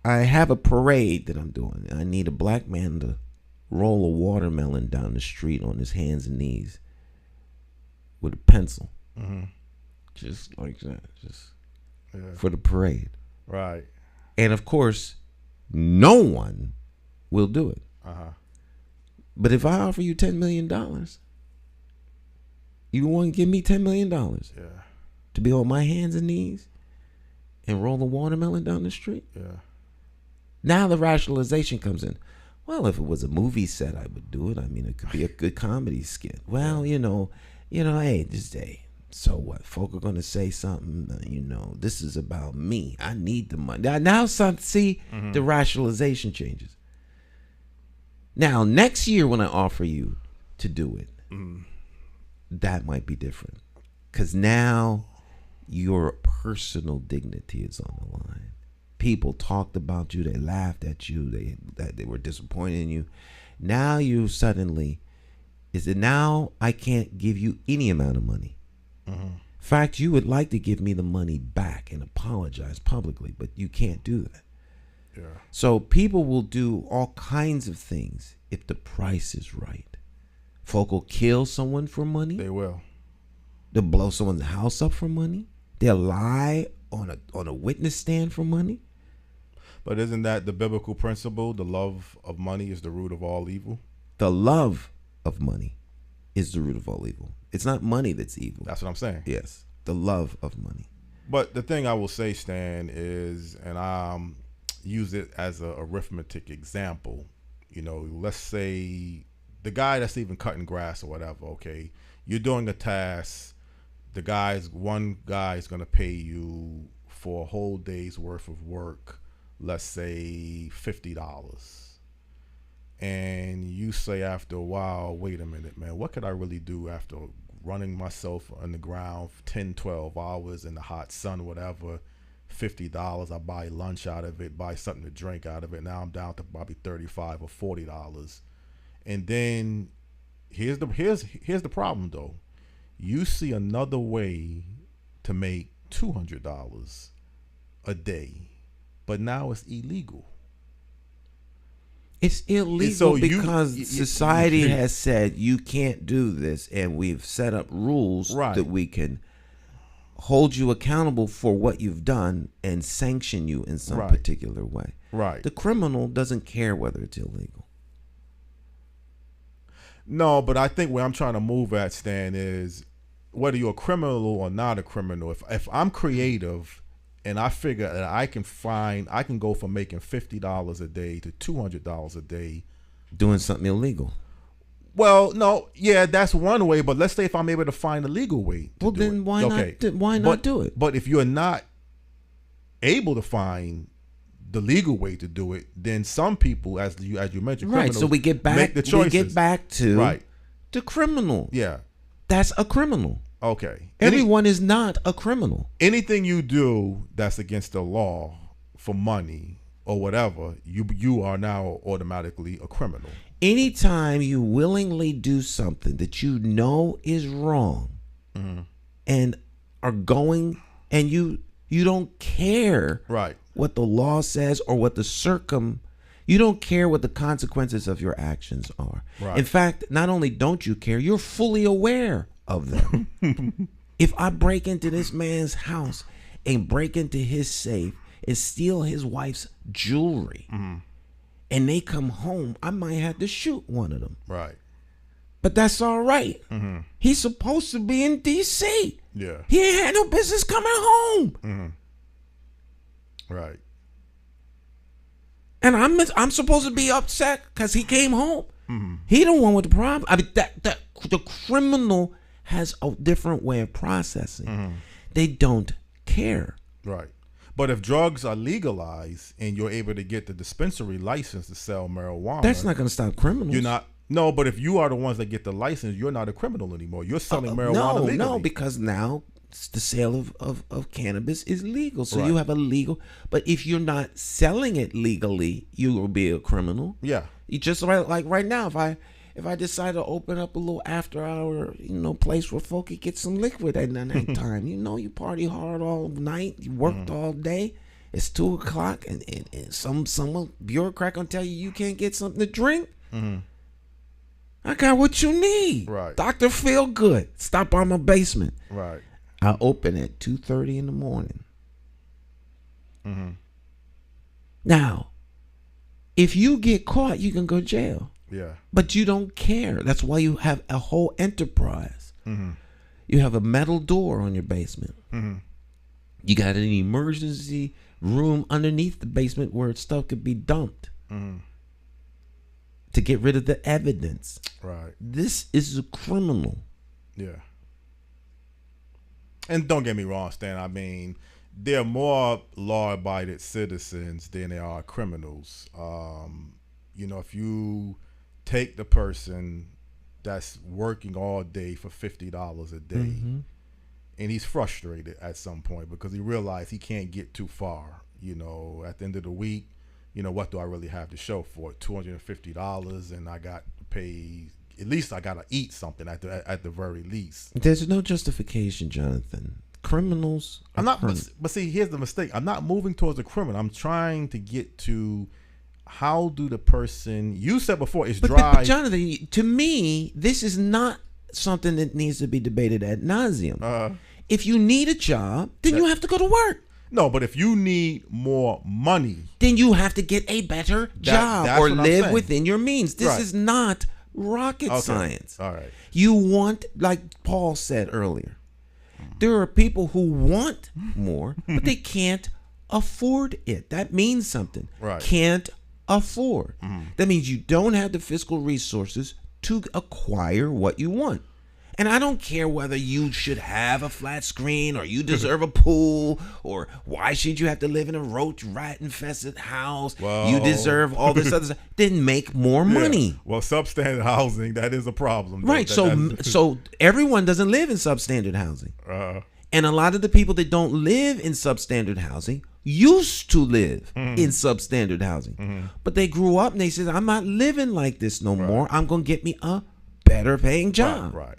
have a parade that I'm doing. I need a black man to roll a watermelon down the street on his hands and knees with a pencil. Just like that. Just for the parade. Right. And of course, no one will do it. But if I offer you $10 million, you want to give me $10 million to be on my hands and knees and roll a watermelon down the street? Now the rationalization comes in. Well, if it was a movie set, I would do it. I mean, it could be a good comedy skit. Well, hey, so what? Folk are going to say something, this is about me. I need the money. Now the rationalization changes. Now, next year when I offer you to do it, that might be different. Because now your personal dignity is on the line. People talked about you. They laughed at you. They were disappointed in you. Now you suddenly, now I can't give you any amount of money. In fact, you would like to give me the money back and apologize publicly, but you can't do that. So people will do all kinds of things if the price is right. Folk will kill someone for money. They will. They'll blow someone's house up for money. They'll lie on a witness stand for money. But isn't that the biblical principle? The love of money is the root of all evil. The love of money is the root of all evil. It's not money that's evil. That's what I'm saying. Yes, the love of money. But the thing I will say, Stan, is, and use it as a arithmetic example. Let's say the guy that's even cutting grass or whatever, okay, you're doing a task, one guy is going to pay you for a whole day's worth of work, let's say $50. And you say after a while, wait a minute, man, what could I really do after running myself on the ground for 10, 12 hours in the hot sun, whatever, $50, I buy lunch out of it, buy something to drink out of it. Now I'm down to probably $35 or $40. And then here's the problem though. You see another way to make $200 a day, but now it's illegal. It's illegal because society has said you can't do this, and we've set up rules that we can hold you accountable for what you've done and sanction you in some particular way. Right. The criminal doesn't care whether it's illegal. No, but I think where I'm trying to move at, Stan, is whether you're a criminal or not a criminal. If I'm creative and I figure that I can go from making $50 a day to $200 a day doing something illegal. Well, no, yeah, that's one way. But let's say if I'm able to find a legal way. Well, then why not do it? But if you're not able to find the legal way to do it, then some people, as you mentioned, right. So we get back. Make the choices. We get back to the criminal. Yeah, that's a criminal. Okay. Everyone is not a criminal. Anything you do that's against the law for money or whatever, you are now automatically a criminal. Anytime you willingly do something that you know is wrong, and are going, and you don't care what the law says or what you don't care what the consequences of your actions are. Right. In fact, not only don't you care, you're fully aware of them. If I break into this man's house and break into his safe and steal his wife's jewelry, and they come home, I might have to shoot one of them. Right. But that's all right. He's supposed to be in D.C. Yeah. He ain't had no business coming home. Right. And I'm supposed to be upset because he came home. He the one with the problem. I mean, the criminal has a different way of processing. They don't care. Right. But if drugs are legalized and you're able to get the dispensary license to sell marijuana, that's not going to stop criminals. You're not. No, but if you are the ones that get the license, you're not a criminal anymore. You're selling marijuana legally. No, because now the sale of cannabis is legal. So you have a legal. But if you're not selling it legally, you will be a criminal. Yeah. You just like right now, if I decide to open up a little after hour, place where folk can get some liquid at night time, you party hard all night, you worked all day, it's 2:00, and some bureaucrat gonna tell you can't get something to drink. I got what you need. Right. Dr. Feel Good. Stop by my basement. Right. I open at 2:30 in the morning. Now, if you get caught, you can go to jail. Yeah. But you don't care. That's why you have a whole enterprise. You have a metal door on your basement. You got an emergency room underneath the basement where stuff could be dumped to get rid of the evidence. Right. This is a criminal. Yeah. And don't get me wrong, Stan. I mean, there are more law-abiding citizens than there are criminals. If you take the person that's working all day for $50 a day, and he's frustrated at some point because he realized he can't get too far. At the end of the week, what do I really have to show for it? $250, and I got to pay. At least I gotta eat something at the very least. There's no justification, Jonathan. Criminals. I'm not. But see, here's the mistake. I'm not moving towards the criminal. I'm trying to get to how do the person you said before is dry. But Jonathan, to me, this is not something that needs to be debated ad nauseum. If you need a job, then you have to go to work. No, but if you need more money, then you have to get a better job or live within your means. This is not rocket science. All right. You want, like Paul said earlier, there are people who want more, but they can't afford it. That means something. Right. Can't afford. That means you don't have the fiscal resources to acquire what you want. And I don't care whether you should have a flat screen or you deserve a pool or why should you have to live in a roach rat infested house. Well, you deserve all this other stuff. Then make more money. Well, substandard housing, that is a problem. Right. So everyone doesn't live in substandard housing. And a lot of the people that don't live in substandard housing used to live in substandard housing. But they grew up and they said, I'm not living like this no more. I'm going to get me a better paying job. Right.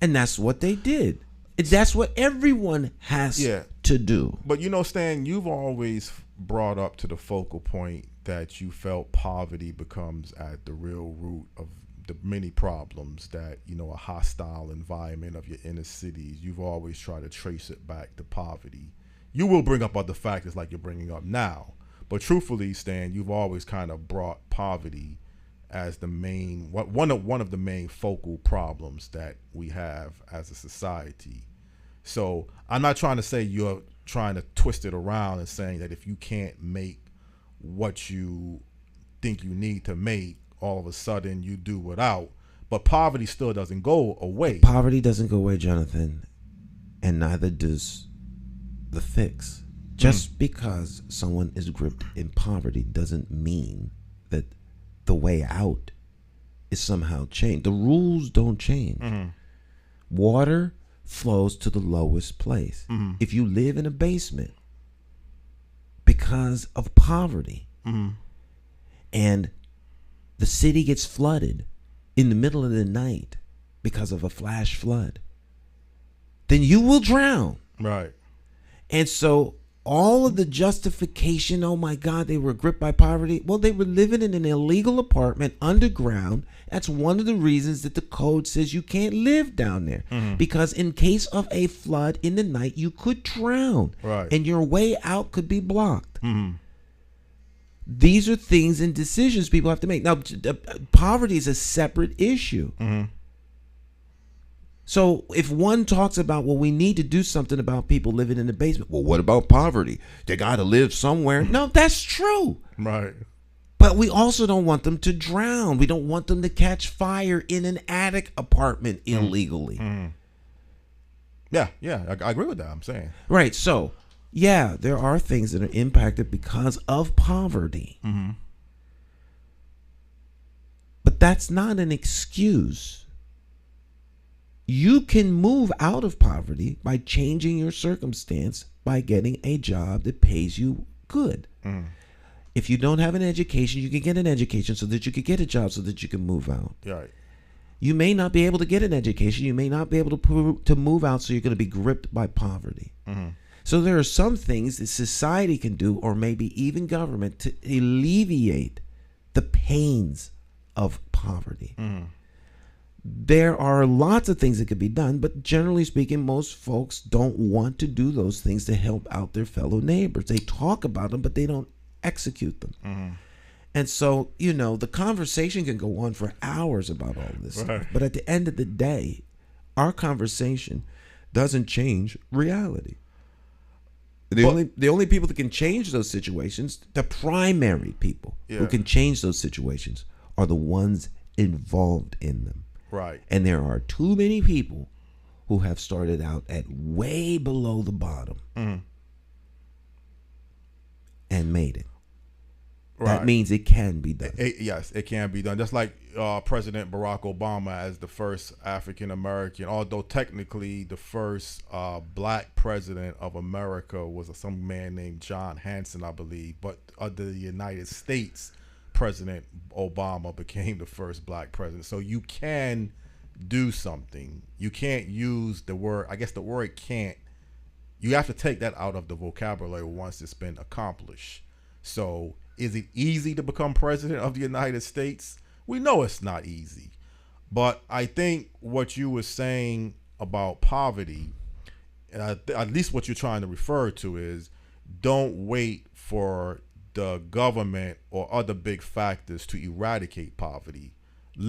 And that's what they did. That's what everyone has to do. But Stan, you've always brought up to the focal point that you felt poverty becomes at the real root of the many problems that, a hostile environment of your inner cities. You've always tried to trace it back to poverty. You will bring up other factors like you're bringing up now. But truthfully, Stan, you've always kind of brought poverty as the main one of the main focal problems that we have as a society. So I'm not trying to say you're trying to twist it around and saying that if you can't make what you think you need to make, all of a sudden you do without. but poverty still doesn't go away. Poverty doesn't go away, Jonathan, and neither does the fix. Just because someone is gripped in poverty doesn't mean that the way out is somehow changed. The rules don't change. Water flows to the lowest place. If you live in a basement because of poverty and the city gets flooded in the middle of the night because of a flash flood, then you will drown. Right. And so all of the justification, oh my God, they were gripped by poverty. Well, they were living in an illegal apartment underground. That's one of the reasons that the code says you can't live down there. Because in case of a flood in the night, you could drown. Right. And your way out could be blocked. These are things and decisions people have to make. Now, poverty is a separate issue. So if one talks about, well, we need to do something about people living in the basement. Well, what about poverty? They got to live somewhere. No, that's true. Right. But we also don't want them to drown. We don't want them to catch fire in an attic apartment illegally. Yeah, I agree with that. I'm saying. Right. So, yeah, there are things that are impacted because of poverty. But that's not an excuse. You can move out of poverty by changing your circumstance by getting a job that pays you good. If you don't have an education, you can get an education so that you can get a job so that you can move out. Right. You may not be able to get an education. You may not be able to move out, so you're going to be gripped by poverty. So there are some things that society can do, or maybe even government, to alleviate the pains of poverty. There are lots of things that could be done, but generally speaking, most folks don't want to do those things to help out their fellow neighbors. They talk about them, but they don't execute them. And so, the conversation can go on for hours about all this stuff. But at the end of the day, our conversation doesn't change reality. The only people that can change those situations, the primary people who can change those situations, are the ones involved in them. Right. And there are too many people who have started out at way below the bottom and made it. Right. That means it can be done. Yes, it can be done. Just like President Barack Obama as the first African American, although technically the first black president of America was some man named John Hanson, I believe. But under the United States, President Obama became the first black president. So you can do something. You can't use the word, I guess the word can't, you have to take that out of the vocabulary once it's been accomplished. So is it easy to become president of the United States? We know it's not easy. But I think what you were saying about poverty, and at least what you're trying to refer to, is don't wait for the government or other big factors to eradicate poverty.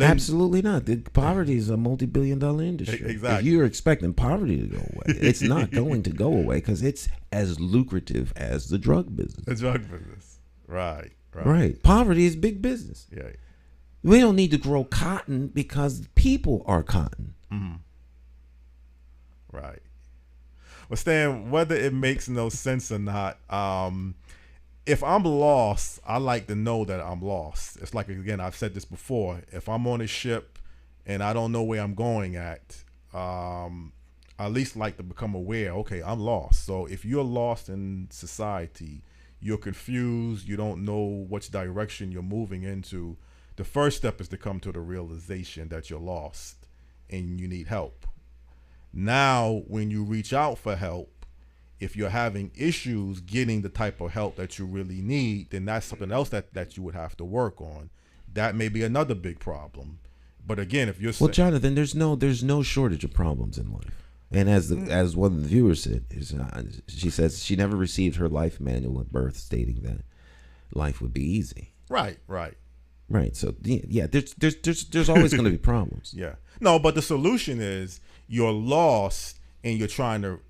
Absolutely not. Poverty is a multi-billion-dollar industry. Exactly. If you're expecting poverty to go away, it's not going to go away because it's as lucrative as the drug business. The drug business. Right. Poverty is big business. Yeah. We don't need to grow cotton because people are cotton. Right. Well, Stan, whether it makes no sense or not, if I'm lost, I like to know that I'm lost. It's like, again, I've said this before. If I'm on a ship and I don't know where I'm going at least like to become aware, okay, I'm lost. So if you're lost in society, you're confused, you don't know which direction you're moving into, the first step is to come to the realization that you're lost and you need help. Now, when you reach out for help, if you're having issues getting the type of help that you really need, then that's something else that you would have to work on. That may be another big problem. But again, if you're Jonathan, there's no shortage of problems in life. And as one of the viewers said, she says she never received her life manual at birth, stating that life would be easy. Right. So yeah, there's always going to be problems. Yeah. No, but the solution is you're lost and you're trying to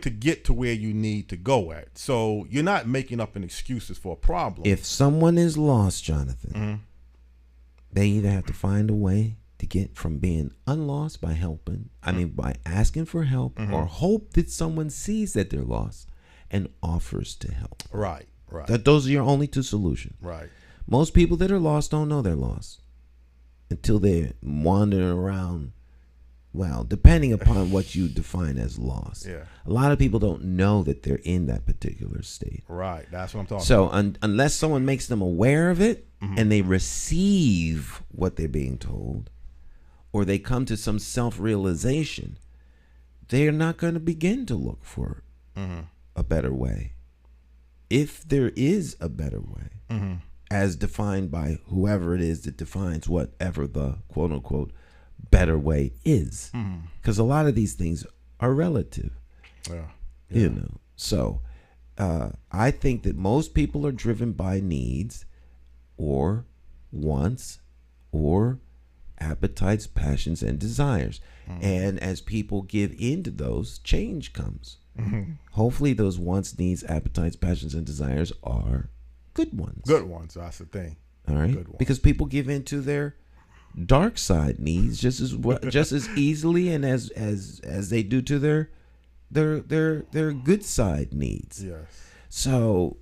get to where you need to go at. So you're not making up an excuses for a problem. If someone is lost, Jonathan, They either have to find a way to get from being unlost by helping, by asking for help, or hope that someone sees that they're lost and offers to help. Right. Those are your only two solutions. Right. Most people that are lost don't know they're lost until they're wandering around. Well, depending upon what you define as lost. Yeah. A lot of people don't know that they're in that particular state. Right. That's what I'm talking about. So unless someone makes them aware of it and they receive what they're being told, or they come to some self-realization, they're not going to begin to look for a better way. If there is a better way, as defined by whoever it is that defines whatever the quote-unquote better way is. Because a lot of these things are relative. Yeah. So I think that most people are driven by needs or wants or appetites, passions, and desires. And as people give into those, change comes. Hopefully those wants, needs, appetites, passions, and desires are good ones. Good ones, that's the thing. All right? Good ones. Because people give into their dark side needs just as easily and as they do to their good side needs. Yes. So,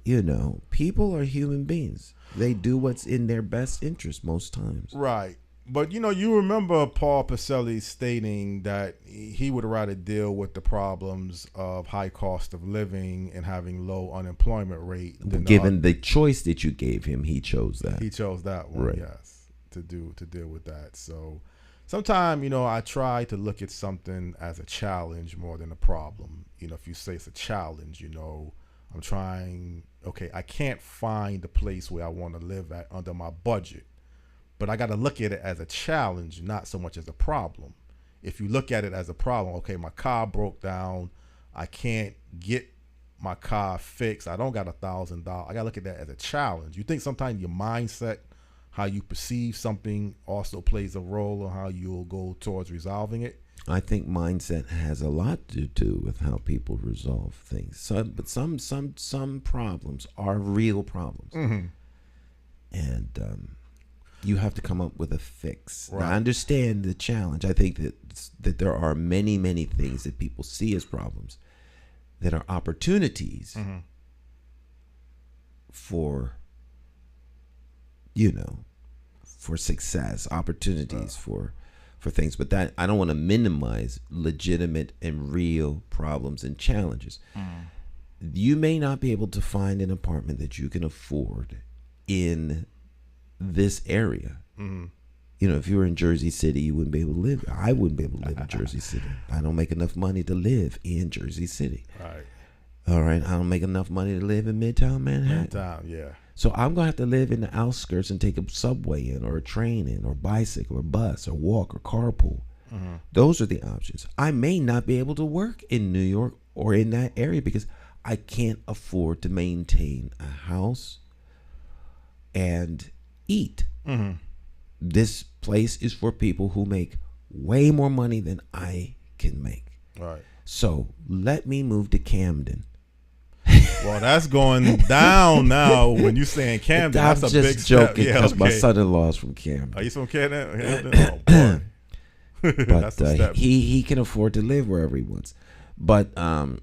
people are human beings. They do what's in their best interest most times. Right. But, you remember Paul Pacelli stating that he would rather deal with the problems of high cost of living and having low unemployment rate. Given the choice that you gave him, he chose that. He chose that one, right. Yes, to deal with that. So sometimes, I try to look at something as a challenge more than a problem. If you say it's a challenge, I'm trying, okay, I can't find a place where I want to live at under my budget. But I got to look at it as a challenge, not so much as a problem. If you look at it as a problem, okay, my car broke down. I can't get my car fixed. I don't got $1,000. I got to look at that as a challenge. You think sometimes your mindset, how you perceive something, also plays a role on how you'll go towards resolving it? I think mindset has a lot to do with how people resolve things. But some problems are real problems. And you have to come up with a fix. Right. Now, I understand the challenge. I think that there are many, many things that people see as problems that are opportunities for, for success, opportunities for things. But that I don't want to minimize legitimate and real problems and challenges. You may not be able to find an apartment that you can afford in this area. If you were in Jersey City, you wouldn't be able to live. I wouldn't be able to live in Jersey City. I don't make enough money to live in Jersey City. Right. All right. I don't make enough money to live in Midtown Manhattan. Yeah. So I'm going to have to live in the outskirts and take a subway in or a train in or bicycle or bus or walk or carpool. Those are the options. I may not be able to work in New York or in that area because I can't afford to maintain a house and eat. This place is for people who make way more money than I can make. Right. So let me move to Camden. Well, that's going down now. When you saying Camden, I'm that's a big just joking step. because my son-in-law is from Camden. Are you from Camden? Oh, boy. But he can afford to live wherever he wants. But Well,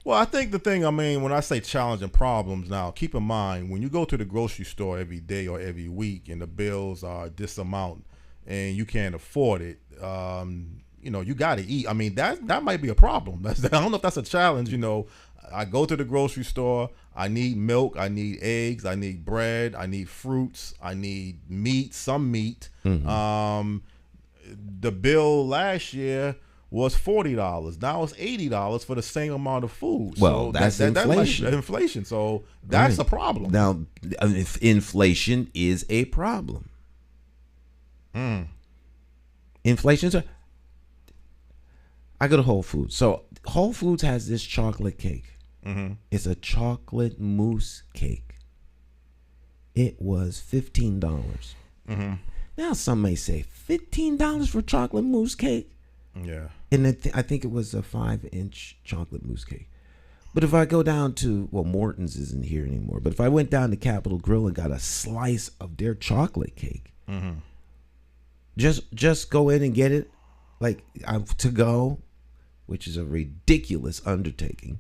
I think the thing, when I say challenging problems now, keep in mind, when you go to the grocery store every day or every week and the bills are this amount and you can't afford it, you got to eat. That might be a problem. I don't know if that's a challenge. I go to the grocery store, I need milk, I need eggs, I need bread, I need fruits, I need meat, some meat. The bill last year was $40. Now it's $80 for the same amount of food. Well, so that's inflation. That's inflation. So that's a problem. Now, if inflation is a problem. Inflation's I go to Whole Foods. So Whole Foods has this chocolate cake. It's a chocolate mousse cake. It was $15. Now some may say $15 for chocolate mousse cake. Yeah. And I think it was a 5-inch chocolate mousse cake. But if I go down to, well, Morton's isn't here anymore, but if I went down to Capitol Grill and got a slice of their chocolate cake, just go in and get it, like to go, which is a ridiculous undertaking.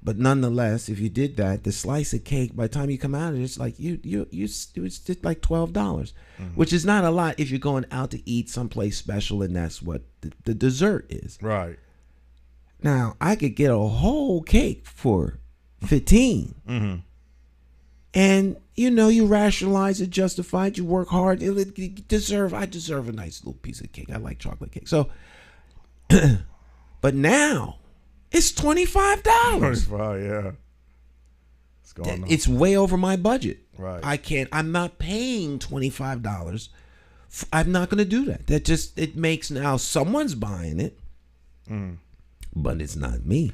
But nonetheless, if you did that, the slice of cake, by the time you come out of it, it's like it's just like $12, which is not a lot if you're going out to eat someplace special, and that's what the dessert is. Right. Now, I could get a whole cake for $15. And, you rationalize it, justify it, you work hard. I deserve a nice little piece of cake. I like chocolate cake. So, but now, it's $25. 25, yeah. It's going on. It's way over my budget. Right. I'm not paying $25. I'm not going to do that. It makes now someone's buying it. But it's not me.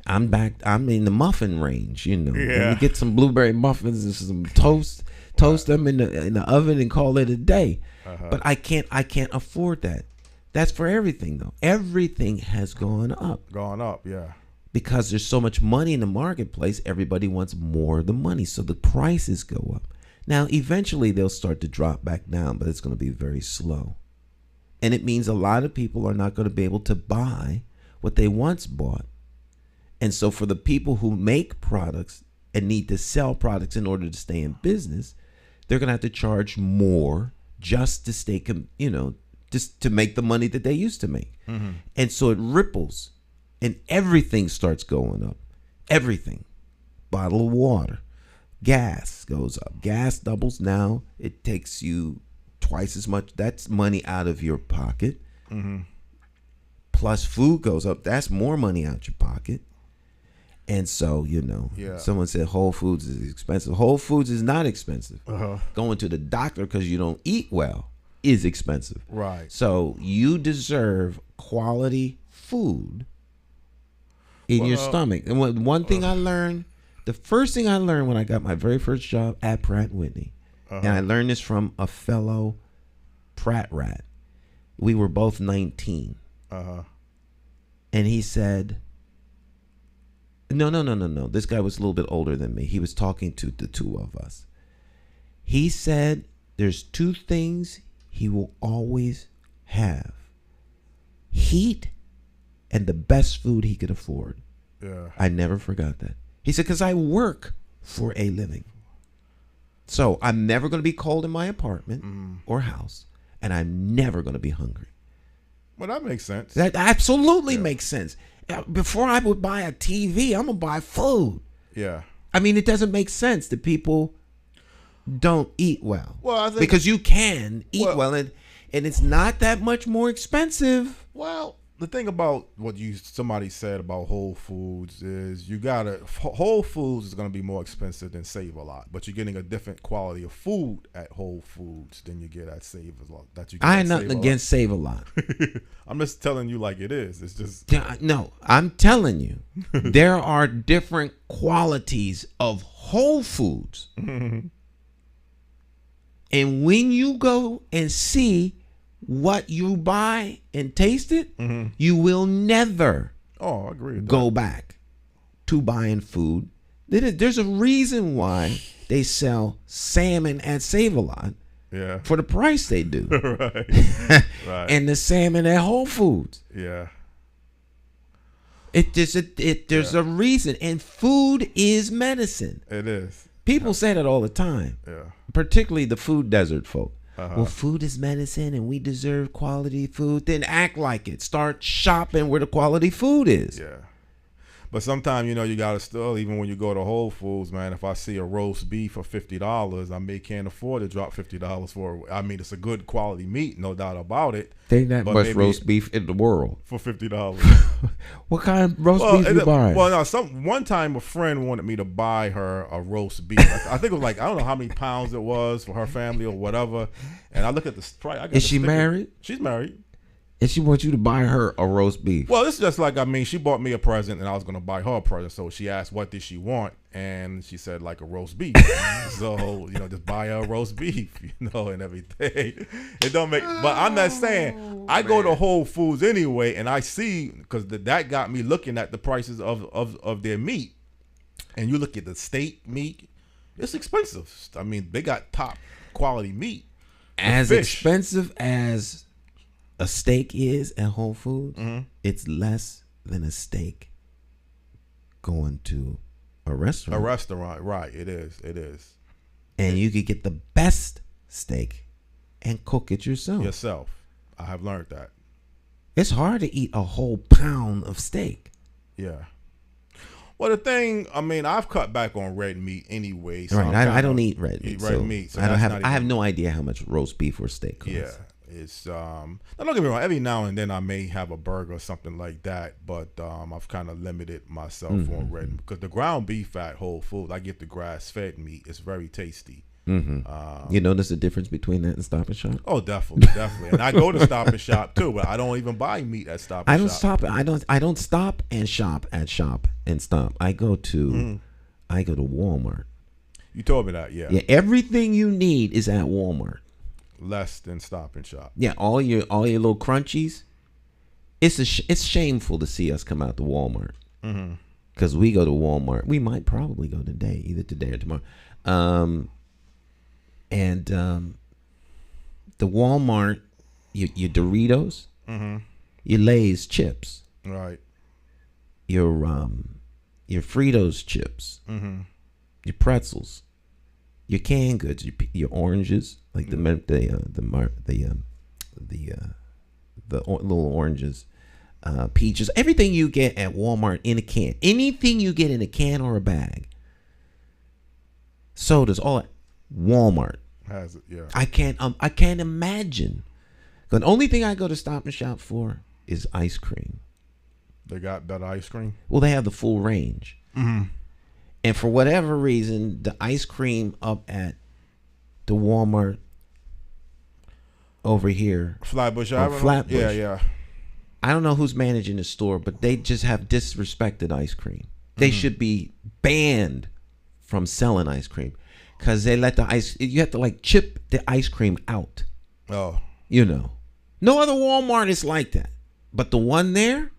I'm in the muffin range, Yeah. Let me get some blueberry muffins and some toast them in the oven and call it a day. But I can't afford that. That's for everything though. Everything has gone up. Gone up, yeah. Because there's so much money in the marketplace, everybody wants more of the money, so the prices go up. Now, eventually they'll start to drop back down, but it's going to be very slow. And it means a lot of people are not going to be able to buy what they once bought. And so for the people who make products and need to sell products in order to stay in business, they're going to have to charge more just to stay, just to make the money that they used to make. And so it ripples and everything starts going up. Everything. Bottle of water. Gas goes up. Gas doubles now. It takes you twice as much. That's money out of your pocket. Plus food goes up. That's more money out your pocket. And so, someone said Whole Foods is expensive. Whole Foods is not expensive. Going to the doctor because you don't eat well is expensive. Right. So you deserve quality food in your stomach. And one thing I learned, the first thing I learned when I got my very first job at Pratt & Whitney, and I learned this from a fellow Pratt rat. We were both 19. And he said, no. This guy was a little bit older than me. He was talking to the two of us. He said there's two things he will always have: heat and the best food he could afford. Yeah. I never forgot that. He said, because I work for a living. So I'm never going to be cold in my apartment or house, and I'm never going to be hungry. Well, that makes sense. That absolutely makes sense. Before I would buy a TV, I'm going to buy food. Yeah. I mean, it doesn't make sense that people don't eat well. Well, I think because you can eat well, and it's not that much more expensive. Well, the thing about what somebody said about Whole Foods is Whole Foods is going to be more expensive than Save a Lot, but you're getting a different quality of food at Whole Foods than you get at Save a Lot. I ain't nothing against Save a Lot. I'm just telling you like it is. It's just no. I'm telling you, there are different qualities of Whole Foods, and when you go and see what you buy and taste it, you will never I agree with go that. back to buying food. There's a reason why they sell salmon at Save-A-Lot for the price they do. Right. And the salmon at Whole Foods. Yeah. There's a reason. And food is medicine. It is. People say that all the time. Yeah. Particularly the food desert folk. Well, food is medicine and we deserve quality food. Then act like it. Start shopping where the quality food is. Yeah. But sometimes, you got to still, even when you go to Whole Foods, man, if I see a roast beef for $50, can't afford to drop $50 for it. I mean, it's a good quality meat, no doubt about it. There ain't that much roast beef in the world. For $50. What kind of roast beef you buying? Well, no, one time a friend wanted me to buy her a roast beef. I think it was like, I don't know how many pounds it was for her family or whatever. And I look at the price. Is she married? She's married. And she wants you to buy her a roast beef. Well, it's just like, I mean, she bought me a present and I was going to buy her a present. So she asked, what did she want? And she said, like a roast beef. So, just buy her a roast beef, and everything. It don't make, but I'm not saying, I go to Whole Foods anyway and I see, because that got me looking at the prices of their meat. And you look at the steak meat, it's expensive. I mean, they got top quality meat. As expensive as a steak is at Whole Foods, it's less than a steak going to a restaurant. A restaurant, right. It is. And you could get the best steak and cook it yourself. I have learned that. It's hard to eat a whole pound of steak. Yeah. Well, the thing, I mean, I've cut back on red meat anyway. So right. I don't eat red meat. So I have no idea how much roast beef or steak costs. Yeah. It's now don't get me wrong, every now and then I may have a burger or something like that, but I've kind of limited myself on red meat, because the ground beef at Whole Foods, I get the grass-fed meat. It's very tasty. You notice the difference between that and Stop and Shop? Oh, definitely. And I go to Stop and Shop too, but I don't even buy meat at Stop and Shop. I don't stop and shop at Shop and Stop. I go to Walmart. You told me that, yeah. Yeah, everything you need is at Walmart. Less than Stop and Shop. Yeah, all your little crunchies. It's shameful to see us come out to Walmart, because we go to Walmart. We might probably go today, either today or tomorrow. And the Walmart, your Doritos, your Lay's chips, right? Your Fritos chips, your pretzels, your canned goods, your oranges, like the little oranges, peaches, everything you get at Walmart in a can. Anything you get in a can or a bag. Sodas, all that. Walmart has it, yeah. I can't imagine. The only thing I go to Stop and Shop for is ice cream. They got better ice cream? Well, they have the full range. And for whatever reason, the ice cream up at the Walmart over here, Flatbush. Yeah. I don't know who's managing the store, but they just have disrespected ice cream. They should be banned from selling ice cream. Because they let you have to like chip the ice cream out. Oh. No other Walmart is like that. But the one there,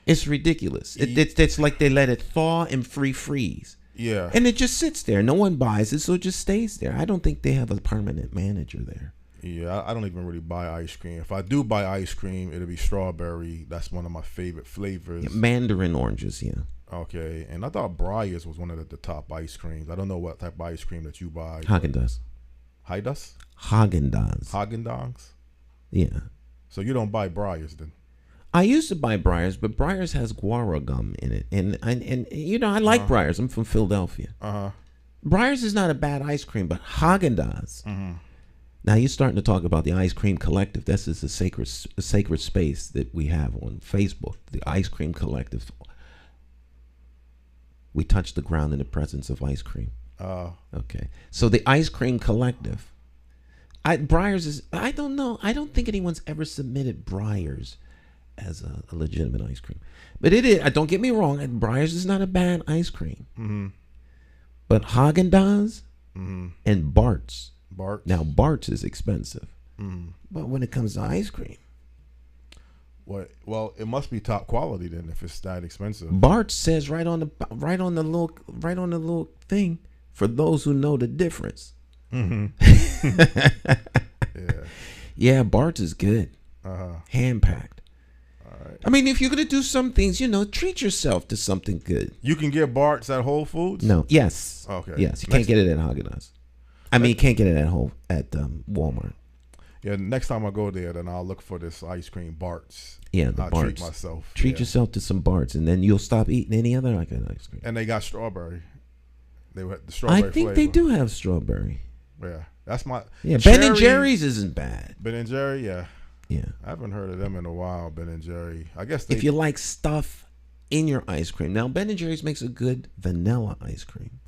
it's ridiculous. It's like they let it thaw and freeze. Yeah. And it just sits there. No one buys it, so it just stays there. I don't think they have a permanent manager there. Yeah, I don't even really buy ice cream. If I do buy ice cream, it'll be strawberry. That's one of my favorite flavors. Yeah, mandarin oranges, yeah. Okay, and I thought Breyers was one of the top ice creams. I don't know what type of ice cream that you buy. Haagen-Dazs. Haagen-Dazs? Haagen-Dazs. Yeah. So you don't buy Breyers then? I used to buy Breyers, but Breyers has guava gum in it, and I like Breyers. I'm from Philadelphia. Breyers is not a bad ice cream, but Haagen-Dazs. Now you're starting to talk about the Ice Cream Collective. This is a sacred space that we have on Facebook. The Ice Cream Collective. We touch the ground in the presence of ice cream. Okay. So the Ice Cream Collective. Breyers is, I don't know. I don't think anyone's ever submitted Breyers as a legitimate ice cream. But it is, don't get me wrong, Breyers is not a bad ice cream. But Haagen-Dazs and Bart's. Now, Bart's is expensive. But when it comes to ice cream. Well, it must be top quality then if it's that expensive. Bart's says right on the little thing, for those who know the difference. Yeah, Bart's is good. Hand packed. All right. I mean, if you're gonna do some things, treat yourself to something good. You can get Bart's at Whole Foods? No. Yes. Okay. Yes, you can't get it at Haagen-Dazs. I mean, you can't get it at Walmart. Yeah, next time I go there, then I'll look for this ice cream, Bart's. Yeah, the I'll Bart's. treat myself. Treat yourself to some Bart's, and then you'll stop eating any other ice cream. And they got strawberry. They had the strawberry I think flavor. they do have strawberry. Yeah, that's my. Yeah, Ben and Jerry's isn't bad. Ben and Jerry, yeah. Yeah. I haven't heard of them in a while, Ben and Jerry. I guess if you like stuff in your ice cream. Now, Ben and Jerry's makes a good vanilla ice cream.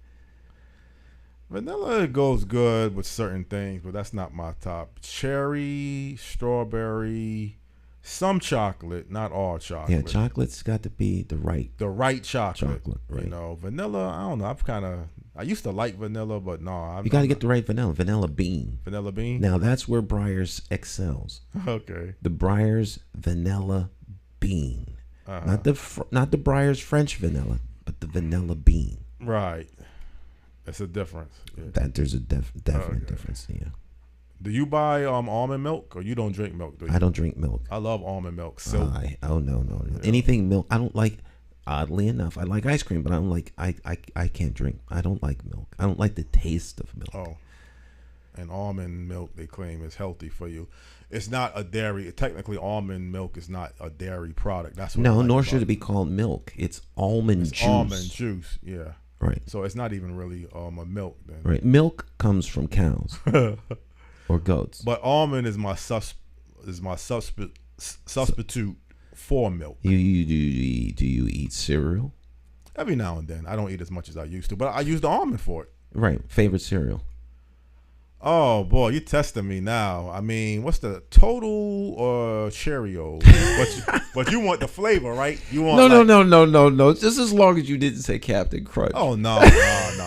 Vanilla goes good with certain things, but that's not my top. Cherry, strawberry, some chocolate, not all chocolate. Yeah, chocolate's got to be the right chocolate. right. You know, vanilla, I don't know. I used to like vanilla, but no. You got to get the right vanilla bean. Vanilla bean? Now, that's where Breyers excels. Okay. The Breyers vanilla bean. Not the Breyers French vanilla, but the vanilla bean. Right. That's a difference. Yeah. That there's a definite difference. Yeah. Do you buy almond milk, or you don't drink milk? Do you? I don't drink milk. I love almond milk. No. Yeah. Anything milk. I don't like. Oddly enough, I like ice cream, but I don't like. I can't drink. I don't like milk. I don't like the taste of milk. Oh. And almond milk, they claim, is healthy for you. It's not a dairy. Technically, almond milk is not a dairy product. That's what nor should it be called milk. It's almond juice. Almond juice, yeah. Right. So it's not even really a milk then. Right. Milk comes from cows or goats. But almond is my substitute for milk. Do you eat cereal? Every now and then. I don't eat as much as I used to, but I use the almond for it. Right. Favorite cereal? Oh boy, you're testing me now. I mean, what's the Total or Cheerios? but you want the flavor, right? You want no. Just as long as you didn't say Captain Crunch. Oh no, man.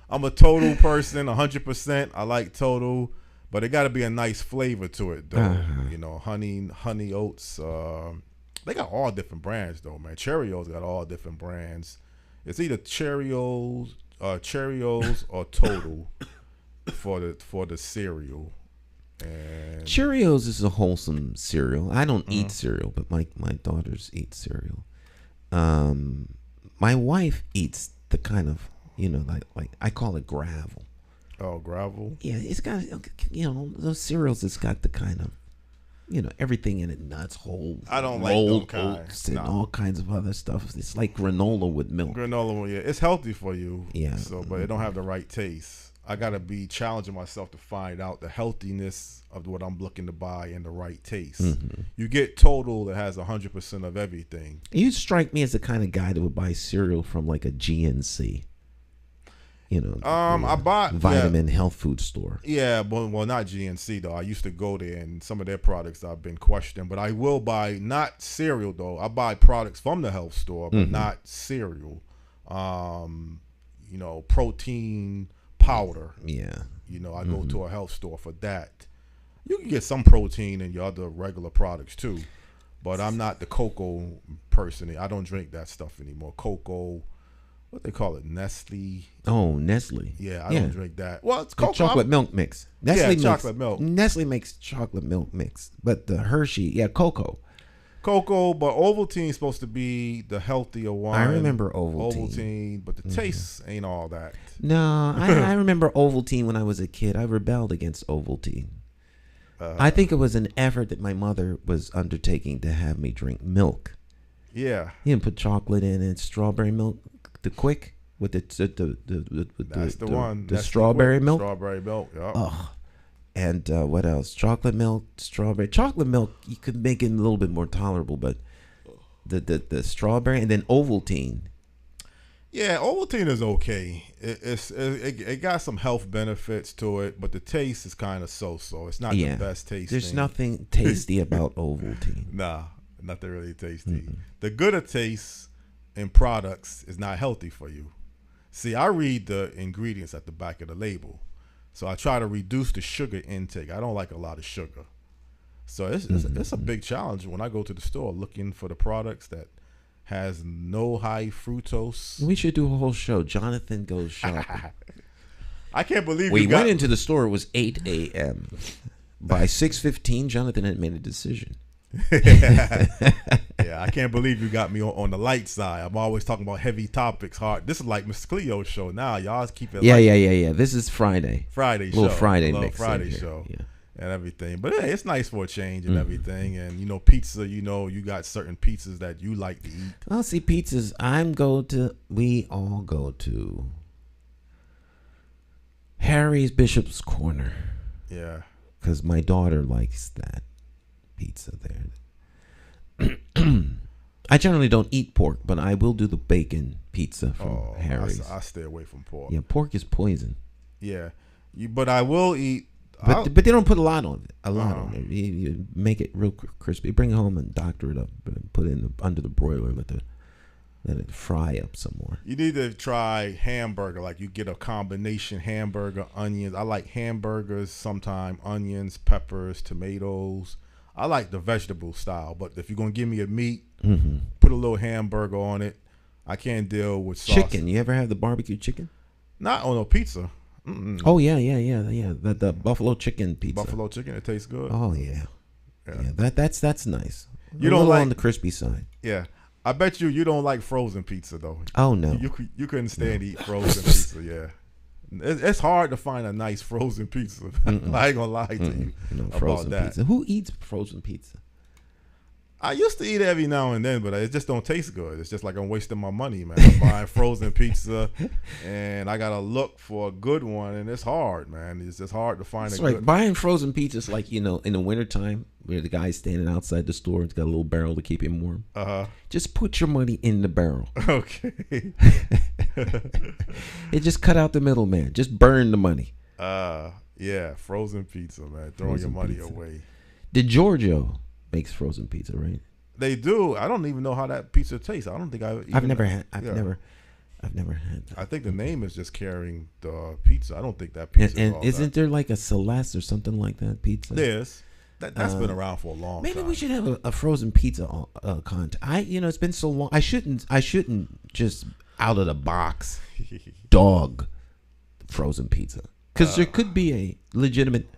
I'm a Total person, 100%. I like Total, but it got to be a nice flavor to it, though. You know, honey oats. They got all different brands, though, man. Cheerios got all different brands. It's either Cheerios or Total for the cereal. And Cheerios is a wholesome cereal. I don't eat cereal, but my daughters eat cereal. My wife eats the kind of, like I call it gravel. Oh, gravel? Yeah, it's got, those cereals, it's got the kind of, everything in it, nuts, whole I don't like rolled those kinds. oats and all kinds of other stuff. It's like granola with milk. Yeah. It's healthy for you. Yeah. So, but it don't have the right taste. I got to be challenging myself to find out the healthiness of what I'm looking to buy and the right taste. Mm-hmm. You get Total that has 100% of everything. You strike me as the kind of guy that would buy cereal from like a GNC. I bought vitamin health food store. Yeah, well, not GNC though. I used to go there, and some of their products I've been questioning. But I will buy not cereal though. I buy products from the health store, but not cereal. Protein powder. Yeah. I go to a health store for that. You can get some protein in your other regular products too, but I'm not the cocoa person. I don't drink that stuff anymore. Cocoa. What they call it, Nestle? Oh, Nestle. Yeah, I don't drink that. Well, it's cocoa. Chocolate milk mix. Nestle chocolate milk. Nestle makes chocolate milk mix, but the Hershey, cocoa. Cocoa, but Ovaltine's supposed to be the healthier one. I remember Ovaltine. Ovaltine, but the taste ain't all that. No, I remember Ovaltine when I was a kid. I rebelled against Ovaltine. I think it was an effort that my mother was undertaking to have me drink milk. Yeah. You didn't put chocolate in it, strawberry milk. The quick with the one. The strawberry milk. Strawberry milk. Yeah. Oh, and what else? Chocolate milk, strawberry. Chocolate milk you could make it a little bit more tolerable, but the strawberry and then Ovaltine. Yeah, Ovaltine is okay. It got some health benefits to it, but the taste is kind of so-so. It's not the best tasting. There's nothing tasty about Ovaltine. Nah, nothing really tasty. Mm-mm. The gooder taste in products is not healthy for you. See, I read the ingredients at the back of the label, so I try to reduce the sugar intake. I don't like a lot of sugar, so it's a big challenge when I go to the store looking for the products that has no high fructose. We should do a whole show. Jonathan goes shopping. I can't believe we went into the store. It was 8 a.m. By 6:15, Jonathan had made a decision. Yeah, I can't believe you got me on the light side. I'm always talking about heavy topics, hard. This is like Mr. Cleo's show now. Y'all keep it. Yeah. This is Friday show. Little Friday mix. Friday show. Yeah. And everything. But hey, it's nice for a change and everything. And pizza, you got certain pizzas that you like to eat. Well, see, pizzas we all go to Harry's Bishop's Corner. Yeah. Because my daughter likes that pizza there. I generally don't eat pork, but I will do the bacon pizza from Harry's. I stay away from pork. Yeah, pork is poison. Yeah, but I will eat. But they don't put a lot on it. On it. You make it real crispy. Bring it home and doctor it up. And put it under the broiler. Let it fry up some more. You need to try hamburger. Like you get a combination hamburger, onions. I like hamburgers sometimes. Onions, peppers, tomatoes. I like the vegetable style. But if you're going to give me a meat, put a little hamburger on it. I can't deal with sauce. Chicken. You ever have the barbecue chicken? Not on a pizza. Mm-mm. Oh, yeah. The buffalo chicken pizza. Buffalo chicken, it tastes good. Oh, yeah. That's nice. You don't like on the crispy side. Yeah. I bet you don't like frozen pizza, though. Oh, no. You couldn't stand to eat frozen pizza, yeah. It's hard to find a nice frozen pizza. I ain't going to lie to you frozen about that. Pizza. Who eats frozen pizza? I used to eat it every now and then, but it just don't taste good. It's just like I'm wasting my money, man. I'm buying frozen pizza, and I got to look for a good one, and it's hard, man. It's just hard to find It's a like good buying frozen pizza is like, in the wintertime where the guy's standing outside the store. It's got a little barrel to keep him warm. Just put your money in the barrel. Okay. It just cut out the middleman. Just burn the money. Yeah, frozen pizza, man. Throwing your money away. DiGiorgio makes frozen pizza, right? They do. I don't even know how that pizza tastes. I don't think I've never had. I've never had that. I think the name is just carrying the pizza. I don't think that pizza. And isn't there like a Celeste or something like that pizza? There's. That's been around for a long time. Maybe we should have a frozen pizza contest. It's been so long. I shouldn't just out of the box dog frozen pizza, because there could be a legitimate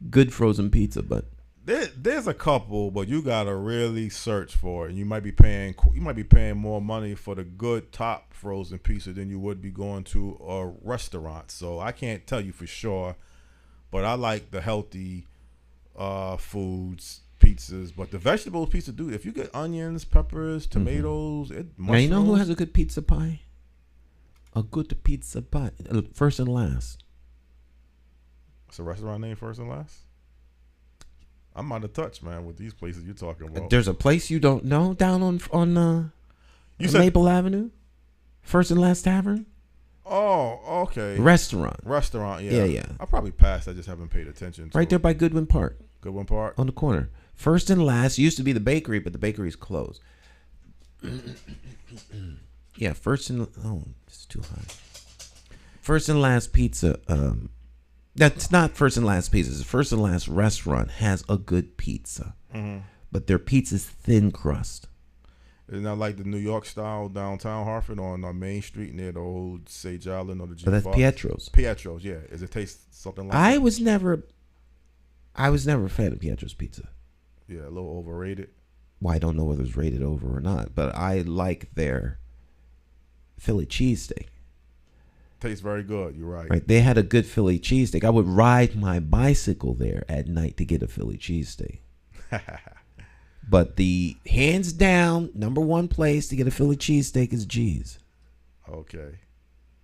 good frozen pizza, but there's a couple, but you gotta really search for it. And you might be paying more money for the good top frozen pizza than you would be going to a restaurant. So I can't tell you for sure, but I like the healthy foods pizzas. But the vegetable pizza, dude, if you get onions, peppers, tomatoes, now you know who has a good pizza pie? A good pizza pie, First and Last. It's a restaurant name, First and Last. I'm out of touch, man, with these places you're talking about. There's a place you don't know down on Maple Avenue, First and Last Tavern. Oh, okay. Restaurant, yeah. Yeah. I probably passed. I just haven't paid attention to right there by Goodwin Park. Goodwin Park? On the corner. First and Last used to be the bakery, but the bakery's closed. Yeah, it's too high. First and Last Pizza. That's not First and Last Pizza. It's First and Last Restaurant has a good pizza, but their pizza's thin crust. It's not like the New York style downtown Hartford on Main Street near the old Sage Island or the G. But that's Pietro's. Pietro's, yeah. Does it taste something like that? I was never a fan of Pietro's pizza. Yeah, a little overrated. Well, I don't know whether it's rated over or not, but I like their Philly cheesesteak. Tastes very good. You're right. Right. They had a good Philly cheesesteak. I would ride my bicycle there at night to get a Philly cheesesteak. But the hands down number one place to get a Philly cheesesteak is G's. Okay.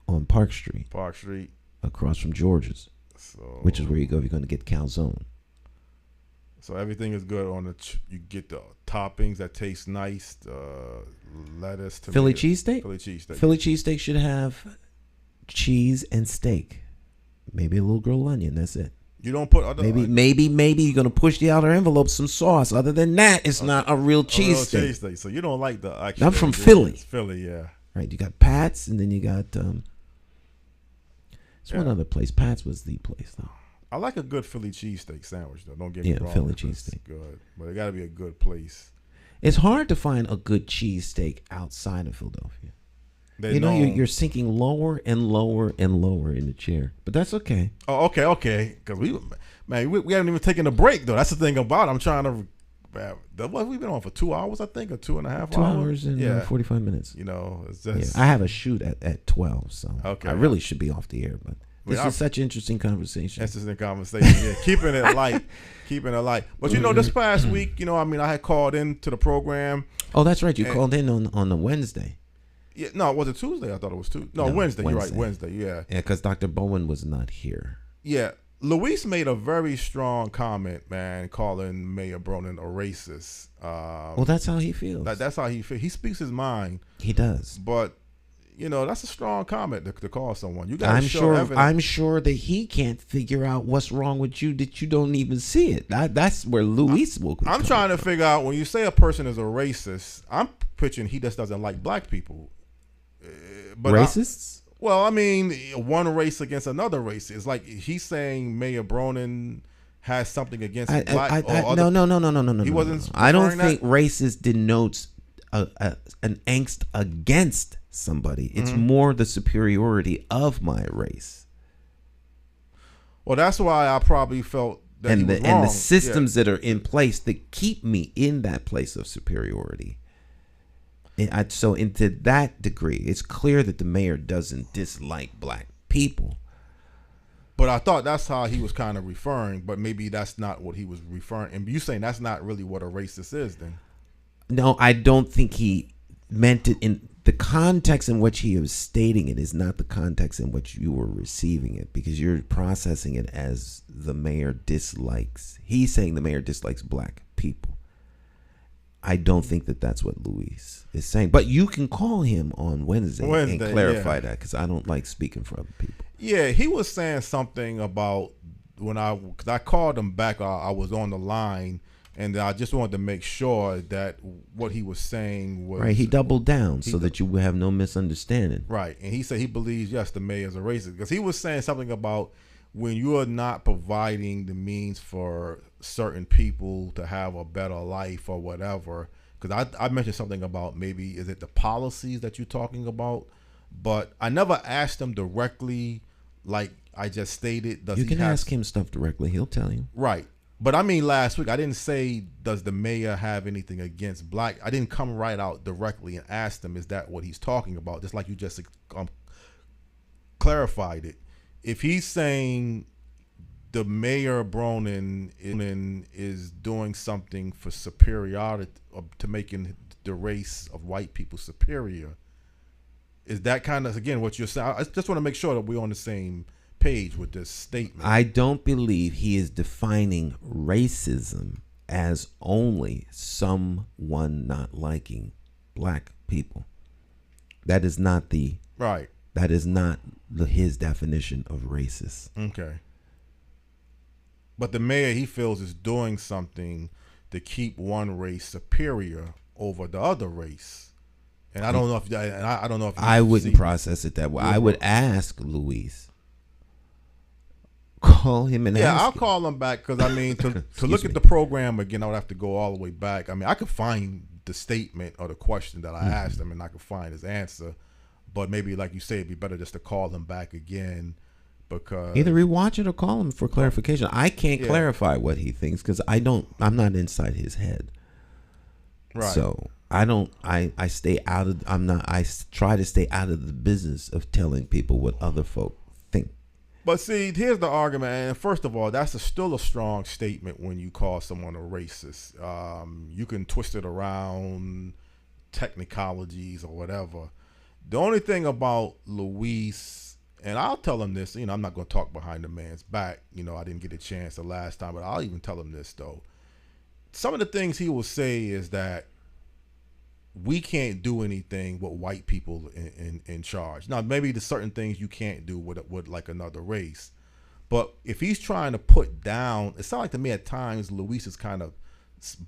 On Park Street. Park Street. Across from George's. Which is where you go if you're going to get calzone. So everything is good on you get the toppings that taste nice, lettuce, tomato. Philly cheesesteak? Philly cheesesteak. Philly cheesesteak should have cheese and steak. Maybe a little grilled onion. That's it. You don't put other maybe you're gonna push the outer envelope some sauce. Other than that, it's not a real cheesesteak. So you don't like the actual. I'm from Philly. Philly, yeah. Right. You got Pat's, and then you got one other place. Pat's was the place though. I like a good Philly cheesesteak sandwich though. Don't get me wrong. Yeah, Philly cheesesteak. Good, but it got to be a good place. It's hard to find a good cheesesteak outside of Philadelphia. You're sinking lower and lower and lower in the chair, but that's okay. Oh, okay. Because we haven't even taken a break though. That's the thing about it. I'm trying to. We've been on for 2 hours, I think, or 2.5 hours. 2 hours and 45 minutes. It's just. I have a shoot at 12, so okay. I really should be off the air, but this is such interesting conversation. Interesting conversation. Yeah, keeping it light. But this past week, I had called in to the program. Oh, that's right. You called in on the Wednesday. Yeah, no, was it Tuesday? I thought it was Tuesday. No, Wednesday. You're right, Wednesday. Yeah. Yeah, because Dr. Bowen was not here. Yeah. Luis made a very strong comment, man, calling Mayor Bronin a racist. Well, that's how he feels. That's how he feels. He speaks his mind. He does. But, that's a strong comment to call someone. You got to show evidence. I'm sure that he can't figure out what's wrong with you that you don't even see it. That's where Luis will come. I'm trying to figure out, when you say a person is a racist, I'm picturing he just doesn't like black people. But Racists? Well, I mean, one race against another race. It's like he's saying Mayor Bronin has something against black. No. He wasn't. I don't think racist denotes an angst against somebody. It's more the superiority of my race. Well, that's why I probably felt that he was wrong. And the systems that are in place that keep me in that place of superiority. So into that degree, it's clear that the mayor doesn't dislike black people. But I thought that's how he was kind of referring, but maybe that's not what he was referring. And you saying that's not really what a racist is then? No, I don't think he meant it in the context in which he was stating it is not the context in which you were receiving it, because you're processing it as the mayor dislikes. He's saying the mayor dislikes black people. I don't think that that's what Luis is saying. But you can call him on Wednesday and clarify that, because I don't like speaking for other people. Yeah, he was saying something about because I called him back. I was on the line, and I just wanted to make sure that what he was saying was right. He doubled down so that you would have no misunderstanding. Right, and he said he believes yes, the mayor is a racist, because he was saying something about when you are not providing the means for certain people to have a better life or whatever. Because I mentioned something about maybe is it the policies that you're talking about, but I never asked him directly. Like I just stated, you can ask him stuff directly. He'll tell you. Right. But I mean, last week, I didn't say, does the mayor have anything against black? I didn't come right out directly and ask him, is that what he's talking about? Just like you just clarified it. If he's saying the mayor Bronin is doing something for superiority, to making the race of white people superior, is that kind of, again, what you're saying? I just want to make sure that we're on the same page with this statement. I don't believe he is defining racism as only someone not liking black people. That is not the right. That is not his definition of racist. Okay. But the mayor, he feels, is doing something to keep one race superior over the other race. And I don't know if I don't know if I wouldn't process it that way. I would ask Luis. Call him and ask I'll call him back, because I mean to look at the program again, I would have to go all the way back. I mean, I could find the statement or the question that I asked him, and I could find his answer. But maybe, like you say, it'd be better just to call him back again, because either rewatch it or call him for clarification. I can't clarify what he thinks, because I'm not inside his head. Right. So I stay out of. I try to stay out of the business of telling people what other folk think. But see, here's the argument. And first of all, that's still a strong statement when you call someone a racist. You can twist it around technicalities or whatever. The only thing about Luis, and I'll tell him this, I'm not going to talk behind the man's back. I didn't get a chance the last time, but I'll even tell him this, though. Some of the things he will say is that we can't do anything with white people in charge. Now, maybe there's certain things you can't do with like another race. But if he's trying to put down, it sounds like to me at times Luis is kind of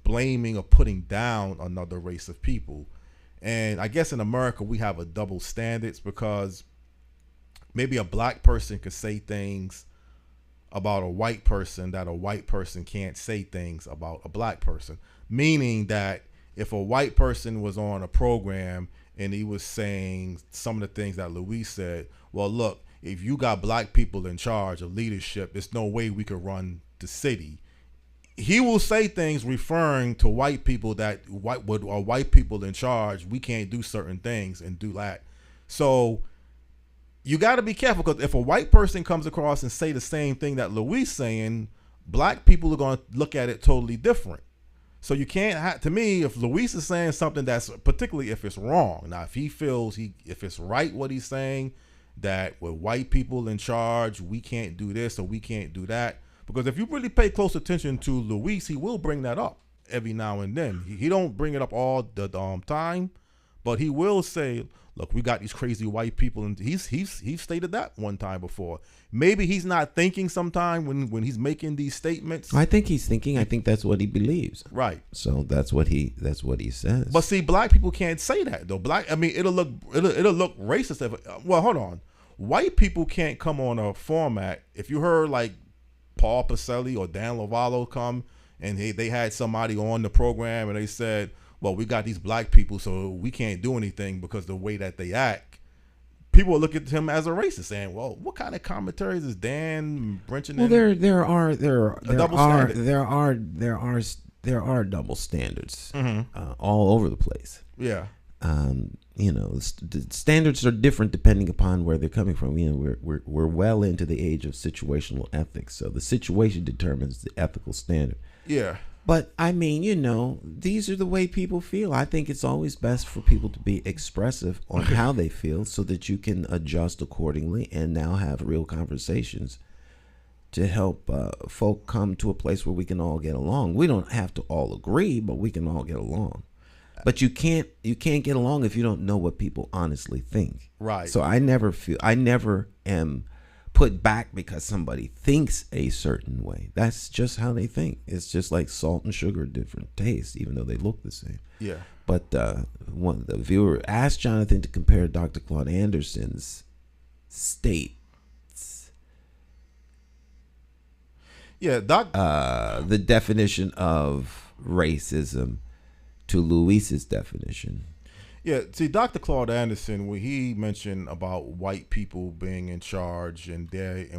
blaming or putting down another race of people. And I guess in America we have a double standards, because maybe a black person could say things about a white person that a white person can't say things about a black person. Meaning that if a white person was on a program and he was saying some of the things that Luis said, well, look, if you got black people in charge of leadership, there's no way we could run the city. He will say things referring to white people that white people in charge, we can't do certain things and do that. So you got to be careful, because if a white person comes across and say the same thing that Luis saying, black people are going to look at it totally different. So you can't to me, if Luis is saying something that's, particularly if it's wrong. Now, if he feels if it's right what he's saying, that with white people in charge, we can't do this or we can't do that. Because if you really pay close attention to Luis, he will bring that up every now and then. He don't bring it up all the time, but he will say, look, we got these crazy white people, and he's stated that one time before. Maybe he's not thinking sometime when he's making these statements. I think he's thinking. I think that's what he believes. Right. So that's what he says. But see, black people can't say that though. It'll look racist. Well, hold on. White people can't come on a format. If you heard like Paul Pacelli or Dan Lovallo come and they had somebody on the program and they said, well, we got these black people, so we can't do anything because the way that they act. People will look at him as a racist, saying, "Well, what kind of commentaries is Dan Brinchen?" Well, there are double standards all over the place. Yeah. The standards are different depending upon where they're coming from. We're well into the age of situational ethics, so the situation determines the ethical standard. Yeah. But I mean, these are the way people feel. I think it's always best for people to be expressive on how they feel so that you can adjust accordingly and now have real conversations to help folk come to a place where we can all get along. We don't have to all agree, but we can all get along. But you can't get along if you don't know what people honestly think. Right. So I never am put back because somebody thinks a certain way. That's just how they think. It's just like salt and sugar, different taste, even though they look the same. Yeah. But the viewer asked Jonathan to compare Dr. Claude Anderson's states. Yeah, the definition of racism to Luis's definition. Yeah, see, Dr. Claude Anderson, when he mentioned about white people being in charge and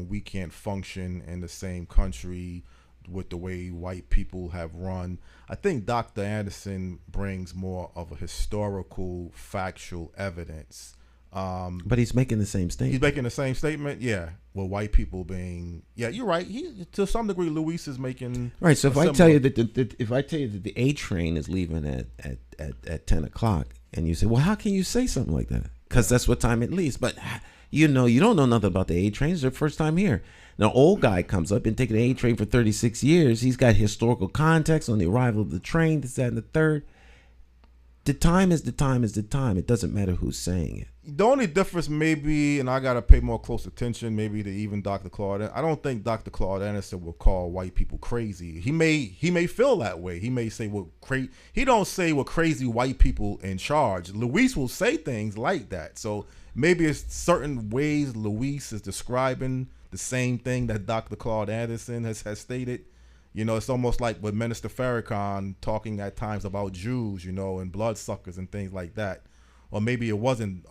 we can't function in the same country with the way white people have run, I think Dr. Anderson brings more of a historical, factual evidence. But he's making the same statement. He's making the same statement, yeah. Well, white people being, yeah, you're right. He, to some degree, Luis is making right. So if I tell you that the A train is leaving at 10 o'clock, and you say, well, how can you say something like that? Because that's what time it leaves. But you don't know nothing about the A train. It's their first time here. Now, old guy comes up and taking the A train for 36 years. He's got historical context on the arrival of the train, this, that, and the third. The time is the time is the time. It doesn't matter who's saying it. The only difference maybe, and I got to pay more close attention maybe to even Dr. Claude. I don't think Dr. Claude Anderson will call white people crazy. He may feel that way. He may say, he don't say we're crazy white people in charge. Luis will say things like that. So maybe it's certain ways Luis is describing the same thing that Dr. Claude Anderson has stated. It's almost like with Minister Farrakhan talking at times about Jews, and bloodsuckers and things like that. Or maybe it wasn't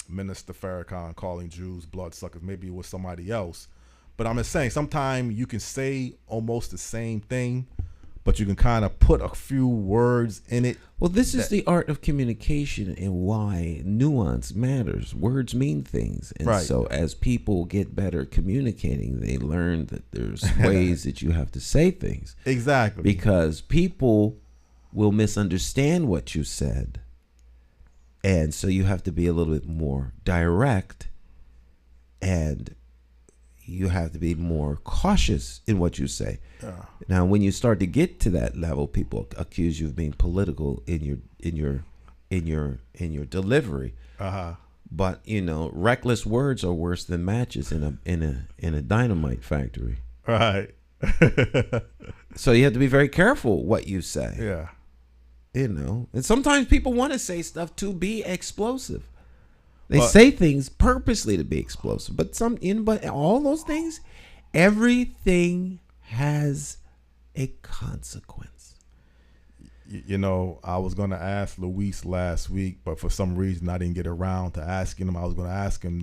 Minister Farrakhan calling Jews bloodsuckers. Maybe it was somebody else. But I'm just saying, sometimes you can say almost the same thing, but you can kind of put a few words in it. Well, this is the art of communication and why nuance matters. Words mean things. And right. So as people get better at communicating, they learn that there's ways that you have to say things. Exactly. Because people will misunderstand what you said. And so you have to be a little bit more direct, and you have to be more cautious in what you say. Yeah. Now, when you start to get to that level, people accuse you of being political in your delivery. Uh-huh. But reckless words are worse than matches in a dynamite factory. Right. So you have to be very careful what you say. Yeah. And sometimes people want to say stuff to be explosive. They say things purposely to be explosive, but all those things, everything has a consequence. I was going to ask Luis last week, but for some reason I didn't get around to asking him. I was going to ask him,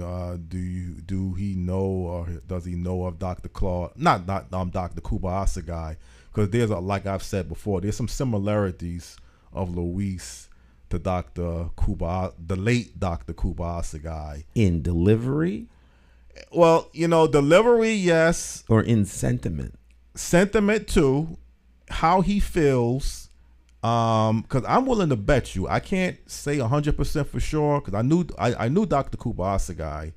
do he know, or does he know of Dr. Claude? Not Dr. Kuba Assegai, because like I've said before, there's some similarities of Luis to the late Dr. Kuba Assegai. In delivery? Well, delivery, yes. Or in sentiment? Sentiment, too. How he feels. Because I'm willing to bet you, I can't say 100% for sure, because I knew Dr. Kuba Assegai,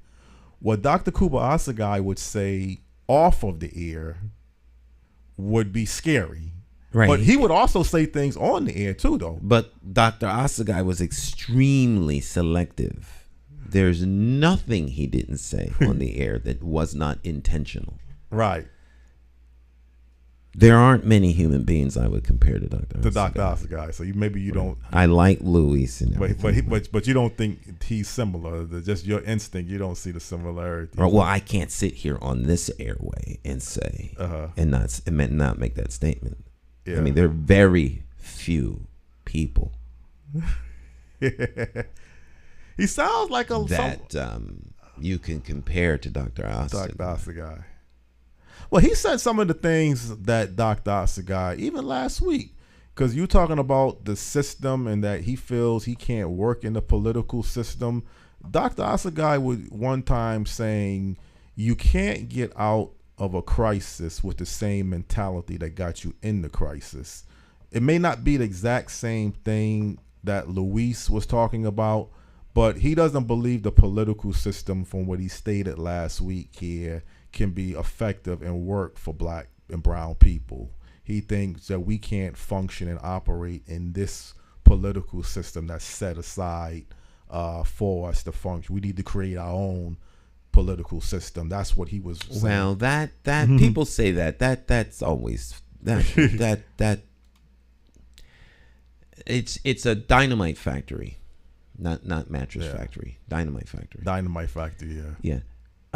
what Dr. Kuba Asagai would say off of the air would be scary. Right. But he would also say things on the air too, though. But Dr. Asagai was extremely selective. There's nothing he didn't say on the air that was not intentional. Right. There aren't many human beings I would compare to Dr. To Dr. Asagai. So maybe you don't. I like Luis and everything. But you don't think he's similar. Just your instinct, you don't see the similarity. Well, I can't sit here on this airway and say and not make that statement. Yeah. I mean, there are very few people. He sounds like you can compare to Dr. Austin. Dr. Asagai. Well, he said some of the things that Dr. Asagai, even last week, because you're talking about the system and that he feels he can't work in the political system. Dr. Asagai would one time saying, you can't get out of a crisis with the same mentality that got you in the crisis. It may not be the exact same thing that Luis was talking about, but he doesn't believe the political system, from what he stated last week here, can be effective and work for black and brown people. He thinks that we can't function and operate in this political system that's set aside for us to function. We need to create our own political system. That's what he was saying. Well, that people say that's always that it's a dynamite factory, not mattress factory. Dynamite factory. Dynamite factory. Yeah.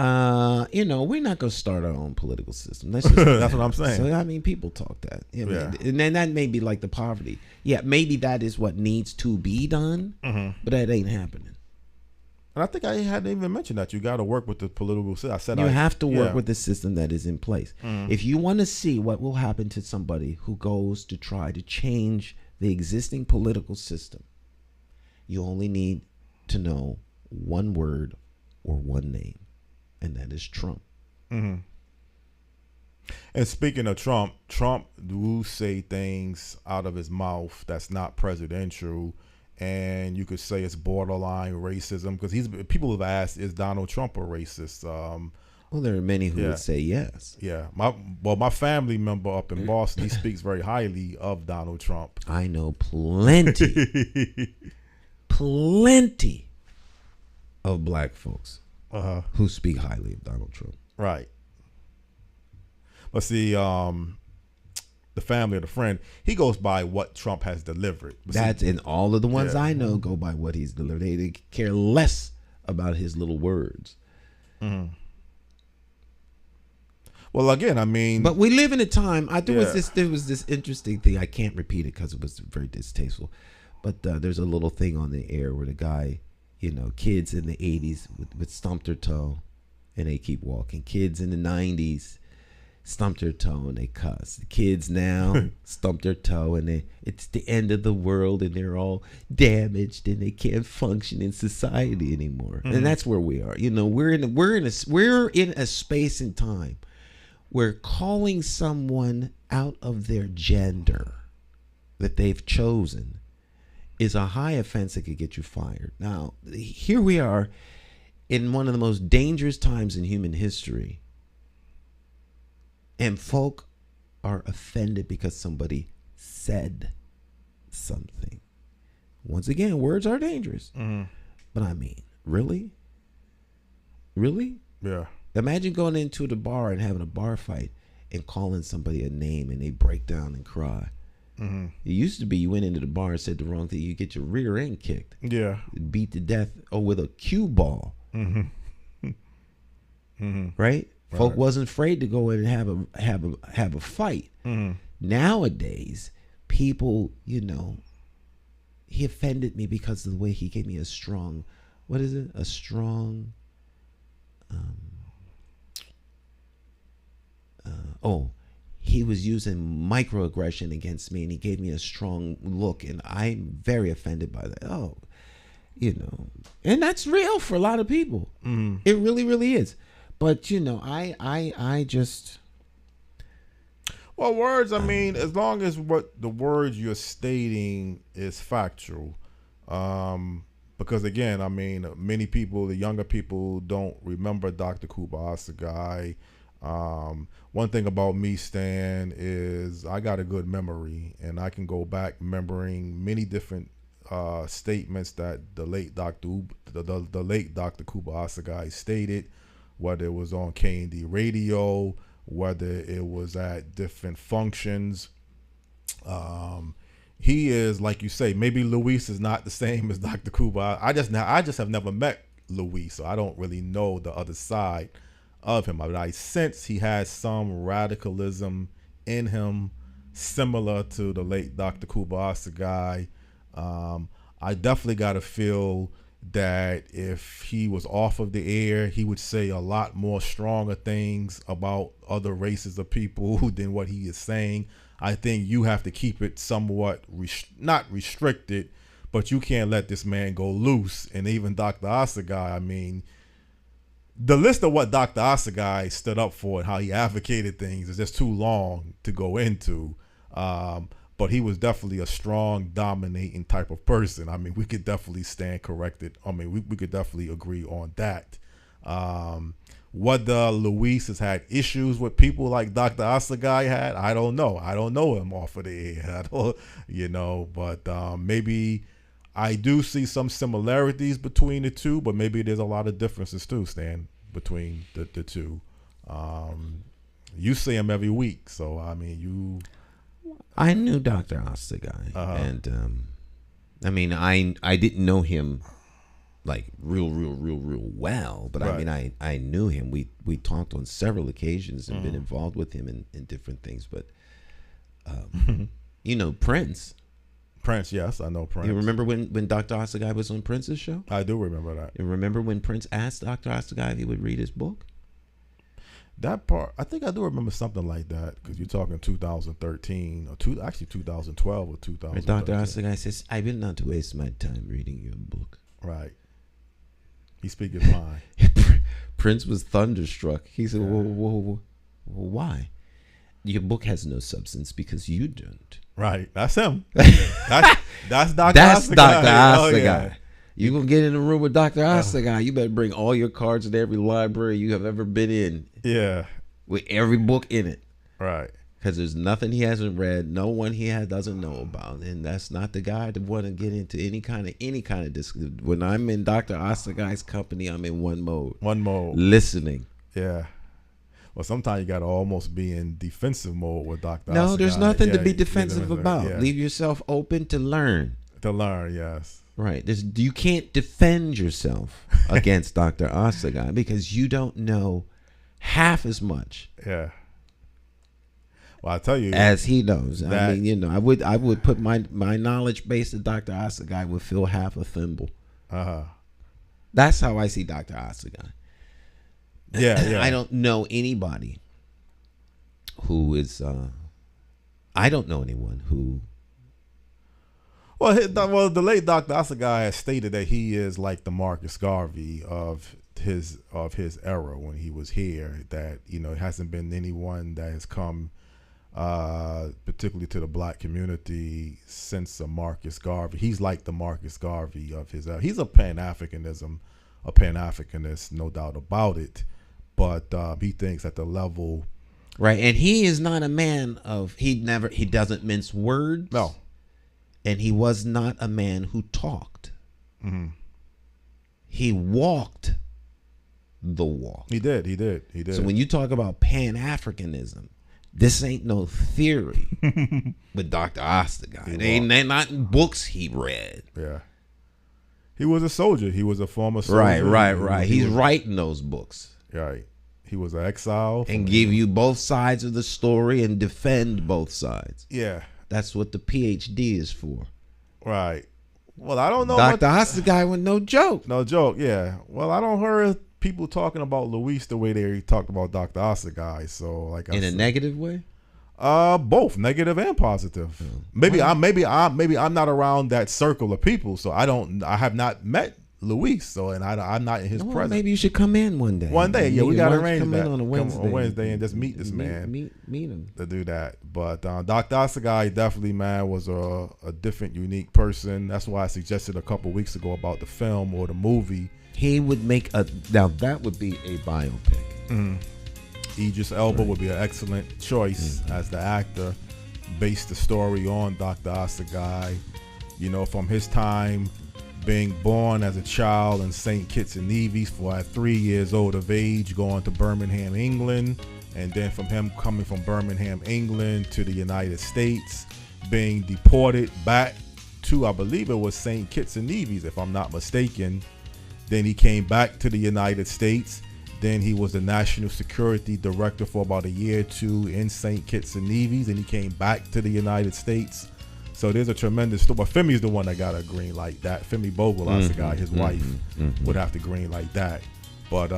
We're not going to start our own political system. That's what I'm saying. So, I mean, people talk that. And then that may be like the poverty. Yeah, maybe that is what needs to be done, but that ain't happening. And I think I hadn't even mentioned that. You got to work with the political system. I said you have to work with the system that is in place. If you want to see what will happen to somebody who goes to try to change the existing political system, you only need to know one word or one name. And that is Trump. And speaking of Trump do say things out of his mouth that's not presidential, and you could say it's borderline racism, because people have asked, is Donald Trump a racist? Well, there are many who would say yes. Yeah. My family member up in Boston, he speaks very highly of Donald Trump. I know plenty of black folks who speak highly of Donald Trump. Right. But see, the family or the friend, he goes by what Trump has delivered. And all of the ones I know go by what he's delivered. They care less about his little words. Well, again, I mean, but we live in a time. There was this interesting thing. I can't repeat it because it was very distasteful. But there's a little thing on the air where the guy, kids in the 80s would stump their toe and they keep walking. Kids in the 90s stump their toe and they cuss. The kids now stump their toe and it's the end of the world and they're all damaged and they can't function in society anymore. And that's where we are. We're in a space and time where calling someone out of their gender that they've chosen is a high offense that could get you fired. Now, here we are in one of the most dangerous times in human history, and folk are offended because somebody said something. Once again, words are dangerous. But I mean, really? Really? Yeah. Imagine going into the bar and having a bar fight and calling somebody a name and they break down and cry. It used to be you went into the bar and said the wrong thing, you get your rear end kicked. Yeah. Beat to death with a cue ball. Right? Folk wasn't afraid to go in and have a fight. Nowadays, people, he offended me because of the way he gave me a strong, he was using microaggression against me and he gave me a strong look and I'm very offended by that. And that's real for a lot of people. It really, really is. But, I just... Well, words, I mean, as long as what the words you're stating is factual, Because again, I mean, many people, the younger people, don't remember Dr. Kuba Assegai. One thing about me, Stan, is I got a good memory, and I can go back remembering many different statements that the late Dr. Kuba Assegai stated, whether it was on K&D radio, whether it was at different functions. He is, like you say, maybe Luis is not the same as Dr. Kuba. I just have never met Luis, so I don't really know the other side of him. But I sense he has some radicalism in him, similar to the late Dr. Kuba Assegai. I definitely got to feel that if he was off of the air, he would say a lot more stronger things about other races of people than what he is saying. I think you have to keep it somewhat not restricted, but you can't let this man go loose. And even Dr. Assegai, I mean, the list of what Dr. Assegai stood up for and how he advocated things is just too long to go into. But he was definitely a strong, dominating type of person. I mean, we could definitely stand corrected. I mean, we could definitely agree on that. Whether Luis has had issues with people like Dr. Assegai had, I don't know. I don't know him off of the air. But maybe I do see some similarities between the two, but maybe there's a lot of differences too, Stan, between the two. You see him every week, so I mean, I knew Dr. Assegai, and I mean, I didn't know him like real well, but right. I mean, I knew him. We talked on several occasions and been involved with him in different things. But you know, Prince, yes, I know Prince. You remember when Dr. Assegai was on Prince's show? I do remember that. You remember when Prince asked Dr. Assegai if he would read his book? That part, I think I do remember something like that, because you're talking 2013 or 2012 or 2013. Dr. Assegai says, "I will not waste my time reading your book." Right. He speaks his mind. Prince was thunderstruck. He said, "Whoa, why? Your book has no substance because you don't." Right. That's him. That's Dr. That's Assegai. Dr. Assegai. Oh, yeah. You're going to get in a room with Dr. Assegai. You better bring all your cards in every library you have ever been in. Yeah. With every book in it. Right. Because there's nothing he hasn't read, no one he doesn't know about. And that's not the guy to want to get into any kind of discussion. When I'm in Dr. Assegai's company, I'm in one mode. Listening. Yeah. Well, sometimes you got to almost be in defensive mode with Dr. No, Assegai. there's nothing to be defensive about. Yeah. Leave yourself open to learn. To learn, yes. Right. You can't defend yourself against Dr. Assegai because you don't know half as much. Yeah. Well, I tell you, as he knows. I mean, you know, I would put my knowledge base of Dr. Assegai would fill half a thimble. That's how I see Dr. Assegai. Yeah. I don't know anybody who is. I don't know anyone who. Well, the late Dr. Assegai has stated that he is like the Marcus Garvey of his era when he was here. That, you know, it hasn't been anyone that has come, particularly to the black community, since Marcus Garvey. He's like the Marcus Garvey of his era. He's a Pan-Africanist, no doubt about it. But he thinks at the level, right, and he is not a man of he doesn't mince words. No. And he was not a man who talked. Mm-hmm. He walked the walk. He did. So when you talk about Pan-Africanism, this ain't no theory. But Dr. Assegai, they're not in books he read. Yeah. He was a soldier. He was a former soldier. Right. He's writing those books. Right. He was an exile. And give you both sides of the story and defend both sides. Yeah. That's what the PhD is for. Right. Well, I don't know. Dr. Assegai was no joke. No joke, yeah. Well, I don't hear people talking about Luis the way they talked about Dr. Assegai. So, like, in a negative way? Both negative and positive. Maybe I'm not around that circle of people, so I have not met Luis. So, and I'm not in his Well, presence. maybe you should come in one day. One day, yeah, we got to arrange come that. in on a Wednesday. Come on Wednesday and just meet this man. Meet him. To do that. But Dr. Assegai definitely, man, was a different, unique person. That's why I suggested a couple weeks ago about the film or the movie. He would make now that would be a biopic. Idris Elba would be an excellent choice as the actor. Based the story on Dr. Assegai, you know, from his time being born as a child in St. Kitts and Nevis at 3 years old of age, going to Birmingham, England, and then from him coming from Birmingham, England to the United States, being deported back to, I believe it was St. Kitts and Nevis, if I'm not mistaken. Then he came back to the United States. Then he was the National Security Director for about a year or two in St. Kitts and Nevis, and he came back to the United States. So there's a tremendous story. But Femi's the one that got a green like that. Femi Bogle, Assegai, his wife, would have to green like that. But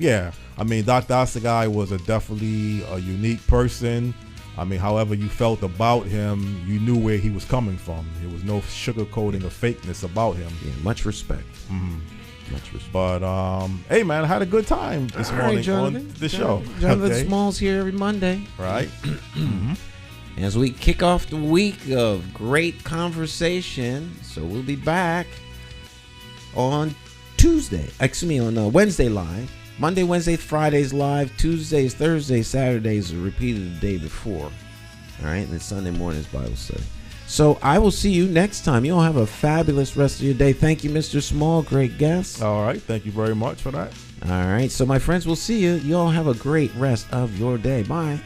yeah, I mean, Dr. Assegai was definitely a unique person. I mean, however you felt about him, you knew where he was coming from. There was no sugarcoating or fakeness about him. Yeah, much respect. But hey, man, I had a good time this morning on the show. Jonathan Smalls here every Monday. Right. As we kick off the week of great conversation, so we'll be back on on Wednesday live. Monday, Wednesday, Fridays live. Tuesdays, Thursdays, Saturdays are repeated the day before. All right, and then Sunday morning's Bible study. So I will see you next time. You all have a fabulous rest of your day. Thank you, Mr. Small. Great guest. All right. Thank you very much for that. All right. So my friends, we'll see you. You all have a great rest of your day. Bye.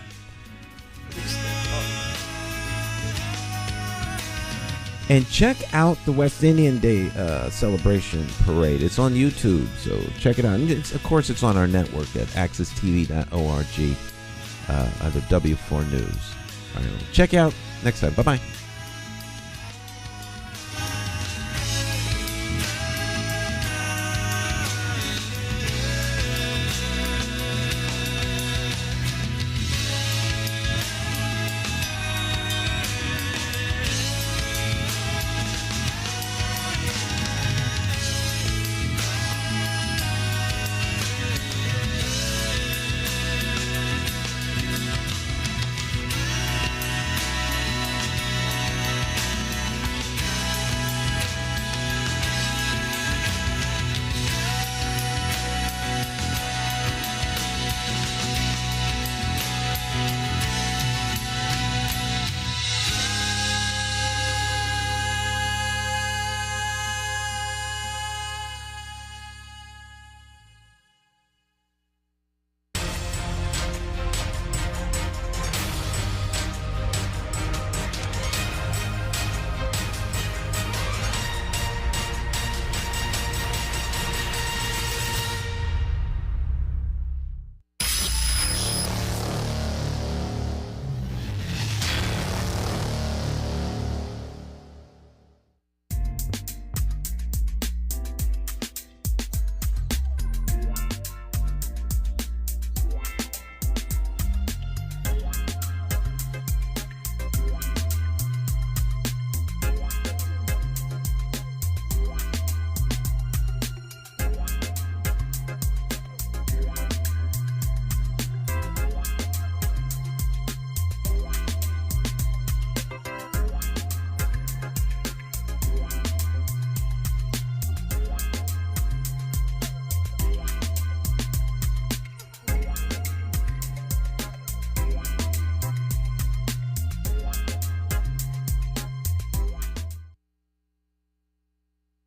And check out the West Indian Day celebration parade. It's on YouTube, so check it out. And of course, it's on our network at accesstv.org under W4 News. All right, check out next time. Bye-bye.